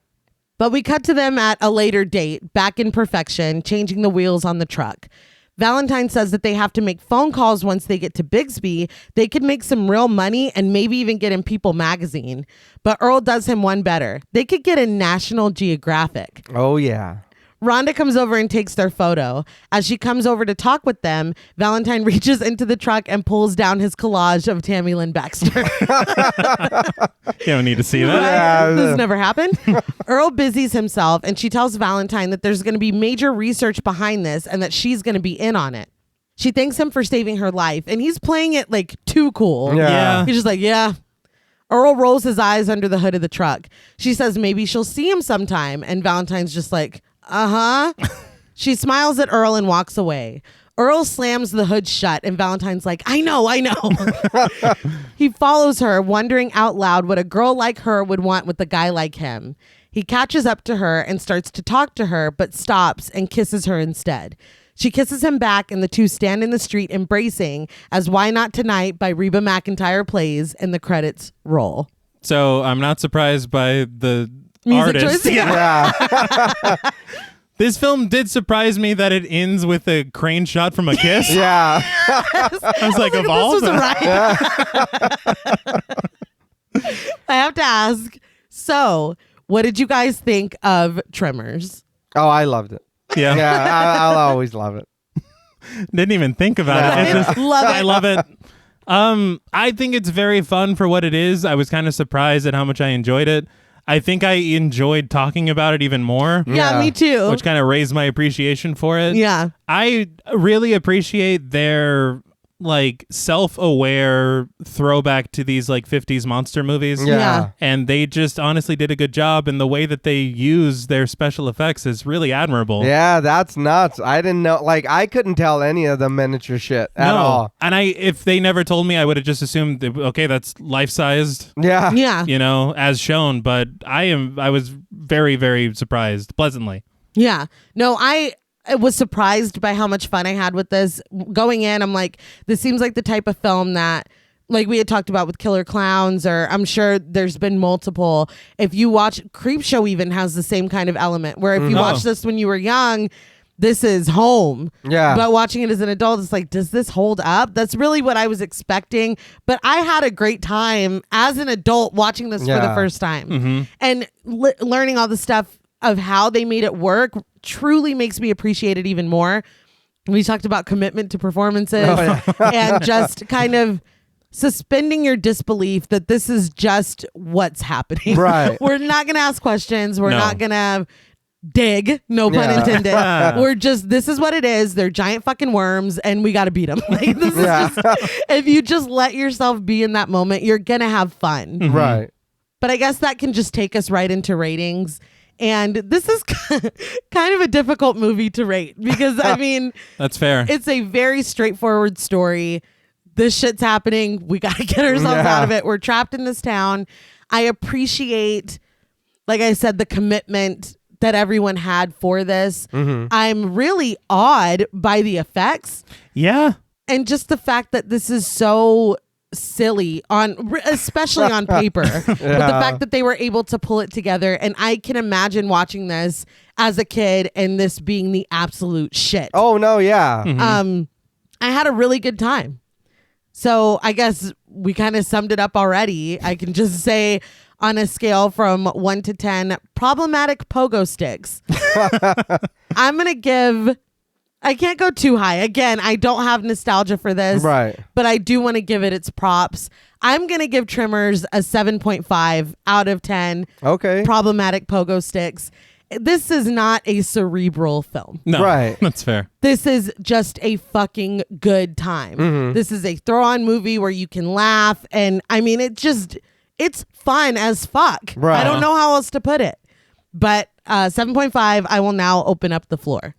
But we cut to them at a later date, back in perfection, changing the wheels on the truck. Valentine says that they have to make phone calls once they get to Bixby. They could make some real money and maybe even get in People magazine. But Earl does him one better. They could get in National Geographic. Oh, yeah. Rhonda comes over and takes their photo. As she comes over to talk with them, Valentine reaches into the truck and pulls down his collage of Tammy Lynn Baxter. You don't need to see that. Right? This never happened. Earl busies himself, and she tells Valentine that there's going to be major research behind this and that she's going to be in on it. She thanks him for saving her life, and he's playing it like too cool. Yeah. He's just like, yeah. Earl rolls his eyes under the hood of the truck. She says maybe she'll see him sometime, and Valentine's just like, She smiles at Earl and walks away. Earl slams the hood shut, and Valentine's like, I know. He follows her, wondering out loud what a girl like her would want with a guy like him. He catches up to her and starts to talk to her, but stops and kisses her instead. She kisses him back, and the two stand in the street embracing as Why Not Tonight by Reba McEntire plays, and the credits roll. So I'm not surprised by the Music artist. choice? Yeah. This film did surprise me that it ends with a crane shot from a kiss. Yeah. I was like, of all this was the- right. I have to ask. So, what did you guys think of Tremors? Oh, I loved it. Yeah. Yeah, I'll always love it. Didn't even think about No. it. It's just, Love it. I love it. I think it's very fun for what it is. I was kind of surprised at how much I enjoyed it. I think I enjoyed talking about it even more, Yeah, Yeah. me too. which kind of raised my appreciation for it. Yeah. I really appreciate their like self-aware throwback to these like 50s monster movies. Yeah. And they just honestly did a good job, and the way that they use their special effects is really admirable. Yeah, that's nuts. I didn't know. Like, I couldn't tell any of the miniature shit at all. And if they never told me, I would have just assumed that, okay, that's life-sized, Yeah. Yeah. you know, as shown. But I was very, very surprised, pleasantly. Yeah. No, I was surprised by how much fun I had with this. Going in, I'm like, this seems like the type of film that, like we had talked about with Killer Clowns, or I'm sure there's been multiple. If you watch Creepshow, even has the same kind of element where if you watch this when you were young, this is home. Yeah. But watching it as an adult, it's like, does this hold up? That's really what I was expecting. But I had a great time as an adult watching this for the Yeah. first time. And learning all the stuff of how they made it work truly makes me appreciate it even more. We talked about commitment to performances and just kind of suspending your disbelief that this is just what's happening. Right. We're not going to ask questions. We're No. not going to dig, no pun Yeah. intended. We're just, this is what it is. They're giant fucking worms and we got to beat them. Like, this is Yeah. just, if you just let yourself be in that moment, you're going to have fun. Right. But I guess that can just take us right into ratings. And this is kind of a difficult movie to rate because, I mean, That's fair. it's a very straightforward story. This shit's happening. We got to get ourselves out of it. We're trapped in this town. I appreciate, like I said, the commitment that everyone had for this. I'm really awed by the effects Yeah. and just the fact that this is so silly especially on paper. But the fact that they were able to pull it together, and I can imagine watching this as a kid and this being the absolute shit. Oh, no, yeah. I had a really good time. So I guess we kind of summed it up already. I can just say on a scale from 1 to 10, problematic pogo sticks. I'm going to give, I can't go too high. Again, I don't have nostalgia for this. Right. But I do want to give it its props. I'm going to give Tremors a 7.5 out of 10 Okay. problematic pogo sticks. This is not a cerebral film. No. Right. That's fair. This is just a fucking good time. This is a throw-on movie where you can laugh. And I mean, it's fun as fuck. Right. I don't know how else to put it. But 7.5, I will now open up the floor.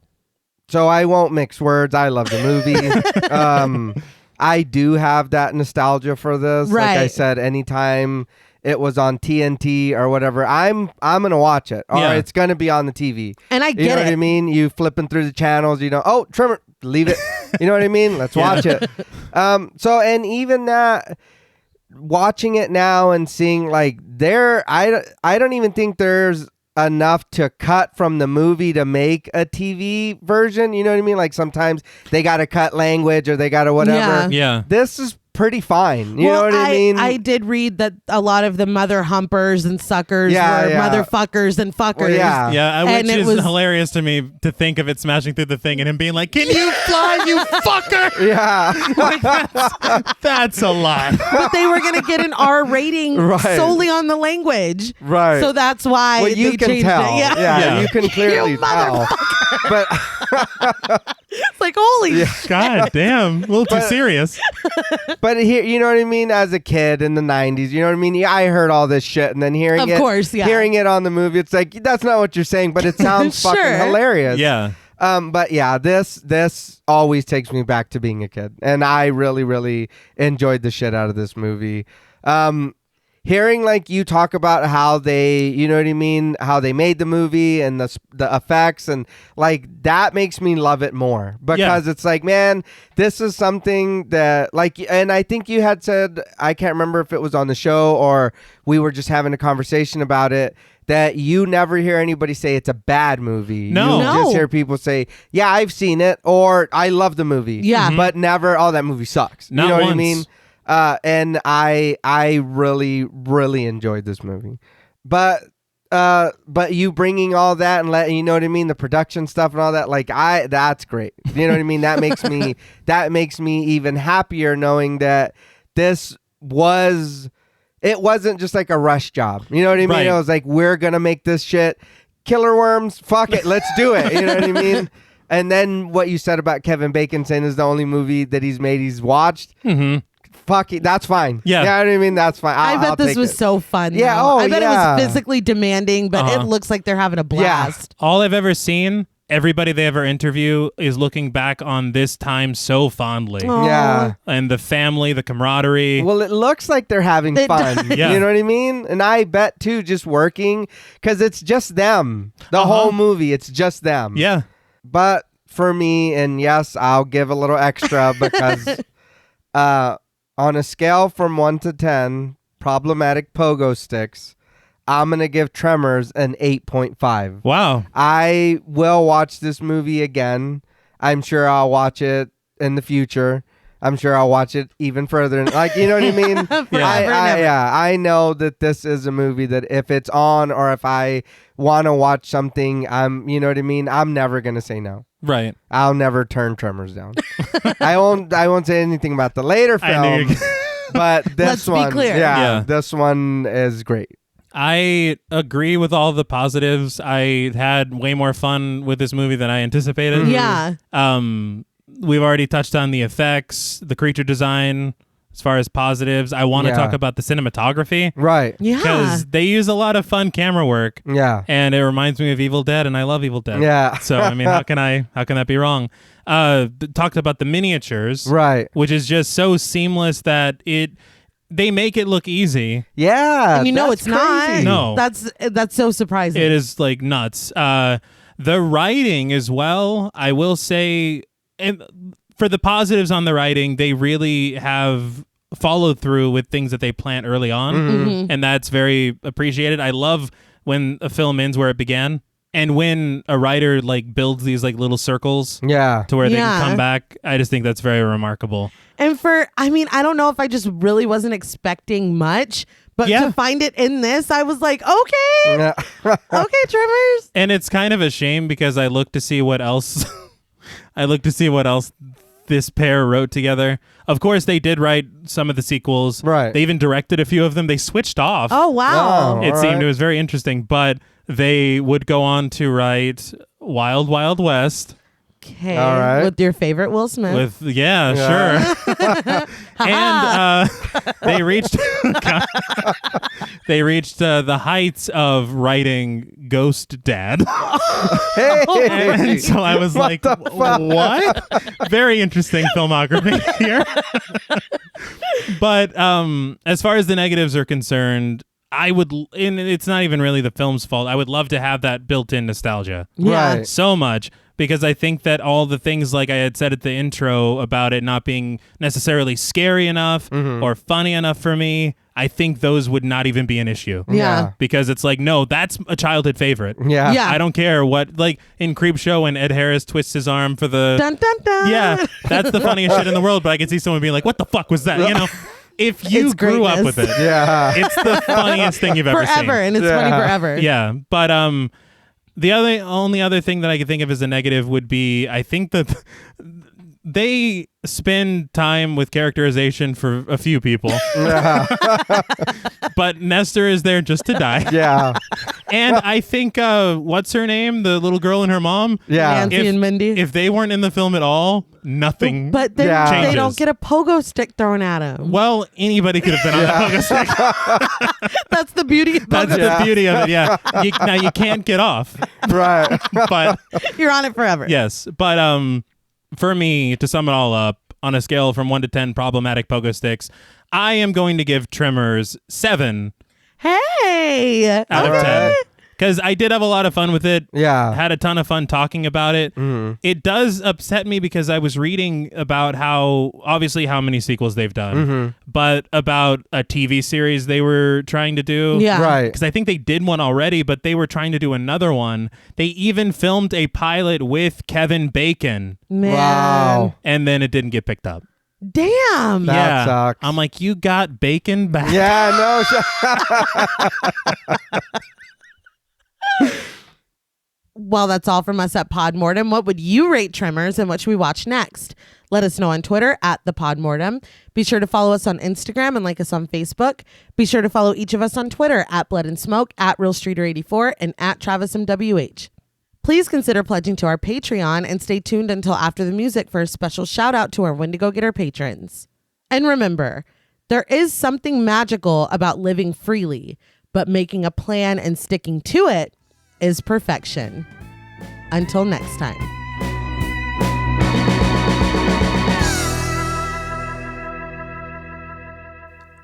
So I won't mix words. I love the movie. I do have that nostalgia for this. Like I Right. said, anytime it was on TNT or whatever, I'm gonna watch it. Or Yeah. it's gonna be on the TV. And I You know get what I it. mean? You flipping through the channels, you know, oh, Tremor, leave it. You know what I mean? Let's watch it. So, and even that, watching it now and seeing like I don't even think there's enough to cut from the movie to make a TV version. You know what I mean? Like sometimes they got to cut language or they got to whatever. Yeah. Yeah. This is pretty fine. You know what I mean? I did read that a lot of the mother humpers and suckers Yeah, were yeah. motherfuckers and fuckers. Well, yeah. Yeah, And which it is was- hilarious to me to think of it smashing through the thing and him being like, "Can you fly, you fucker?" Yeah. Like, that's a lot. But they were going to get an R rating Right. solely on the language. Right. So that's why Well, you they can changed tell. it. Yeah. Yeah. You can clearly You tell. But It's like, holy shit. God damn, a little too But- serious. But here, you know what I mean? As a kid in the 90s, you know what I mean? Yeah, I heard all this shit, and then hearing Of it, course, yeah. hearing it on the movie, it's like, that's not what you're saying, but it sounds Sure. fucking hilarious. Yeah. But yeah, this always takes me back to being a kid, and I really, really enjoyed the shit out of this movie. hearing like you talk about how they, you know what I mean, how they made the movie and the effects, and like that makes me love it more, because it's like, man, this is something that like, and I think you had said, I can't remember if it was on the show or we were just having a conversation about it, that you never hear anybody say it's a bad movie. No. You just hear people say, yeah, I've seen it, or I love the movie. Yeah. But never, oh, that movie sucks. Not you know once. what I mean? And I really, really enjoyed this movie. But you bringing all that and letting, you know what I mean, the production stuff and all that, like that's great. You know what I mean? That makes me even happier knowing that it wasn't just like a rush job. You know what I mean? Right. It was like, we're going to make this shit. Killer worms, fuck it, let's do it. You know what I mean? And then what you said about Kevin Bacon saying is the only movie that he's watched. Mm-hmm. Fuck it, that's fine. Yeah. You know what I mean? That's fine. I bet I'll this take was it. so fun. Yeah, though. oh, I bet it yeah. was physically demanding, but it looks like they're having a blast. All I've ever seen, everybody they ever interview is looking back on this time so fondly. Aw. Yeah. And the family, the camaraderie. Well, it looks like they're having It fun. does. Yeah. You know what I mean? And I bet too, just working, because it's just them. The whole movie, it's just them. Yeah. But for me, and yes, I'll give a little extra because on a scale from 1 to 10, problematic pogo sticks, I'm going to give Tremors an 8.5. Wow. I will watch this movie again. I'm sure I'll watch it in the future. I'm sure I'll watch it even further. Like, you know what I mean? Forever and ever. I know that this is a movie that if it's on or if I want to watch something, you know what I mean? I'm never going to say no. Right. I'll never turn Tremors down. I won't say anything about the later I knew films, but this Let's be one, clear. Yeah. this one is great. I agree with all the positives. I had way more fun with this movie than I anticipated. Yeah. We've already touched on the effects, the creature design. As far as positives, I want to Yeah. talk about the cinematography Right. Yeah. because they use a lot of fun camera work, Yeah. and it reminds me of Evil Dead, and I love Evil Dead. Yeah. So I mean, how can that be wrong? Talked about the miniatures, Right. which is just so seamless that they make it look easy. Yeah. And you know that's it's not. crazy. No. That's so surprising. It is like nuts. The writing as well, I will say, and for the positives on the writing, they really have followed through with things that they plant early on, and that's very appreciated. I love when a film ends where it began, and when a writer like builds these like little circles Yeah. to where they Yeah. can come back. I just think that's very remarkable. And I don't know if I just really wasn't expecting much, but Yeah. to find it in this, I was like, okay, Yeah. okay, Tremors. And it's kind of a shame because I look to see what else this pair wrote together. Of course, they did write some of the sequels. Right. They even directed a few of them. They switched off. Oh, wow. Oh. It all seemed right. it was very interesting, but they would go on to write Wild Wild West Okay. All right. With your favorite Will Smith. with sure. And they reached the heights of writing Ghost Dad. Hey. And so I was like, the fuck? what? Very interesting filmography here. But as far as the negatives are concerned, and it's not even really the film's fault. I would love to have that built-in nostalgia yeah. Right. so much, because I think that all the things like I had said at the intro about it not being necessarily scary enough or funny enough for me, I think those would not even be an issue. Yeah. Because it's like, no, that's a childhood favorite. Yeah. Yeah. I don't care what, like in Creepshow when Ed Harris twists his arm for the... Dun, dun, dun. Yeah, that's the funniest shit in the world, but I can see someone being like, what the fuck was that? You know, if you It's grew up greatness. with it, Yeah. it's the funniest thing you've ever Forever. seen. And it's Yeah. funny forever. Yeah, but the only other thing that I could think of as a negative would be, I think that they spend time with characterization for a few people, Yeah. but Nestor is there just to die. Yeah. And I think what's her name, the little girl and her mom, Yeah. Nancy and Mindy. if they weren't in the film at all, nothing. But then Yeah. they changes. don't get a pogo stick thrown at them. Well, anybody could have been on the pogo stick. That's the beauty of That's pogo. the beauty of it. Yeah. Now you can't get off, Right. but You're on it forever. yes. But for me, to sum it all up, on a scale from 1 to 10 problematic pogo sticks, I am going to give Tremors 7 Hey. out of Okay. 10. Because I did have a lot of fun with it. Yeah. Had a ton of fun talking about it. It does upset me because I was reading about obviously how many sequels they've done, but about a TV series they were trying to do. Yeah. Right. Because I think they did one already, but they were trying to do another one. They even filmed a pilot with Kevin Bacon, Man. Wow. and then it didn't get picked up. Damn. That sucks. I'm like, you got Bacon back? Yeah, no. Well, that's all from us at Podmortem. What would you rate Tremors and what should we watch next? Let us know on Twitter at the Podmortem. Be sure to follow us on Instagram and like us on Facebook. Be sure to follow each of us on Twitter at Blood and Smoke, at RealStreeter84, and at TravisMWH. Please consider pledging to our Patreon and stay tuned until after the music for a special shout out to our Wendigo Getter patrons. And remember, there is something magical about living freely, but making a plan and sticking to it is perfection. Until next time.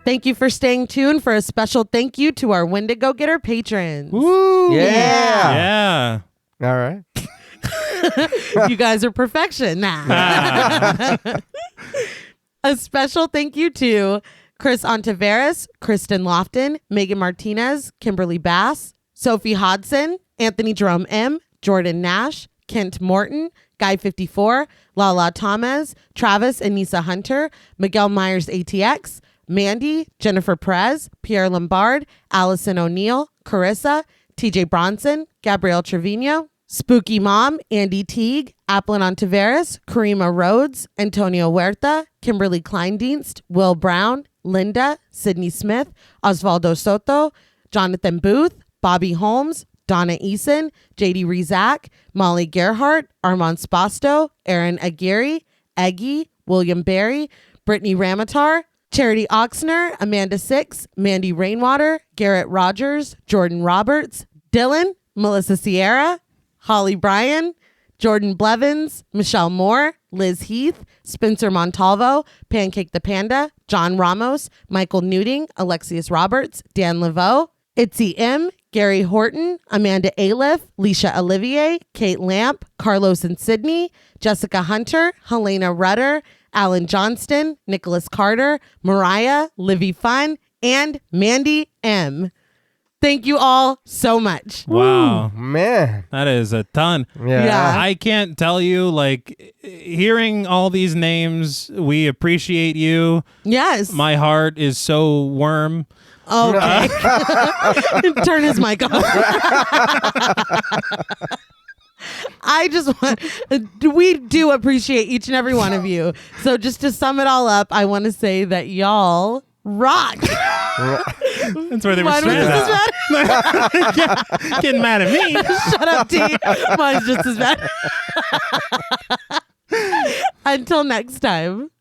Thank you for staying tuned for a special thank you to our Wendigo Getter patrons. Woo. Yeah. Yeah. All right. You guys are perfection. Nah. A special thank you to Chris Ontiveros, Kristen Lofton, Megan Martinez, Kimberly Bass, Sophie Hodson, Anthony Jerome M., Jordan Nash, Kent Morton, Guy 54, Lala Thomas, Travis and Nisa Hunter, Miguel Myers ATX, Mandy, Jennifer Perez, Pierre Lombard, Allison O'Neill, Carissa, TJ Bronson, Gabrielle Trevino, Spooky Mom, Andy Teague, Applin Ontiveros, Karima Rhodes, Antonio Huerta, Kimberly Kleindienst, Will Brown, Linda, Sydney Smith, Osvaldo Soto, Jonathan Booth, Bobby Holmes, Donna Eason, JD Rizak, Molly Gerhart, Armand Spasto, Aaron Aguirre, Eggy, William Berry, Brittany Ramatar, Charity Oxner, Amanda Six, Mandy Rainwater, Garrett Rogers, Jordan Roberts, Dylan, Melissa Sierra, Holly Bryan, Jordan Blevins, Michelle Moore, Liz Heath, Spencer Montalvo, Pancake the Panda, John Ramos, Michael Newting, Alexius Roberts, Dan Laveau, Itzy M., Gary Horton, Amanda Aliff, Leisha Olivier, Kate Lamp, Carlos and Sydney, Jessica Hunter, Helena Rudder, Alan Johnston, Nicholas Carter, Mariah, Livy Fun, and Mandy M. Thank you all so much. Wow. Man. That is a ton. Yeah. I can't tell you, like, hearing all these names, we appreciate you. Yes. My heart is so warm. Okay. Turn his mic off. I just want, we do appreciate each and every one of you. So just to sum it all up, I want to say that y'all rock. That's where they were Mine was straight just up. as bad. Getting mad at me. Shut up, T. Mine's just as bad. Until next time.